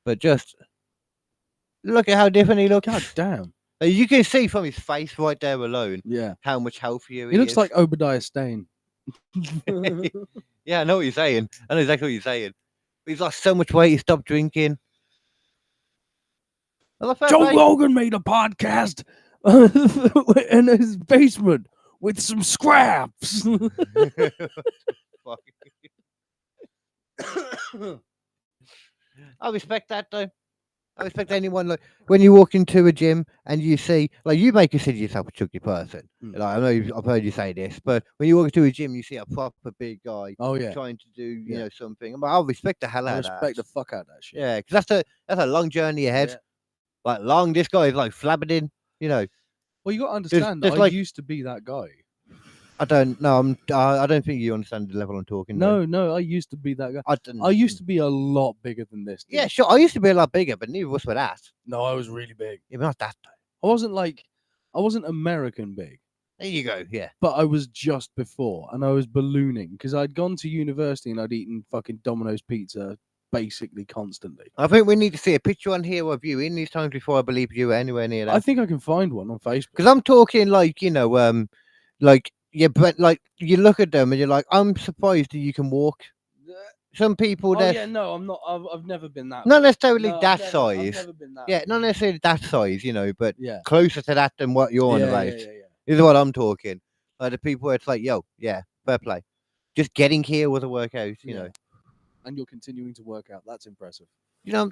But just look at how different he looks. God damn. You can see from his face right there alone how much healthier he looks like Obadiah Stane. Yeah, I know what you're saying. I know exactly what you're saying. But he's lost so much weight, he stopped drinking. Joe Rogan made a podcast in his basement with some scraps. I respect that though. I respect anyone, like when you walk into a gym and you see, like, you may consider yourself a chunky person. Like, I know I've heard you say this, but when you walk into a gym, you see a proper big guy. Trying to do you know something. I respect the hell out of that. I respect the fuck out of that shit. Yeah, because that's a long journey ahead. Like long, this guy is like flabberting. Well, you got to understand that I used to be that guy. I don't know. I don't think you understand the level I'm talking. No, I used to be that guy. I used to be a lot bigger than this. Yeah, sure. I used to be a lot bigger, but neither of us were that. No, I was really big. Yeah, but not that though. I wasn't American big. There you go. Yeah. But I was just before, and I was ballooning because I'd gone to university and I'd eaten fucking Domino's pizza basically constantly. I think we need to see a picture on here of you in these times before I believe you were anywhere near that. I think I can find one on Facebook. Because I'm talking but like you look at them and you're like, I'm surprised that you can walk. Some people I'm not. I've never been that. Not necessarily that size. I've never been that. Yeah, not necessarily that size, but yeah, closer to that than what you're on about. Yeah. This is what I'm talking. Like the people where it's like, yo, yeah, fair play. Just getting here was a workout, you know. And you're continuing to work out. That's impressive. Yeah.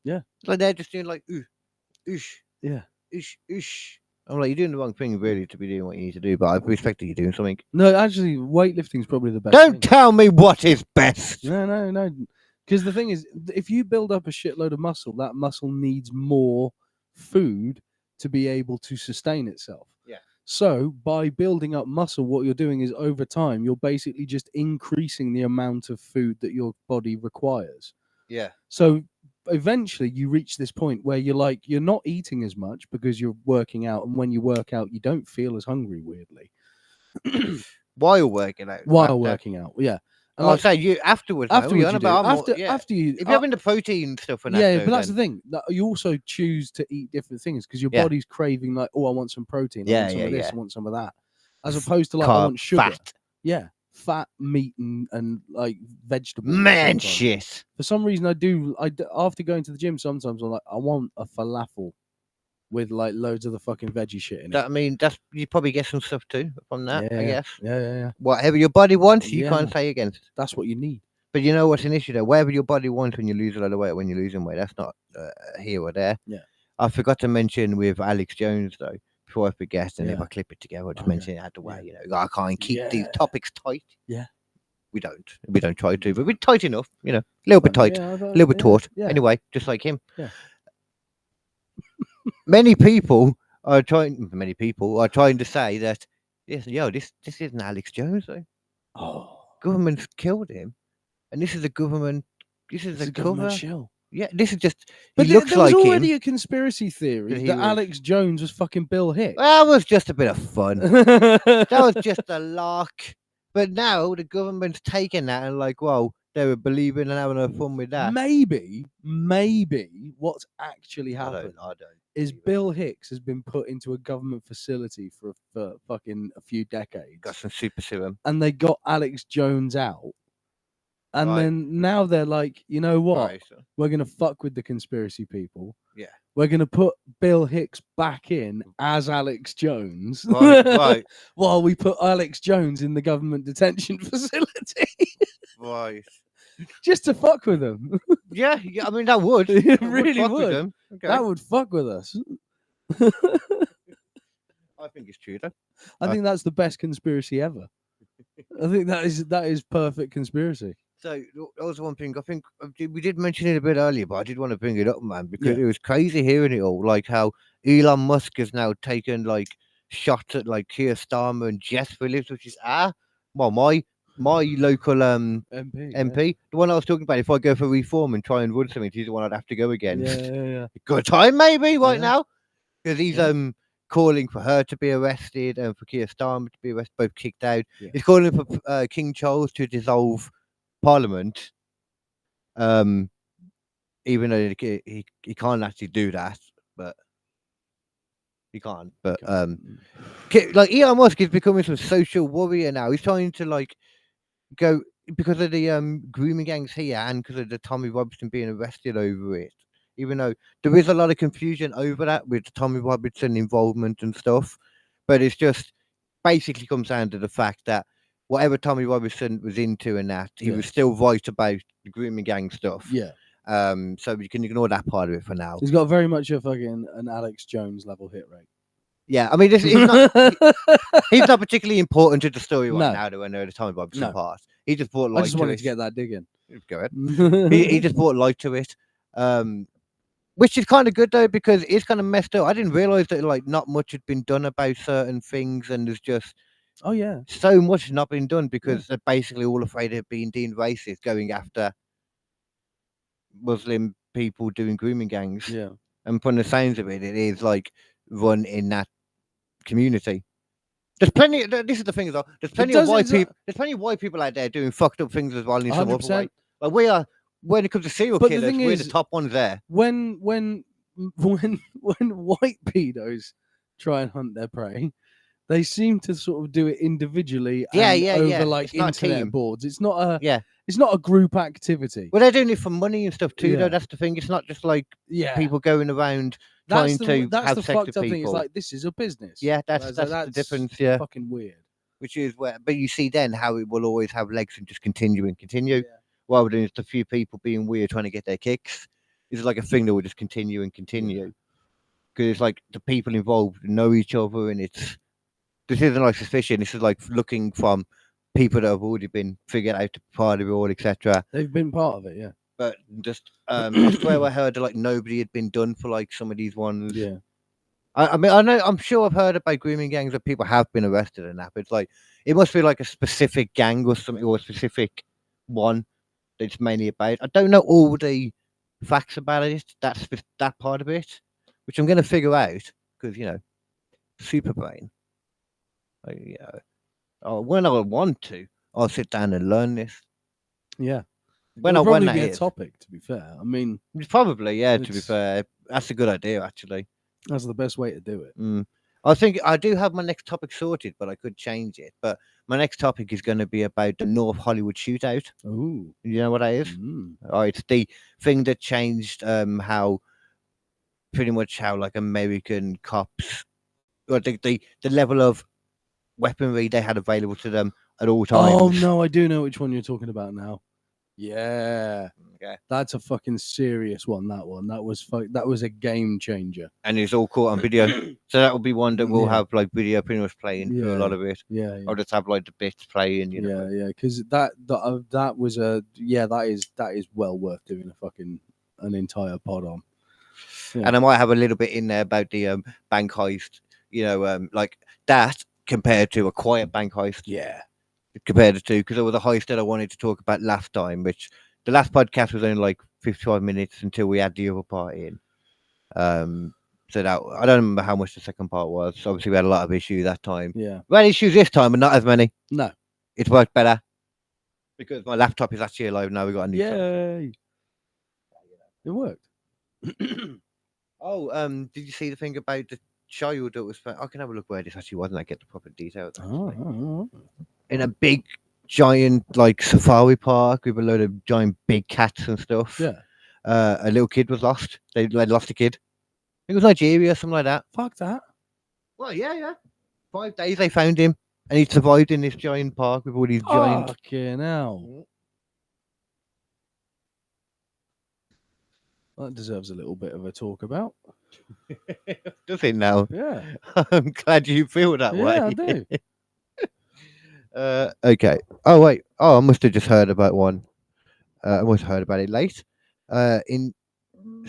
Yeah. Like they're just doing like, oosh. Yeah. Oosh. I'm like, you're doing the wrong thing, really, to be doing what you need to do, but I respect that you're doing something. No, actually, weightlifting is probably the best. Don't tell me what is best. No. Because the thing is, if you build up a shitload of muscle, that muscle needs more food to be able to sustain itself. Yeah. So by building up muscle, what you're doing is over time, you're basically just increasing the amount of food that your body requires. Yeah. So eventually you reach this point where you're not eating as much because you're working out, and when you work out you don't feel as hungry, weirdly. While working out. Working out, yeah. And I'll say you afterwards. After you, if you're having the protein stuff and that. Yeah, but that's the thing. You also choose to eat different things because your body's craving like, I want some protein. I want some of this. I want some of that. As opposed to like, I want sugar. Fat. Yeah. Fat, meat, and like vegetables. Man, shit. For some reason, I after going to the gym, sometimes I'm like, I want a falafel with like loads of the fucking veggie shit in it. I mean, you probably get some stuff too from that, I guess. Yeah. Whatever your body wants, you can't say against. That's what you need. But you know what's an issue though? Whatever your body wants when you lose a lot of weight, when you're losing weight, that's not here or there. Yeah. I forgot to mention with Alex Jones though. Before I forget, and if I clip it together, I'll just mention it out the way. I can't keep these topics tight. Yeah, we don't try to, but we're tight enough. A little bit tight, a little bit taut. Yeah. Anyway, just like him. Yeah. Many people are trying to say that this isn't Alex Jones though. Oh, government's killed him, and this is a government. This is a government shell. Yeah, this is just. But there was already a conspiracy theory that Alex Jones was fucking Bill Hicks. That was just a bit of fun. That was just a lark. But now the government's taking that and like, well, they were believing and having fun with that. Maybe what's actually happened is Bill Hicks has been put into a government facility for fucking a few decades. Got some super serum. And they got Alex Jones out. And then now they're like, you know what? We're going to fuck with the conspiracy people. Yeah. We're going to put Bill Hicks back in as Alex Jones. Right. While we put Alex Jones in the government detention facility. Right. Just to fuck with them. Yeah, I mean that would. It That really fuck with would. them. Okay. That would fuck with us. I think it's true though. I think that's the best conspiracy ever. I think that is perfect conspiracy. So that was one thing. I think we did mention it a bit earlier, but I did want to bring it up, man, because Yeah. it was crazy hearing it all. Like how Elon Musk has now taken like shots at like Keir Starmer and Jess Phillips, which is well, my local MP, the one I was talking about. If I go for reform and try and run something, he's the one I'd have to go against. Yeah. Good time, maybe right Yeah. now, because he's calling for her to be arrested and for Keir Starmer to be arrested, both kicked out. Yeah. He's calling for King Charles to dissolve Parliament, even though he can't actually do that, but he can't. But like Elon Musk is becoming some social warrior now. He's trying to like go because of the grooming gangs here and because of the Tommy Robinson being arrested over it. Even though there is a lot of confusion over that with Tommy Robinson involvement and stuff, but it's just basically comes down to the fact that whatever Tommy Robinson was into and that, he was still right about the grooming gang stuff. Yeah. So you can ignore that part of it for now. He's got very much a fucking an Alex Jones level hit rate. Yeah, I mean, he's not particularly important to the story right now, though, when they're the Tommy Robinson part. He just brought light to it. I just wanted to get that dig in. Go ahead. he just brought light to it. Which is kind of good though, because it's kind of messed up. I didn't realize that like not much had been done about certain things, and there's just so much not been done because they're basically all afraid of being deemed racist, going after Muslim people doing grooming gangs. Yeah, and from the sounds of it, it is like run in that community. There's plenty. This is the thing as well. There's plenty of white people. There's plenty of white people out there doing fucked up things as well in some other way. Like we are. When it comes to serial killers, we're the top ones there. When white pedos try and hunt their prey, they seem to sort of do it individually. Over like internet boards. It's not a group activity. Well, they're doing it for money and stuff too. Though that's the thing. It's not just like people going around trying to have sex with people. It's like this is a business. Yeah, that's the difference. Yeah, fucking weird. Which is where, but you see then how it will always have legs and just continue and continue. Yeah. Rather than just a few people being weird trying to get their kicks. This is like a thing that will just continue and continue. Because it's like the people involved know each other, and this isn't like suspicion. This is like looking from people that have already been figured out to be part of it all, etc. They've been part of it, yeah. But just I swear I heard that like nobody had been done for like some of these ones. Yeah. I mean, I'm sure I've heard about grooming gangs that people have been arrested and that, but it's like it must be like a specific gang or something, or a specific one. It's mainly about. I don't know all the facts about it. That's that part of it, which I'm going to figure out because super brain. When I want to, I'll sit down and learn this. Yeah, when be a topic. To be fair, I mean, probably To be fair, that's a good idea. Actually, that's the best way to do it. I think I do have my next topic sorted, but I could change it. But my next topic is going to be about the North Hollywood shootout. Ooh. You know what that is? It's the thing that changed how like American cops, or the level of weaponry they had available to them at all times. Oh, no, I do know which one you're talking about now. Yeah. Okay. That's a fucking serious one, that one. That was a game changer. And it's all caught on video. So that will be one that will have like video pretty much playing through a lot of it. Yeah. I'll just have like the bits playing, Yeah, because that was that is well worth doing an entire pod on. Yeah. And I might have a little bit in there about the bank heist, like that compared to a quiet bank heist. Yeah. Compared to two, because there was a heist that I wanted to talk about last time, which the last podcast was only like 55 minutes until we had the other part in. So that I don't remember how much the second part was. So obviously, we had a lot of issues that time. Yeah, we had issues this time, but not as many. No, it worked better because my laptop is actually alive now. We got a new. Yay! It worked. Did you see the thing about the child that was? I can have a look where this actually was, and I get the proper details. In a big, giant like safari park with a load of giant big cats and stuff. Yeah. A little kid was lost. They lost a kid. I think it was Nigeria, something like that. Fuck that. Well, yeah. 5 days they found him, and he survived in this giant park with all these giant. Fucking hell. That deserves a little bit of a talk about. Does it now? Yeah. I'm glad you feel that way. Yeah, I do. Okay. Oh wait. Oh, I must have just heard about one. I must have heard about it late. Isn't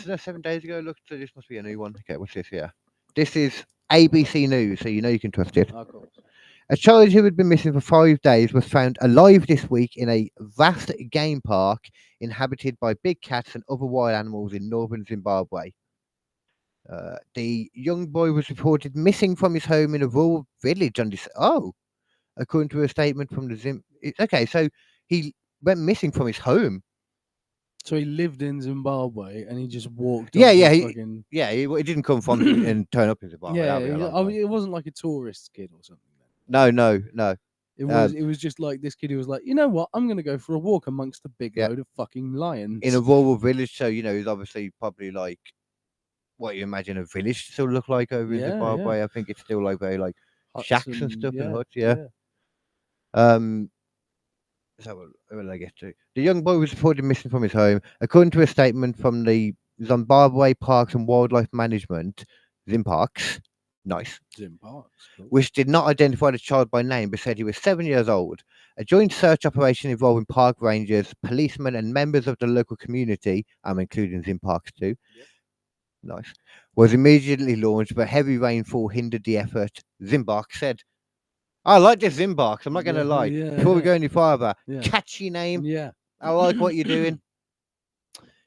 that 7 days ago? Look, so this must be a new one. Okay, what's this here? This is ABC News, so you know you can trust it. Of course. A child who had been missing for 5 days was found alive this week in a vast game park inhabited by big cats and other wild animals in northern Zimbabwe. The young boy was reported missing from his home in a rural village on this. Oh, according to a statement from the Okay, so he went missing from his home. So he lived in Zimbabwe and he just walked. Yeah, yeah, he didn't come from and turn up in Zimbabwe. Yeah, it wasn't like a tourist kid or something. No. It was just like this kid who was like, you know what, I'm going to go for a walk amongst a big load of fucking lions in a rural village. So he's obviously probably like what you imagine a village to still look like over in Zimbabwe. Yeah. I think it's still like very like huts shacks and stuff and huts. Yeah. So what will I get to? The young boy was reported missing from his home, according to a statement from the Zimbabwe Parks and Wildlife Management, Zimparks. Nice. Zimparks. Cool. Which did not identify the child by name, but said he was 7 years old. A joint search operation involving park rangers, policemen, and members of the local community, I'm including Zimparks too. Yep. Nice. Was immediately launched, but heavy rainfall hindered the effort. Zimbark said. I like this Zimbarks, I'm not going to lie. Before we go any further, catchy name. Yeah. I like what you're doing.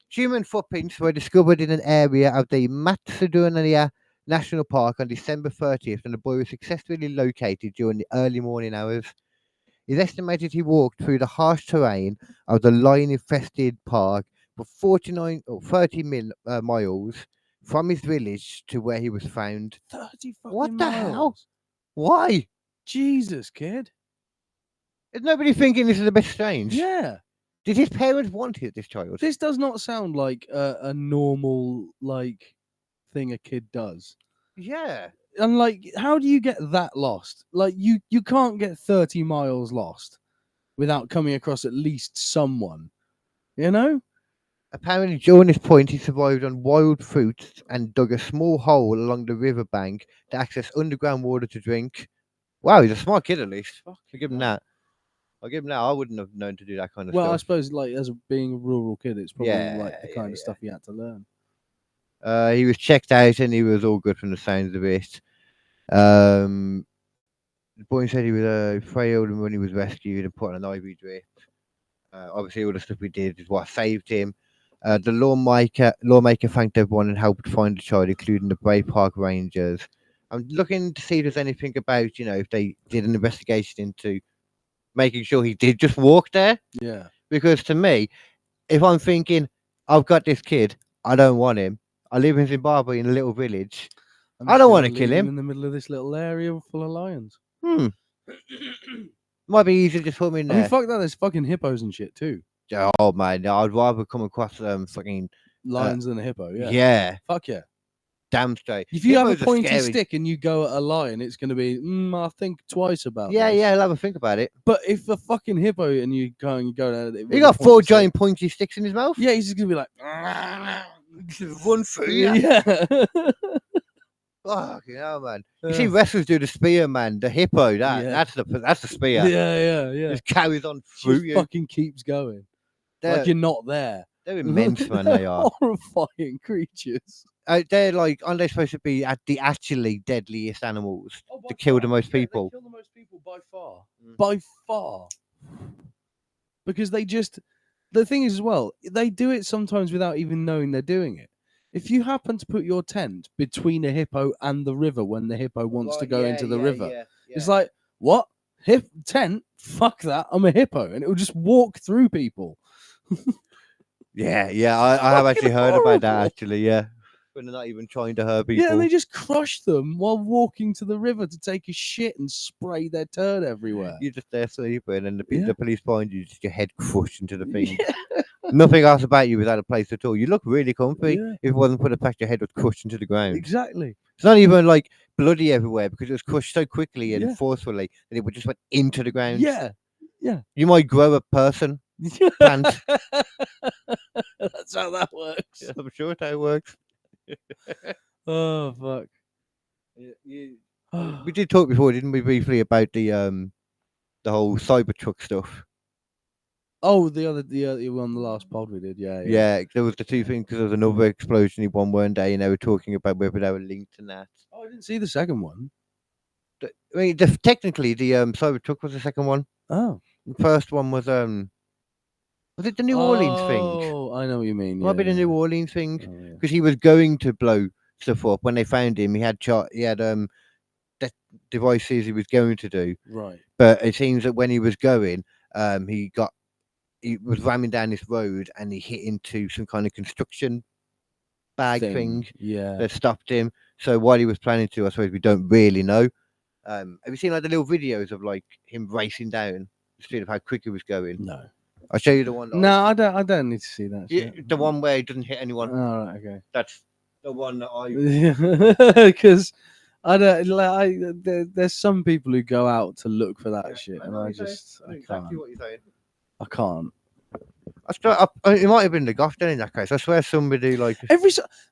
Human footprints were discovered in an area of the Macedonia National Park on December 30th, and the boy was successfully located during the early morning hours. It's estimated he walked through the harsh terrain of the lion-infested park for 30 miles from his village to where he was found. 30 fucking What the miles. Hell? Why? Jesus, kid. Is nobody thinking this is a bit strange? Yeah. Did his parents want it, this child? This does not sound like a normal thing a kid does. Yeah. And how do you get that lost? You can't get 30 miles lost without coming across at least someone. You know? Apparently, during this point, he survived on wild fruits and dug a small hole along the riverbank to access underground water to drink. Wow, he's a smart kid at least. I'll give him that. I wouldn't have known to do that kind of stuff. Well, I suppose as being a rural kid, it's probably the kind of stuff he had to learn. He was checked out and he was all good from the sounds of it. The boy said he was frail when he was rescued and put on an IV drip. Obviously, all the stuff we did is what saved him. The lawmaker thanked everyone and helped find the child, including the Bray Park Rangers. I'm looking to see if there's anything about, if they did an investigation into making sure he did just walk there. Yeah. Because to me, if I'm thinking, I've got this kid, I don't want him. I live in Zimbabwe in a little village. I don't want to kill him. In the middle of this little area full of lions. Might be easier to just put him in there. I mean, fuck that, there's fucking hippos and shit too. Oh, man, I'd rather come across fucking... lions than a hippo, yeah. Yeah. Fuck yeah. Damn straight. If you have a pointy stick and you go at a lion, it's going to be, I think twice about it. Yeah, I'll have a think about it. But if a fucking hippo and you go at it... He got 4 giant pointy sticks in his mouth? Yeah, he's just going to be like... Run through you. Yeah. Fucking hell, man. You see wrestlers do the spear, man. The hippo, that's the spear. Yeah. Just carries on through you. Fucking keeps going. Like you're not there. They're immense, man, they are. Horrifying creatures. They're aren't they supposed to be the actually deadliest animals to kill the most people? They kill the most people by far. By far. Because the thing is as well, they do it sometimes without even knowing they're doing it. If you happen to put your tent between a hippo and the river when the hippo wants to go into the river, it's like, what? Tent? Fuck that. I'm a hippo. And it will just walk through people. I have actually heard about that, actually, yeah. When they're not even trying to hurt people. Yeah, and they just crush them while walking to the river to take a shit and spray their turd everywhere. You're just there sleeping, and the police find you, just your head crushed into the thing. Nothing else about you was out of place at all. You look really comfy. Yeah. If it wasn't for the fact your head was crushed into the ground. Exactly. It's not even bloody everywhere because it was crushed so quickly and forcefully that it would just went into the ground. Yeah. You might grow a person plant. That's how that works. Yeah, I'm sure that works. Oh fuck. We did talk before, didn't we, briefly about the whole Cybertruck stuff? Oh, the one, the last pod we did, yeah. Yeah, there was the two things, because there was another explosion in one day, and they were talking about whether they were linked and that. Oh, I didn't see the second one. I mean, technically, the Cybertruck was the second one. Oh, The first one was it the New Orleans thing? Oh, I know what you mean. Might be the New Orleans thing, Oh, yeah. because he was going to blow stuff up when they found him. He had devices he was going to do, Right. but it seems that when he was going, he was ramming down this road and he hit into some kind of construction bag thing Yeah. that stopped him. So what he was planning to, I suppose we don't really know. Have you seen like the little videos of like him racing down the street of how quick he was going? No. I'll show you the one. No, I don't need to see that. Yeah, the one where he doesn't hit anyone. Oh, right, okay. That's the one that I. Because I don't like. There's some people who go out to look for that shit, and I just I exactly can't. what you're saying. I can't. It might have been the goth then in that case. I swear somebody like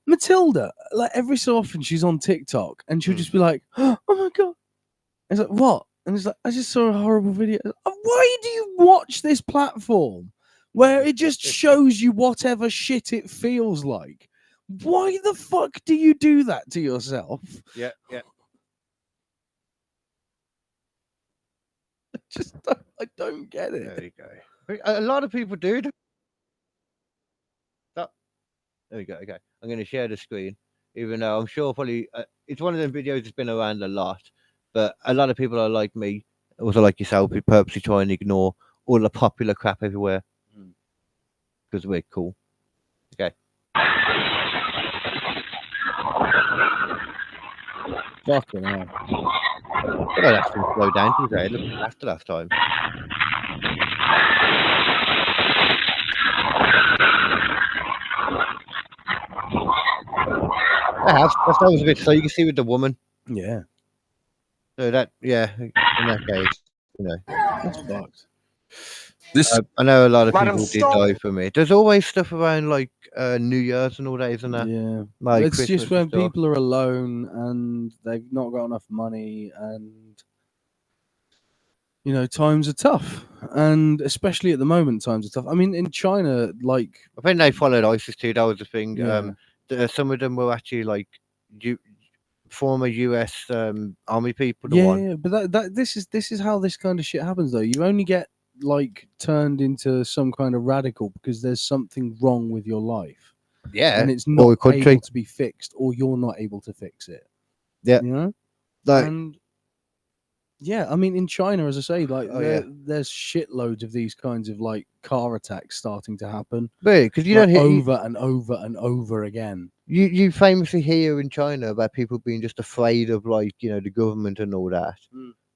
Matilda, like every so often she's on TikTok and she'll just be like, "Oh my god!" It's like, "What?" And it's like, "I just saw a horrible video." Why do you watch this platform where it just shows you whatever shit it feels like? Why the fuck do you do that to yourself? Yeah. I don't get it. There you go. A lot of people do. There we go. Okay, I'm going to share the screen, even though I'm sure probably it's one of them videos that's been around a lot, but a lot of people are like me, also like yourself, who purposely try and ignore all the popular crap everywhere because we're cool. Okay. Fucking hell. I don't have to slow down to say. Look after last time. That was a bit so you can see with the woman. Yeah. So that, yeah, in that case, you know. That's fucked. I know a lot of people did die from it. There's always stuff around like New Year's and all that, isn't there? Yeah. Like it's Christmas just when and stuff. people are alone and they've not got enough money and, you know, times are tough. And especially at the moment, times are tough. I mean, in China, like... I think they followed ISIS too. That was the thing. Yeah. Some of them were actually like former US army people. Yeah, but this is how this kind of shit happens, though. You only get like turned into some kind of radical because there's something wrong with your life. Yeah, and it's not able to be fixed, or you're not able to fix it. Yeah, you know. And yeah, I mean, in China, as I say, like there's shitloads of these kinds of like car attacks starting to happen. Really, because you don't hear over and over and over again. You famously hear in China about people being just afraid of, like, you know, the government and all that.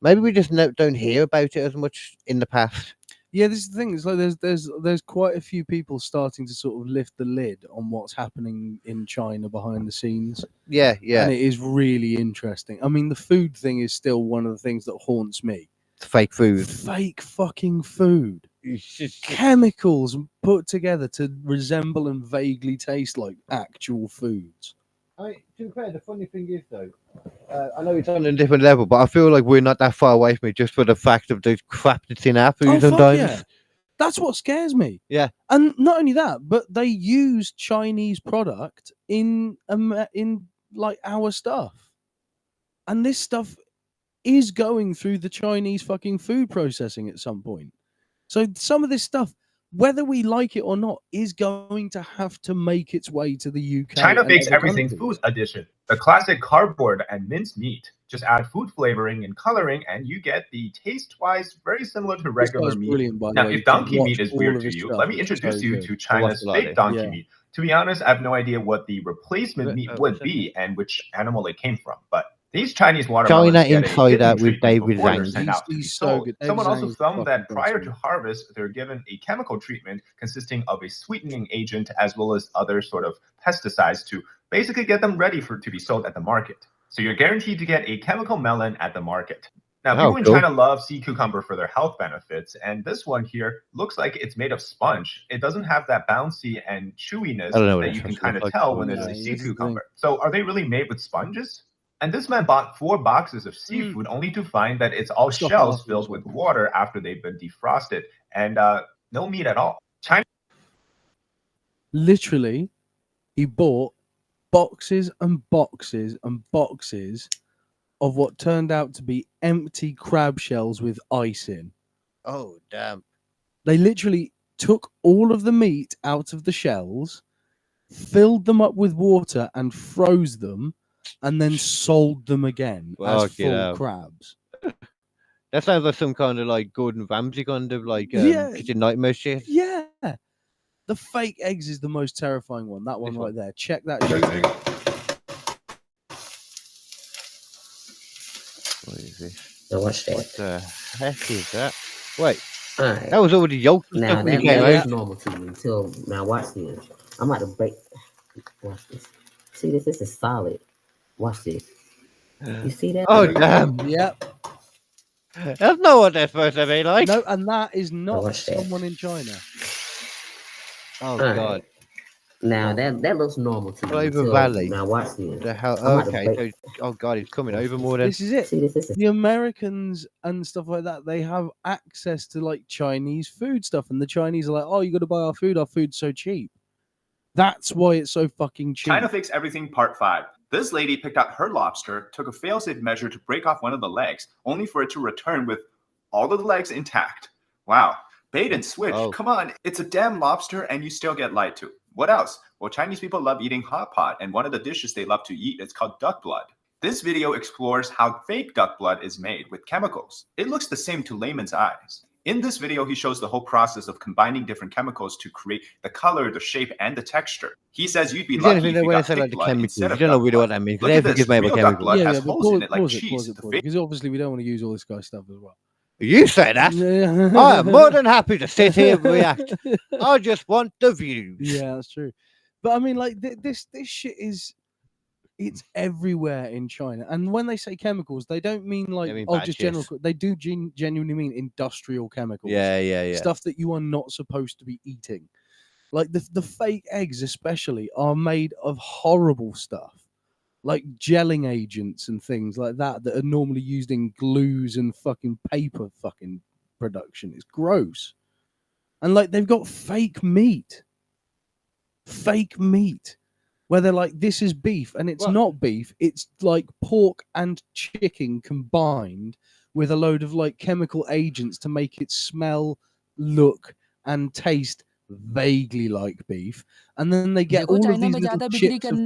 Maybe we just don't hear about it as much in the past. Yeah, this is the thing. It's like there's quite a few people starting to sort of lift the lid on what's happening in China behind the scenes. Yeah. And it is really interesting. I mean, the food thing is still one of the things that haunts me. Fake food. Fake fucking food. Chemicals put together to resemble and vaguely taste like actual foods. To be fair, the funny thing is, though, I know it's on a different level, but I feel like we're not that far away from it just for the fact of the crap that's in our food sometimes. Yeah. That's what scares me. Yeah. And not only that, but they use Chinese product in like our stuff. And this stuff is going through the Chinese fucking food processing at some point. So some of this stuff, whether we like it or not, is going to have to make its way to the UK. China makes everything food edition. The classic cardboard and minced meat. Just add food flavoring and coloring, and you get the taste-wise very similar to regular meat. Now, if donkey meat is weird to you, let me introduce you to China's fake donkey meat. To be honest, I have no idea what the replacement meat would be and which animal it came from, but these Chinese watermelons China Insider with David Zhang. Someone also found that prior to harvest, they're given a chemical treatment consisting of a sweetening agent as well as other sort of pesticides to basically get them ready to be sold at the market. So you're guaranteed to get a chemical melon at the market. Now, people in China love sea cucumber for their health benefits, and this one here looks like it's made of sponge. It doesn't have that bouncy and chewiness that you can kind of tell when it's a sea cucumber. So are they really made with sponges? And this man bought 4 boxes of seafood only to find that it's all shells filled with water after they've been defrosted, and no meat at all. China. Literally, he bought boxes and boxes and boxes of what turned out to be empty crab shells with ice in. Oh, damn. They literally took all of the meat out of the shells, filled them up with water and froze them, and then sold them again as full crabs. That sounds like some kind of like Gordon Ramsay kind of like kitchen nightmare shit. Yeah. The fake eggs is the most terrifying one. That one right there. Check that shit. What is this? So watch that. What the heck is that? Wait, Alright. that was already yolk. Now that is normal to me until now. Watch this. I'm about to break. Watch this. See this? This is solid. Watch this. You see that? Oh damn! Yep. That's not what they're supposed to be like. No, and that is not someone in China. Oh god. Now that looks normal to me. Flavor Valley. Now watch this. The hell? Okay. Oh god, he's coming over more than. This is it. See this? The Americans and stuff like that, they have access to like Chinese food stuff, and the Chinese are like, "Oh, you got to buy our food. Our food's so cheap." That's why it's so fucking cheap. China Fix Everything Part 5. This lady picked out her lobster, took a fail-safe measure to break off one of the legs, only for it to return with all of the legs intact. Wow. Bait and switch. Oh. Come on. It's a damn lobster and you still get lied to. What else? Well, Chinese people love eating hot pot, and one of the dishes they love to eat is called duck blood. This video explores how fake duck blood is made with chemicals. It looks the same to layman's eyes. In this video, he shows the whole process of combining different chemicals to create the color, the shape, and the texture. He says you'd be lucky if you got fake blood instead of duck blood. You don't know really what that means. Look at this, real duck blood has holes in it like cheese. Because obviously we don't want to use all this guy's stuff as well. You say that. I am more than happy to sit here and react. I just want the views. Yeah, that's true. But I mean, like this shit is, it's everywhere in China. And when they say chemicals, they don't mean like just general. They do genuinely mean industrial chemicals. Yeah. Stuff that you are not supposed to be eating. Like the fake eggs, especially, are made of horrible stuff. Like gelling agents and things like that are normally used in glues and fucking paper fucking production. It's gross. And like they've got fake meat. Where they're like, this is beef, and it's not beef. It's like pork and chicken combined with a load of like chemical agents to make it smell, look, and taste vaguely like beef. And then they get all of these little chips of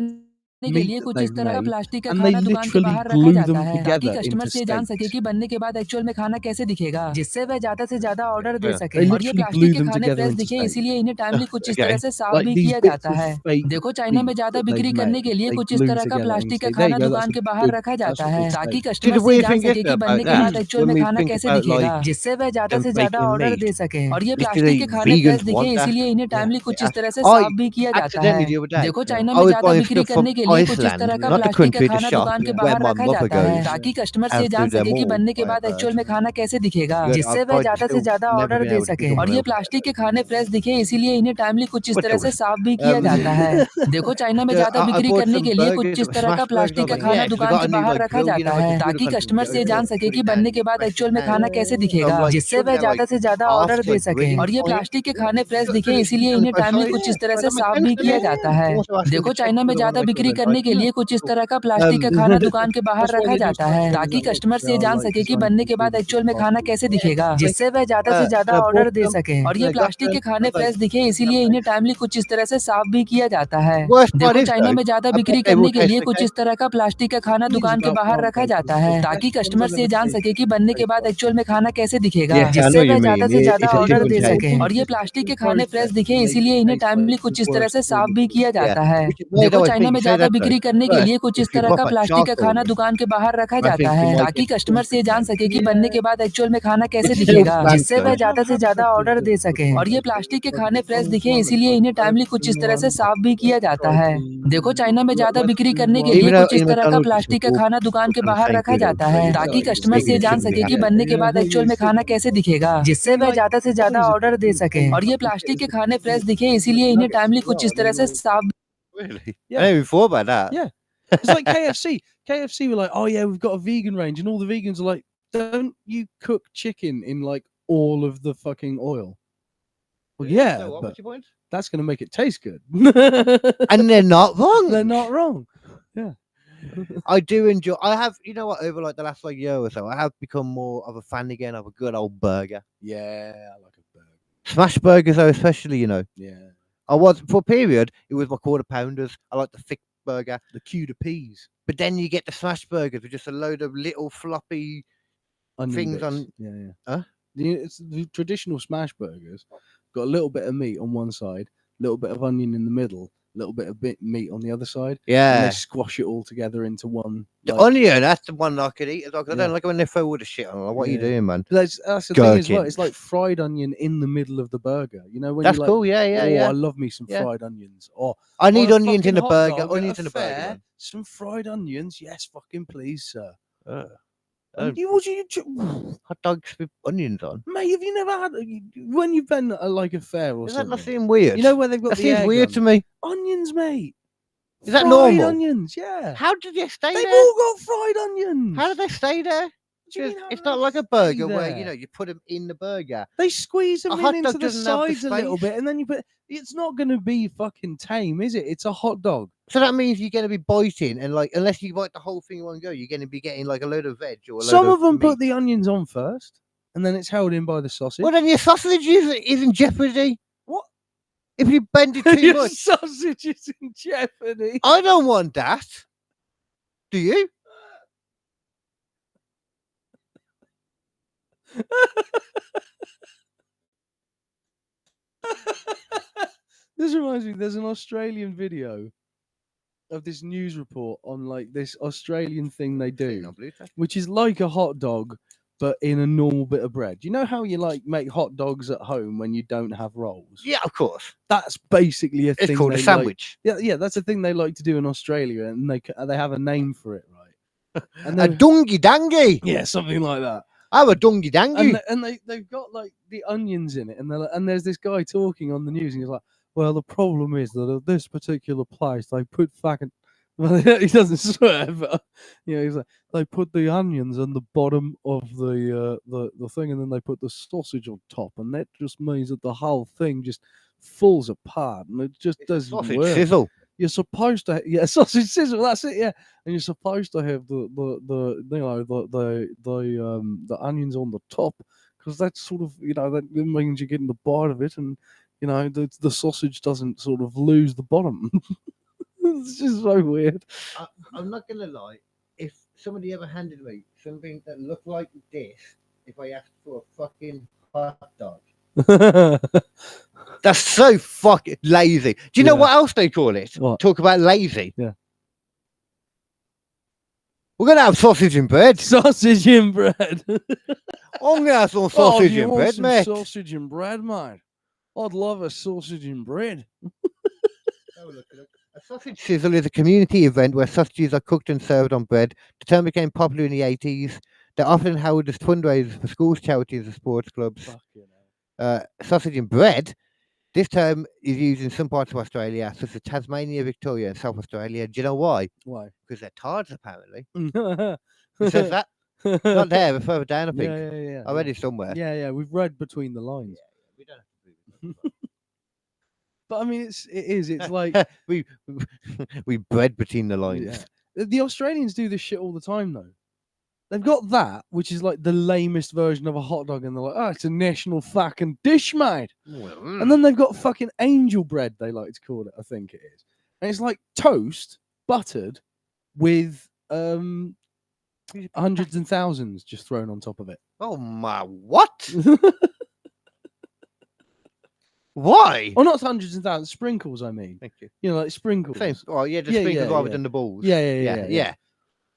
के लिए कुछ इस तरह का plastic का खाना दुकान के बाहर रखा जाता है ताकि कस्टमर से जान सके कि बनने के बाद एक्चुअल में खाना कैसे दिखेगा, जिससे वह ज्यादा से ज्यादा ऑर्डर दे सके। और ये प्लास्टिक के खाने फ्रेश दिखे, इसीलिए इन्हें टाइमली कुछ इस तरह से साफ भी किया जाता है। देखो चाइना में ज्यादा बिक्री करने के लिए कुछ इस तरह का प्लास्टिक का खाना दुकान के बाहर रखा जाता है ताकि कस्टमर से जान सके कि बनने के बाद एक्चुअल में खाना कैसे दिखेगा, जिससे वह ज्यादा से ज्यादा ऑर्डर दे सके। और ये प्लास्टिक के खाने फ्रेश दिखे, इसीलिए इन्हें टाइमली कुछ इस तरह से साफ भी किया जाता है। देखो चाइना में ज्यादा बिक्री करने के लिए कुछ इस तरह का प्लास्टिक का खाना दुकान के बाहर रखा जाता है ताकि कस्टमर से जान सके कि बनने के बाद एक्चुअल में खाना कैसे दिखेगा, जिससे वह ज्यादा से ज्यादा ऑर्डर दे सके। और ये प्लास्टिक के खाने फ्रेश दिखे, इसीलिए इन्हें टाइमली कुछ इस तरह से साफ भी किया जाता है। देखो चाइना में ज्यादा बिक्री करने के लिए कुछ इस तरह का प्लास्टिक का खाना दुकान के बाहर रखा जाता है ताकि कस्टमर से जान सके कि बनने के बाद एक्चुअल में खाना कैसे दिखेगा, जिससे वह ज्यादा से ज्यादा ऑर्डर दे सके। और ये प्लास्टिक के खाने फ्रेश दिखे, इसीलिए इन्हें टाइमली कुछ इस तरह से साफ भी किया जाता है। देखो चाइना में ज्यादा बिक्री करने के लिए कुछ इस तरह का प्लास्टिक का खाना दुकान के बाहर रखा जाता है ताकि कस्टमर से जान सके कि बनने के बाद एक्चुअल में खाना कैसे दिखेगा, जिससे वह ज्यादा से ज्यादा ऑर्डर दे सके। और ये प्लास्टिक के खाने फ्रेश दिखे, इसीलिए इन्हें टाइमली कुछ इस तरह से साफ भी किया जाता है। देखो चाइना में ज्यादा बिक्री करने के लिए कुछ इस तरह का प्लास्टिक का खाना दुकान के बाहर रखा जाता है ताकि कस्टमर से जान सके कि बनने के बाद एक्चुअल में खाना कैसे दिखेगा, जिससे वह ज्यादा से ज्यादा ऑर्डर दे सके। और ये प्लास्टिक के खाने फ्रेश दिखे, इसीलिए इन्हें टाइमली कुछ इस तरह से साफ भी किया जाता है। देखो चाइना में ज्यादा बिक्री करने के लिए कुछ इस तरह का प्लास्टिक का खाना दुकान के बाहर रखा जाता है ताकि कस्टमर्स ये जान सके कि बनने के बाद एक्चुअल में खाना कैसे दिखेगा, जिससे वह ज्यादा से ज्यादा ऑर्डर दे सके। और ये प्लास्टिक के खाने फ्रेश दिखे इसीलिए इन्हें टाइमली कुछ इस तरह से साफ भी किया जाता है। देखो चाइना में ज्यादा बिक्री करने के लिए कुछ इस तरह का प्लास्टिक का खाना दुकान के बाहर रखा जाता है ताकि कस्टमर्स ये जान सके कि बनने के बाद एक्चुअल में खाना कैसे दिखेगा, जिससे वह ज्यादा से ज्यादा ऑर्डर दे सके। और ये प्लास्टिक के खाने फ्रेश दिखे इसीलिए इन्हें टाइमली कुछ इस तरह से साफ। Really? Yeah. I never thought about that. Yeah. It's like KFC. KFC were like, oh yeah, we've got a vegan range, and all the vegans are like, don't you cook chicken in like all of the fucking oil? Well, yeah, so what, but what's your point? that's going to make it taste good. And they're not wrong. They're not wrong. Yeah. I do enjoy. I have, you know what? Over like the last like year or so, I have become more of a fan again of a good old burger. Yeah, I like a burger. Smash burgers, though, especially. You know. Yeah. I was for a period. It was my quarter pounders. I like the thick burger, the Kd peas. But then you get the smash burgers with just a load of little floppy onion things bits. on. Yeah. Huh? It's the traditional smash burgers. Got a little bit of meat on one side, a little bit of onion in the middle, a little bit of meat on the other side. Yeah. And they squash it all together into one. The onion, that's the one I could eat as well. I don't like it when they throw all the shit on. Like, what are you doing, man? That's the thing as well. It's like fried onion in the middle of the burger. You know when that's you're cool. Like, Yeah. I love me some fried onions. Or I need onions in the burger. Onions in the burger. Man. Some fried onions, yes, fucking please, sir. Hot dogs with onions on, mate. Have you never had when you've been at like a fair or something? Does that not seem weird? You know where they've got that the seems weird to me. Onions, mate. Is that normal? Onions, yeah. How did they stay there? They've all got fried onions. How did they stay there? It's not like a burger where you put them in the burger. They squeeze them into the sides a little bit, and then you put. It's not going to be fucking tame, is it? It's a hot dog. So that means you're going to be biting, and like unless you bite the whole thing in one go, you're going to be getting like a load of veg or. Some of them put the onions on first, and then it's held in by the sausage. Well, then your sausage is in jeopardy. What? If you bend it too your much, sausage is in jeopardy. I don't want that. Do you? This reminds me, there's an Australian video of this news report on like this Australian thing they do, which is like a hot dog, but in a normal bit of bread. You know how you like make hot dogs at home when you don't have rolls? Yeah, of course. That's basically a thing. It's called a sandwich. Yeah, that's a thing they like to do in Australia, and they have a name for it, right? And a dungy dangy. Yeah, something like that. I have a dungy dangy. And they've got like the onions in it, and there's this guy talking on the news, and he's like, well, the problem is that at this particular place, they put fucking. Well, he doesn't swear, but he's like, they put the onions on the bottom of the thing, and then they put the sausage on top, and that just means that the whole thing just falls apart, and it just doesn't sausage work. Sizzle. You're supposed to, sausage sizzle. That's it, yeah. And you're supposed to have the onions on the top, because that's sort of that means you're getting the bite of it, and the sausage doesn't sort of lose the bottom. It's just so weird. I'm not gonna lie. If somebody ever handed me something that looked like this, if I asked for a fucking hot dog, that's so fucking lazy. Do you know what else they call it? What? Talk about lazy. Yeah. We're gonna have sausage and bread. Sausage and bread. I'm gonna have some sausage and bread, mate. Sausage and bread, mate. I'd love a sausage and bread. A sausage sizzle is a community event where sausages are cooked and served on bread. The term became popular in the 80s. They're often held as fundraisers for schools, charities, and sports clubs. Sausage and bread. This term is used in some parts of Australia, such as Tasmania, Victoria, and South Australia. Do you know why? Why? Because they're tards, apparently. It says that. Not there, but further down, I think. Yeah. I read it somewhere. Yeah. We've read between the lines. Yeah. We don't have to prove it. But I mean, it's like we bred between the lines. Yeah. The Australians do this shit all the time, though. They've got that, which is like the lamest version of a hot dog, and they're like, oh, it's a national fucking dish, mate. And then they've got fucking angel bread, they like to call it, I think it is. And it's like toast, buttered, with hundreds and thousands just thrown on top of it. Oh my, what? Why? Oh, not hundreds and thousands. Sprinkles, I mean. Thank you. You know, like sprinkles. Same. Oh, yeah, the sprinkles rather than the balls. Yeah.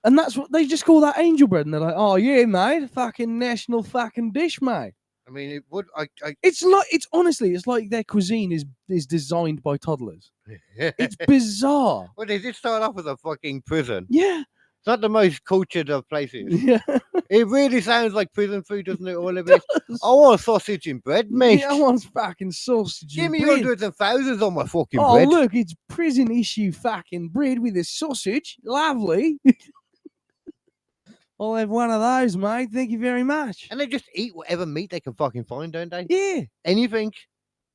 And that's what they just call that angel bread, and they're like, "Oh yeah, mate, fucking national fucking dish, mate." I mean, it would. It's honestly, it's like their cuisine is designed by toddlers. It's bizarre. Well, they did start off with a fucking prison. Yeah, it's not the most cultured of places. Yeah, it really sounds like prison food, doesn't it? All of it. I want sausage and bread, mate. Yeah, I want fucking sausage. Give me bread. hundreds and thousands on my fucking bread. bread. Oh look, it's prison issue fucking bread with a sausage. Lovely. I'll have one of those, mate. Thank you very much. And they just eat whatever meat they can fucking find, don't they? Yeah. Anything.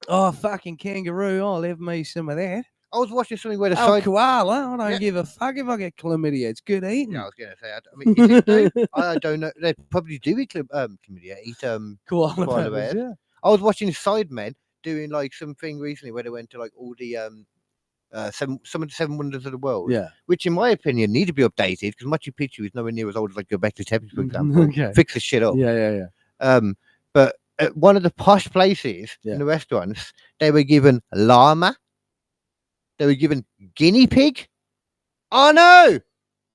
Oh, fucking kangaroo. I'll have me some of that. I was watching something where the koala. I don't give a fuck if I get chlamydia. It's good eating. Yeah, I was going to say. I mean, is it though? I don't know. They probably do eat chlamydia. Eat koala bears. Yeah. I was watching Sidemen doing like something recently where they went to like all the some of the 7 wonders of the world, which in my opinion need to be updated because Machu Picchu is nowhere near as old as like Göbekli Tepe, for example. Fix the shit up. But at one of the posh places in the restaurants, they were given llama, they were given guinea pig. Oh no!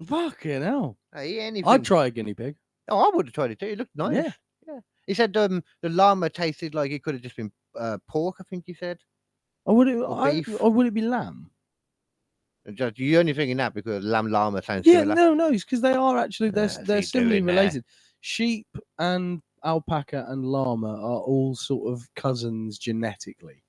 Fucking hell! Hey, anything. I'd try a guinea pig. Oh, I would have tried it too. It looked nice. Yeah. He said the llama tasted like it could have just been pork. I think he said. Or would it be lamb? You're only thinking that because llama sounds similar. No, it's because they are actually they're similarly related. Sheep and alpaca and llama are all sort of cousins genetically,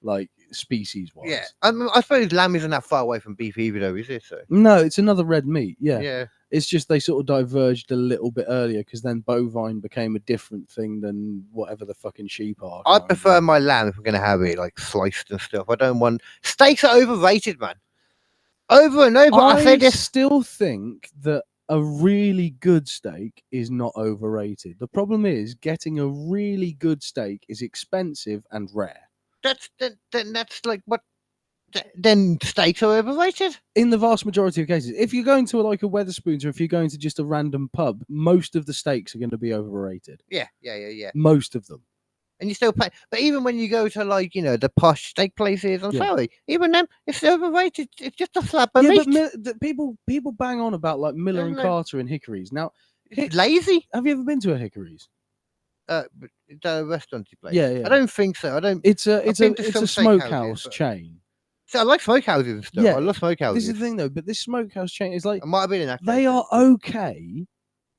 like species wise. Yeah, I suppose lamb isn't that far away from beef either, though, is it? So no, it's another red meat. Yeah. It's just they sort of diverged a little bit earlier because then bovine became a different thing than whatever the fucking sheep are. I prefer my lamb if I'm going to have it like sliced and stuff. I don't want steaks are overrated, man. Over and over. I still think that a really good steak is not overrated. The problem is getting a really good steak is expensive and rare. That's like what. Then steaks are overrated in the vast majority of cases. If you're going to like a Wetherspoons or if you're going to just a random pub, most of the steaks are going to be overrated. Yeah. Most of them. And you still pay. But even when you go to like the posh steak places, I'm sorry, even them, it's overrated. It's just a slab of meat. But people bang on about like Miller and Carter and Hickories. Now, it's lazy. Have you ever been to a Hickories? The restaurant place. Yeah. I don't think so. I don't. It's a smokehouse chain. So I like smokehouses and stuff. I love smokehouses. This is the thing though, but this smokehouse chain is like I might have been in that. They are okay,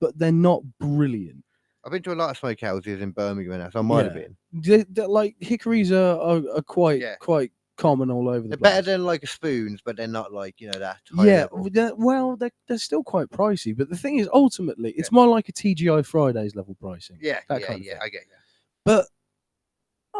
but they're not brilliant. I've been to a lot of smokehouses in Birmingham, so I might have been. They're like Hickories are quite common all over the place. Better than like a Spoons, but they're not like that. Level. They're still quite pricey. But the thing is, ultimately, it's more like a TGI Fridays level pricing. Yeah, I get you. But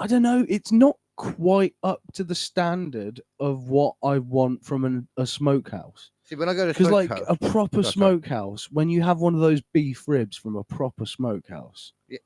I don't know. It's not quite up to the standard of what I want from a smokehouse. See, when I go to because like a proper smokehouse, when you have one of those beef ribs from a proper smokehouse, it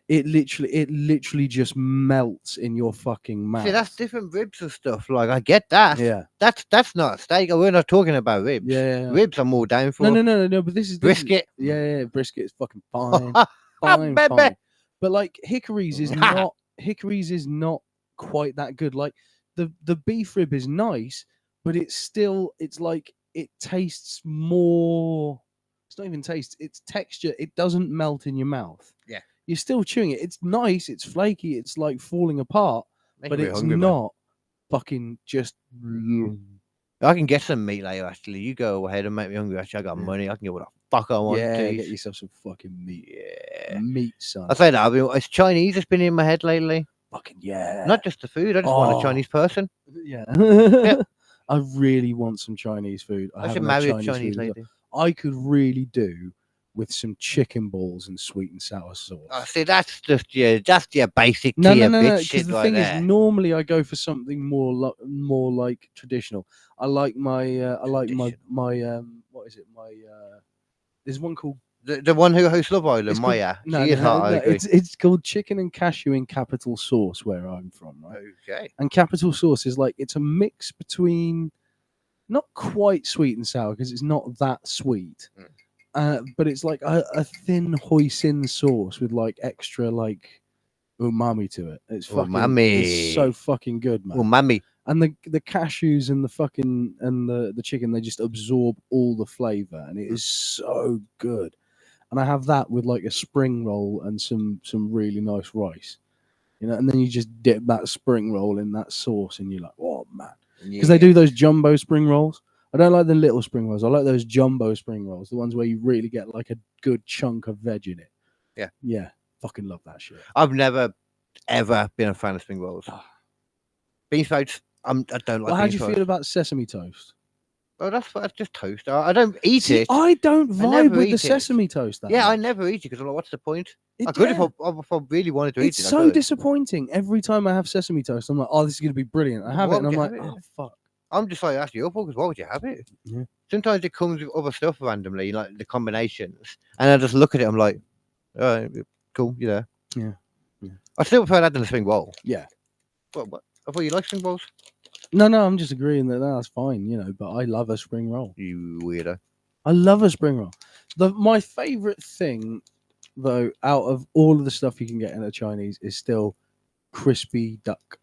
literally just melts in your fucking mouth. See, that's different ribs and stuff. Like I get that. Yeah, that's not a steak. We're not talking about ribs. Yeah. Ribs are more down for. No. But this is brisket. Brisket is fucking fine. fine. But like Hickories is not. Hickories is not quite that good. Like the beef rib is nice, but it's like it tastes more. It's not even taste. It's texture. It doesn't melt in your mouth. Yeah, you're still chewing it. It's nice. It's flaky. It's like falling apart, but it's hungry, not fucking just. I can get some meat later. Actually, you go ahead and make me hungry. Actually, I got money. I can get what the fuck I want. Yeah, get yourself some fucking meat. Yeah, meat, son. I say that. It's Chinese that's been in my head lately. Fucking yeah. Not just the food. I just want a Chinese person. Yeah. I really want some Chinese food. I should marry a Chinese lady. I could really do with some chicken balls and sweet and sour sauce. Oh, see, that's just your basic no. Because the thing is, normally I go for something more like traditional. I like my what is it? There's one called the one who hosts Love Island, Maya. It's called Chicken and Cashew in Capital Sauce, where I'm from, right? Okay. And Capital Sauce is like it's a mix between not quite sweet and sour because it's not that sweet. But it's like a thin hoisin sauce with like extra like umami to it. It's fucking Umami. it's so fucking good, man. Umami. And the cashews and the fucking and the chicken, they just absorb all the flavor, and it is so good. And I have that with like a spring roll and some really nice rice, you know. And then you just dip that spring roll in that sauce, and you're like, oh man, because they do those jumbo spring rolls. I don't like the little spring rolls. I like those jumbo spring rolls, the ones where you really get like a good chunk of veg in it. Yeah, fucking love that shit. I've never ever been a fan of spring rolls. Bean sprouts, I don't like. Well, how do you feel about sesame toast? Oh, that's just toast. I don't eat it. I don't vibe with the sesame toast. Yeah, I never eat it because I'm like, what's the point? I could if I really wanted to eat it. It's so disappointing. Every time I have sesame toast, I'm like, oh, this is going to be brilliant. I have it, and I'm like, oh, fuck. I'm just like, asking you, because why would you have it? Yeah. Sometimes it comes with other stuff randomly, like the combinations, and I just look at it, I'm like, all right, cool, you know. Yeah. I still prefer that than a spring roll. Yeah. What? I thought you like spring rolls. No, I'm just agreeing that that's fine, you know, but I love a spring roll. You weirdo. I love a spring roll. My favorite thing, though, out of all of the stuff you can get in a Chinese is still crispy duck.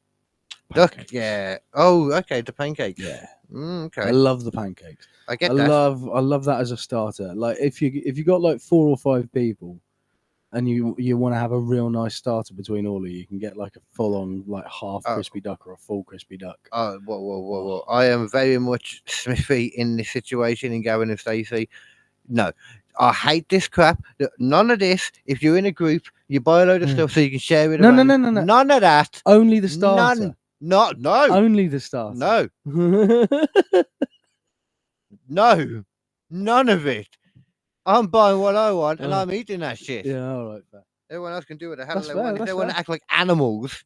Duck, yeah. Oh, okay, the pancakes. Yeah. Okay. I love the pancakes. I get that. I love that as a starter. Like if you got like 4 or 5 people, and you want to have a real nice starter between all of you, you can get like a full on like half crispy duck or a full crispy duck. Oh, whoa. I am very much Smithy in this situation, in Gavin and Stacey. No, I hate this crap. None of this. If you're in a group, you buy a load of stuff so you can share it. No. None of that. Only the starter. None. No. Only the starter. No. No. None of it. I'm buying what I want and I'm eating that shit. Yeah, all right. Fair. Everyone else can do what the hell they want. If they want to act like animals.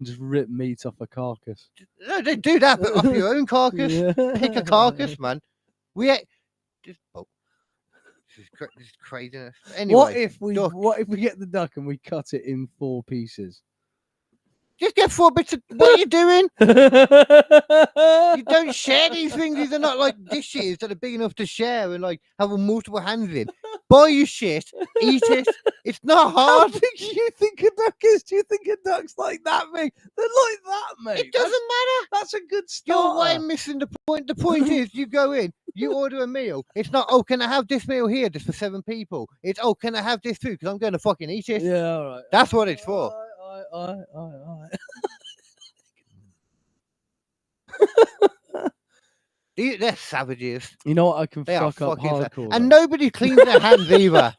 Just rip meat off a carcass. No, don't do that, but off your own carcass. Yeah. Pick a carcass, man. We ate. This is craziness. Anyway, what if we get the duck and we cut it in 4 pieces? Just get 4 bits of... What are you doing? You don't share these things. These are not like dishes that are big enough to share and like have multiple hands in. Buy your shit, eat it. It's not hard. How big do you think a duck is? Do you think a duck's like that big? They're like that, mate. It doesn't matter. That's a good start. You're way missing the point. The point is, you go in, you order a meal. It's not, oh, can I have this meal here just for 7 people? It's, oh, can I have this food? Because I'm going to fucking eat it. Yeah, all right. That's what it's for. All right. They're savages. You know what? I can fuck up hardcore. And nobody cleans their hands either.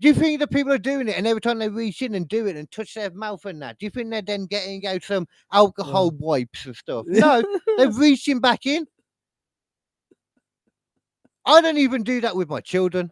Do you think the people are doing it and every time they reach in and do it and touch their mouth and that, do you think they're then getting out some alcohol wipes and stuff? No, they're reaching back in. I don't even do that with my children.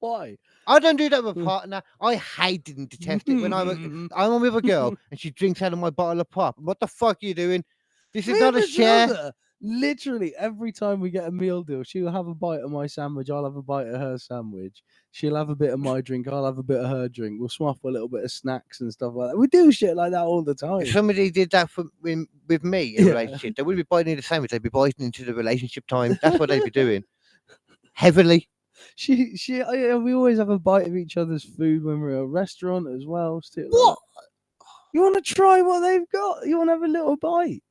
Why? I don't do that with a partner. I hated and detest it when I'm with a girl and she drinks out of my bottle of pop. What the fuck are you doing? This is not a share. Literally every time we get a meal deal, she'll have a bite of my sandwich, I'll have a bite of her sandwich. She'll have a bit of my drink, I'll have a bit of her drink. We'll swap a little bit of snacks and stuff like that. We do shit like that all the time. If somebody did that with me in a relationship, they wouldn't be biting into the sandwich, they'd be biting into the relationship time. That's what they'd be doing. Heavily. We always have a bite of each other's food when we're at a restaurant as well. What? You want to try what they've got? You want to have a little bite?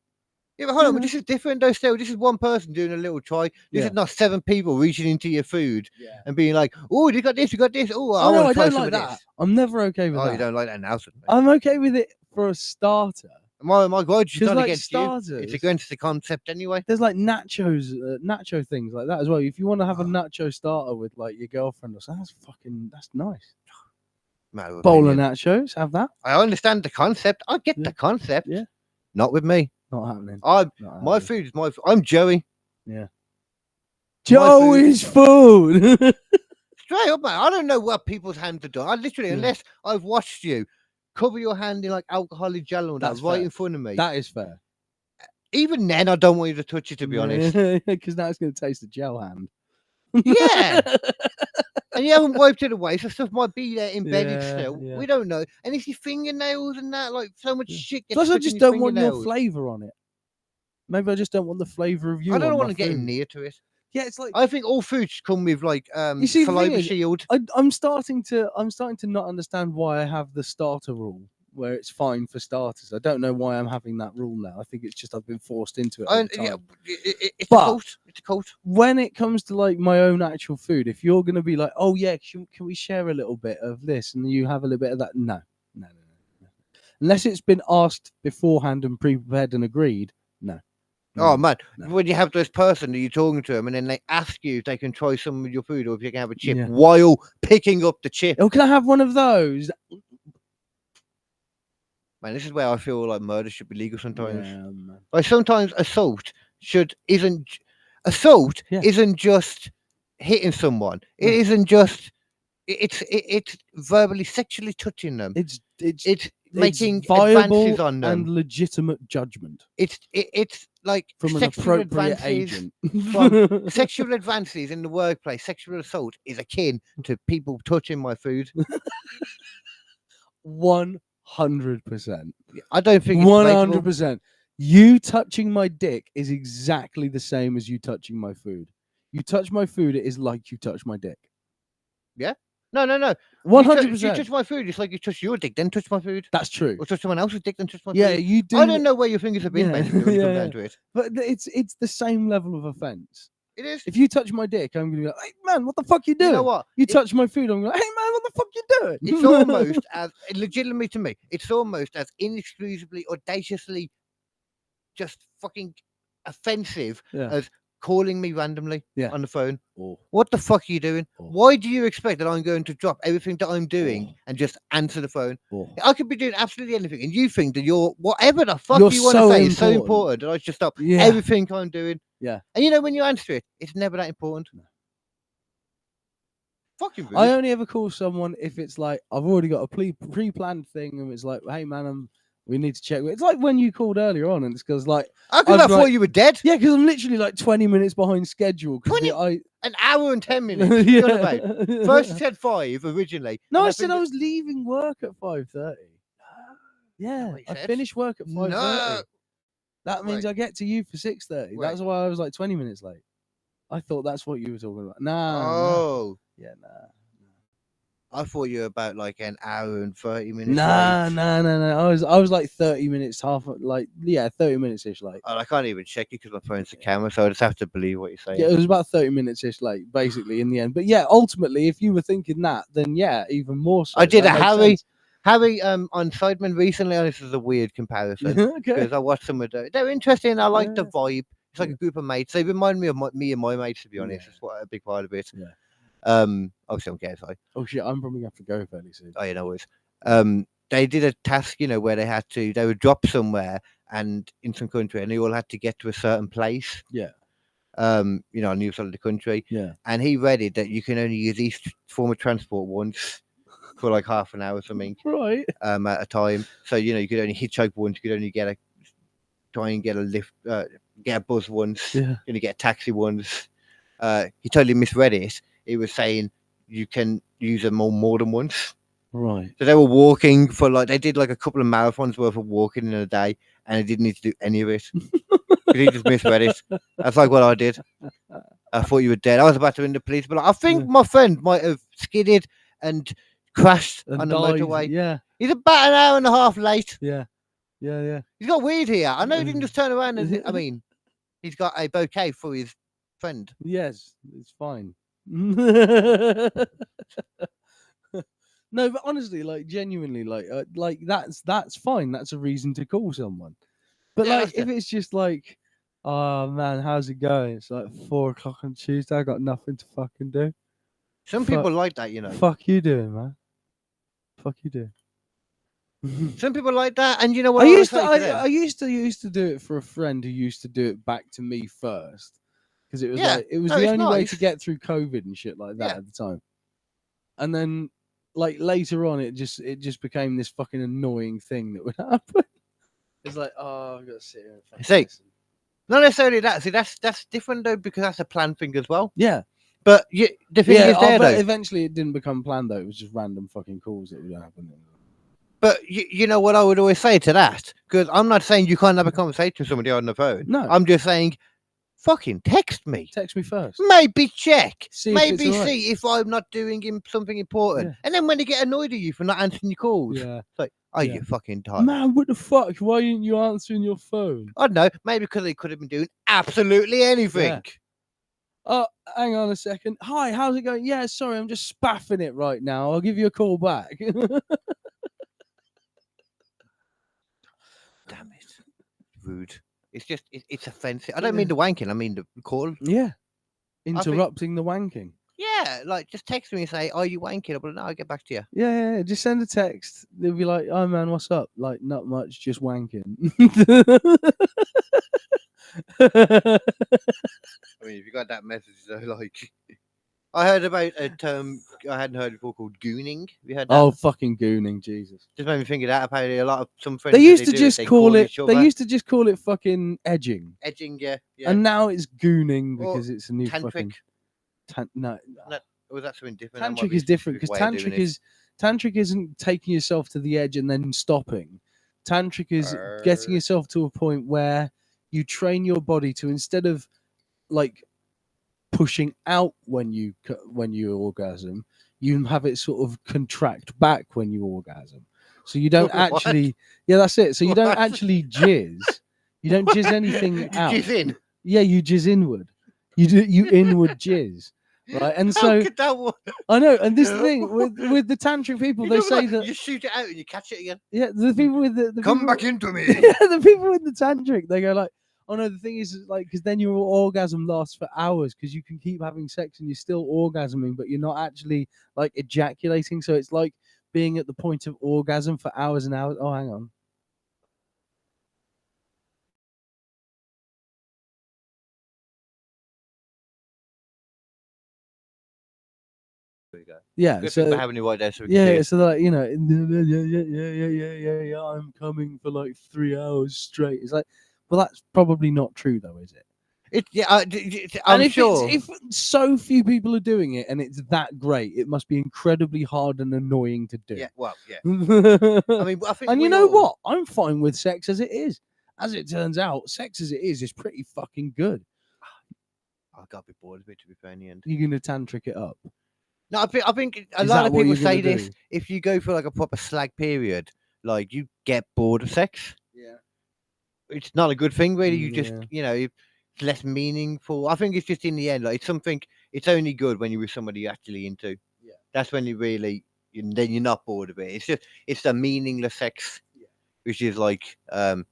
Yeah, but hold on, but this is different though. Still, this is one person doing a little try. This is not 7 people reaching into your food and being like, "Oh, you got this, you got this." Oh, I don't like that. This. I'm never okay with that. Oh, you don't like that now? I'm okay with it for a starter. My God, she's not like against starters, you. It's against the concept anyway. There's like nacho things like that as well. If you want to have a nacho starter with like your girlfriend or something, that's nice. Bowl of nachos, have that. I understand the concept. I get the concept. Yeah, not with me. Not happening. My food is my food. I'm Joey. Yeah. Joey's food. Straight up, man. I don't know what people's hands are doing. I literally, unless I've watched you cover your hand in like alcoholic gel and that's right in front of me. That is fair. Even then, I don't want you to touch it, to be honest. Because now it's going to taste the gel hand. Yeah. And you haven't wiped it away, so stuff might be there embedded still. Yeah. We don't know. And it's your fingernails and that, like so much shit gets. Plus, I just don't want your flavour on it. Maybe I just don't want the flavour of you. I don't want to get near to it. Yeah, it's like I think all foods come with like you see, saliva shield. I'm starting to not understand why I have the starter rule where it's fine for starters. I don't know why I'm having that rule now. I think it's just I've been forced into it. It's a cult. It's a cult. When it comes to like my own actual food, if you're gonna be like, oh yeah, can we share a little bit of this, and you have a little bit of that, no. Unless it's been asked beforehand and pre-prepared and agreed, no. Oh man, when you have this person that you're talking to them, and then they ask you if they can try some of your food or if you can have a chip while picking up the chip. Oh, can I have one of those? Man, this is where I feel like murder should be legal sometimes. Like sometimes assault isn't just hitting someone. It isn't just. It's verbally sexually touching them. It's making viable advances on them and legitimate judgment. It's like from an sexual appropriate advances agent. from sexual advances in the workplace. Sexual assault is akin to people touching my food. 100%. I don't think 100%. You touching my dick is exactly the same as you touching my food. You touch my food, it is like you touch my dick. Yeah. No. 100%. You touch my food, it's like you touch your dick, then touch my food. That's true. Or touch someone else's dick, then touch my food. Yeah, you do. I don't know where your fingers have been, basically, when you come down to it. But it's the same level of offence. It is. If you touch my dick, I'm gonna be like, hey man, what the fuck you doing? You know what? You touch my food, I'm like, hey man, what the fuck you doing? It's almost as legitimately to me, it's almost as inexcusably, audaciously just fucking offensive as calling me randomly on the phone. What the fuck are you doing? Why do you expect that I'm going to drop everything that I'm doing and just answer the phone? I could be doing absolutely anything, and you think that whatever the fuck you want to say is so important that I should stop everything I'm doing. Yeah. And you know, when you answer it, it's never that important. Fuck you. I only ever call someone if it's like I've already got a pre-planned thing, and it's like, hey man, we need to check. It's like when you called earlier on, and it's because like I thought you were dead. Yeah, because I'm literally like 20 minutes behind schedule. 20, an hour and 10 minutes. First you said 5 originally. No, I said I was leaving work at 5:30. Yeah, I finished work at 5:30. No. That means I get to you for 6:30. That's why I was like 20 minutes late. I thought that's what you were talking about. Nah. Oh. Yeah, nah. I thought you were about like an hour and 30 minutes. Nah. I was like 30 minutes, 30 minutes ish late. I can't even check it because my phone's the camera, so I just have to believe what you're saying. Yeah, it was about 30 minutes ish late, basically, in the end. But yeah, ultimately, if you were thinking that, then yeah, even more so. I did a Harry on Sidemen recently, and this is a weird comparison because I watched some of them. They're interesting. I like the vibe. It's like a group of mates. They remind me of me and my mates, to be honest. That's what a big part of it. Yeah. Obviously I'm KSI. Oh shit, I'm probably gonna have to go fairly soon. Oh, you know it. They did a task, where they would drop somewhere and in some country, and they all had to get to a certain place. Yeah. On the other side of the country. Yeah. And he read it that you can only use each form of transport once for like half an hour or something. Right. At a time. So you could only hitchhike once, you could only try and get a lift, get a bus once, you only get a taxi once. He totally misread it. It was saying you can use them more than once. Right. So they were walking they did like a couple of marathons worth of walking in a day, and they didn't need to do any of it. He just misread it. That's like what I did. I thought you were dead. I was about to ring the police, but I think my friend might have skidded and crashed on the motorway. Yeah. He's about an hour and a half late. Yeah. He's got weed here. I know he didn't just turn around and he's got a bouquet for his friend. Yes, it's fine. No, but honestly, like genuinely, like that's fine. That's a reason to call someone. But if it's just like, oh man, how's it going? It's like 4 o'clock on Tuesday. I got nothing to fucking do. Some people like that, Fuck you doing, man. Fuck you doing. Some people like that, and you know what? I used to do it for a friend who used to do it back to me first, because it was the only way to get through COVID and shit like that at the time. And then like later on, it just became this fucking annoying thing that would happen. It's like, oh, I've got to sit here and fucking listen. Not necessarily that. See, that's different though, because that's a planned thing as well. Yeah. But the thing is there, though. Eventually, it didn't become planned though. It was just random fucking calls that would happen. But you know what I would always say to that? Because I'm not saying you can't have a conversation with somebody on the phone. No. I'm just saying fucking text me. Text me first. Maybe check. See Maybe right. see if I'm not doing something important. And then when they get annoyed at you for not answering your calls, it's like, you fucking tired. Man, what the fuck? Why aren't you answering your phone? I don't know. Maybe because they could have been doing absolutely anything. Yeah. Oh, hang on a second. Hi, how's it going? Yeah, sorry, I'm just spaffing it right now. I'll give you a call back. Damn it. Rude. It's just, it's offensive. I don't mean the wanking. I mean the call. Yeah. Interrupting the wanking. Yeah, like just text me and say, "Are you wanking?" But no, I'll get back to you. Yeah. Just send a text. They'll be like, "Oh man, what's up?" Like, not much, just wanking. I mean, if you got that message, though, like, I heard about a term I hadn't heard before called gooning. Have you heard that? Oh, fucking gooning, Jesus! Just made me think of that. Apparently, a lot of some friends They used to just call it. They used to just call it fucking edging. Edging, yeah. And now it's gooning because it's a new tantric. fucking. No, was that something different? Tantric is different because tantric isn't taking yourself to the edge and then stopping. Tantric is getting yourself to a point where you train your body to, instead of like pushing out when you orgasm, you have it sort of contract back when you orgasm. So you don't actually. Yeah, that's it. So you don't actually jizz. You don't jizz anything out. Jizz in. Yeah, you jizz inward. You inward jizz. Right, and so I know, and this thing with the tantric people, they say that you shoot it out and you catch it again. Yeah, the people with the come people, back into me. Yeah, the people with the tantric, they go like, oh no, the thing is like, because then your orgasm lasts for hours because you can keep having sex and you're still orgasming, but you're not actually like ejaculating. So it's like being at the point of orgasm for hours and hours. Oh, hang on. Yeah, good so having you right there, so so like, you know, yeah, I'm coming for like 3 hours straight. It's like, well, that's probably not true, though, is it? I'm sure. If so few people are doing it and it's that great, it must be incredibly hard and annoying to do. Yeah, well, yeah. I mean, I think and you know what? I'm fine with sex as it is. As it turns out, sex as it is pretty fucking good. I got a bit bored of it, to be fair, in the end. You're gonna tantric it up. No, I think a lot of people say this. If you go for like a proper slag period, like you get bored of sex. Yeah. It's not a good thing, really. You just, you know, it's less meaningful. I think it's just in the end, like it's something. It's only good when you're with somebody you're actually into. Yeah. That's when you really, then you're not bored of it. It's the meaningless sex, which is like,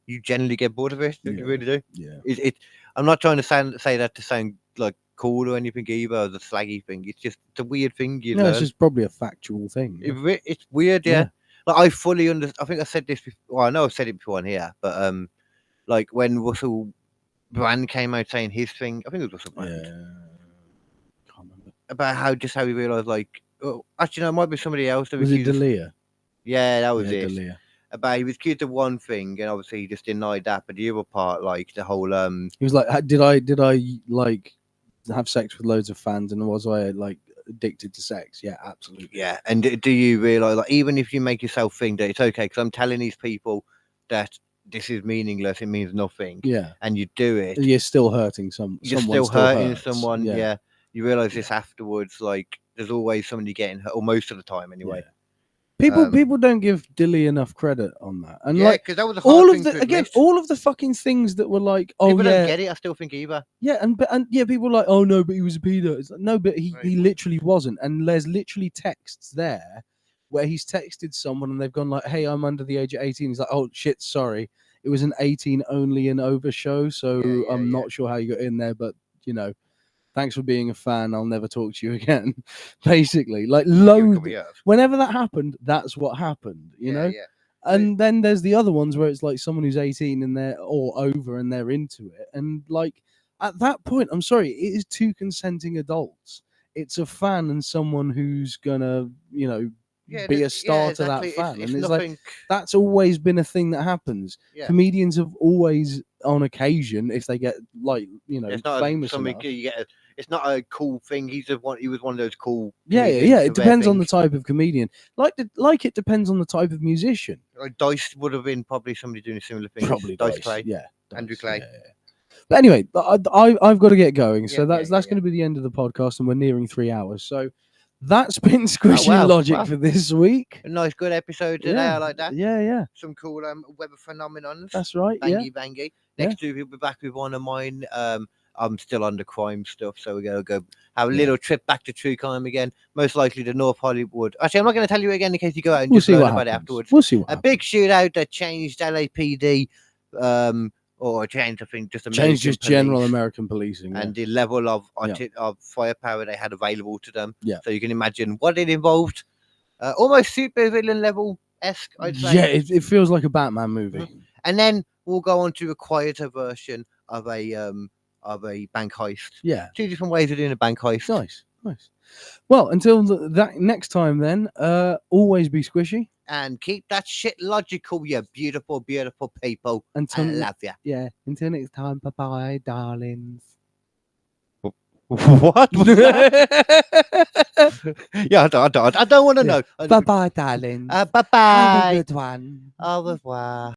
you generally get bored of it. You really do. Yeah. I'm not trying to say that to sound like cool or anything either, the slaggy thing. It's a weird thing. No, it's just probably a factual thing. It's weird, yeah. Like I fully understand. I think I said this before. Well, I know I've said it before on here, but like when Russell Brand came out saying his thing, I think it was Russell Brand. Can't remember. About how he realised, like, actually no, it might be somebody else. Was it D'Elia? Yeah, that was it. D'Elia. About he was accused of one thing, and obviously he just denied that. But the other part, like the whole, he was like, did I like have sex with loads of fans, and was I like addicted to sex? Yeah, absolutely. Yeah, and do you realise, like, even if you make yourself think that it's okay, because I'm telling these people that this is meaningless, it means nothing. Yeah, and you do it, you're still hurting someone. You're still hurting someone. Yeah, you realise this afterwards. Like, there's always somebody getting hurt, or most of the time anyway. Yeah. People don't give Dilly enough credit on that, and like because that was all of the fucking things that were like, oh people don't get it. I still think either. Yeah, and people were like, oh no, but he was a pedo. It's like, no, but he literally wasn't, and there's literally texts there where he's texted someone and they've gone like, hey, I'm under the age of 18. He's like, oh shit, sorry, it was an 18 only and over show, so I'm not sure how you got in there, but you know. Thanks for being a fan. I'll never talk to you again. Basically, like whenever that happened, that's what happened, you know? Yeah. And then there's the other ones where it's like someone who's 18 and they're all over and they're into it. And like at that point, I'm sorry, it is two consenting adults. It's a fan and someone who's gonna, you know, be a star to that fan. And it's like that's always been a thing that happens. Yeah. Comedians have always, on occasion, if they get like, you know, famous enough, it's not a cool thing. He was one of those cool. Yeah. It depends on the type of comedian. Like it depends on the type of musician. Like Dice would have been probably somebody doing a similar thing. Probably Dice Clay. Yeah. Andrew Clay. Yeah. But anyway, I've got to get going. So that's going to be the end of the podcast, and we're nearing 3 hours. So that's been Squishy Logic for this week. A nice, good episode today. I like that. Yeah. Some cool weather phenomenons. That's right. Bangy. Next week we'll be back with one of mine. I'm still under crime stuff, so we're gonna go have a little trip back to true crime again. Most likely to North Hollywood. Actually, I'm not going to tell you again in case you go out and just learn about it afterwards. We'll see what happens. Big shootout that changed LAPD, or changed, I think, just general American policing and the level of firepower they had available to them. Yeah. So you can imagine what it involved. Almost super villain level esque, I'd say. Yeah, it feels like a Batman movie. And then we'll go on to a quieter version of a bank heist. Yeah. 2 different ways of doing a bank heist. Nice. Well, until that next time then, always be squishy. And keep that shit logical, you beautiful, beautiful people. I love you. Yeah. Until next time, bye-bye, darlings. What? Yeah, I don't want to know. Bye-bye, darlings. Bye-bye. Have a good one. Au revoir.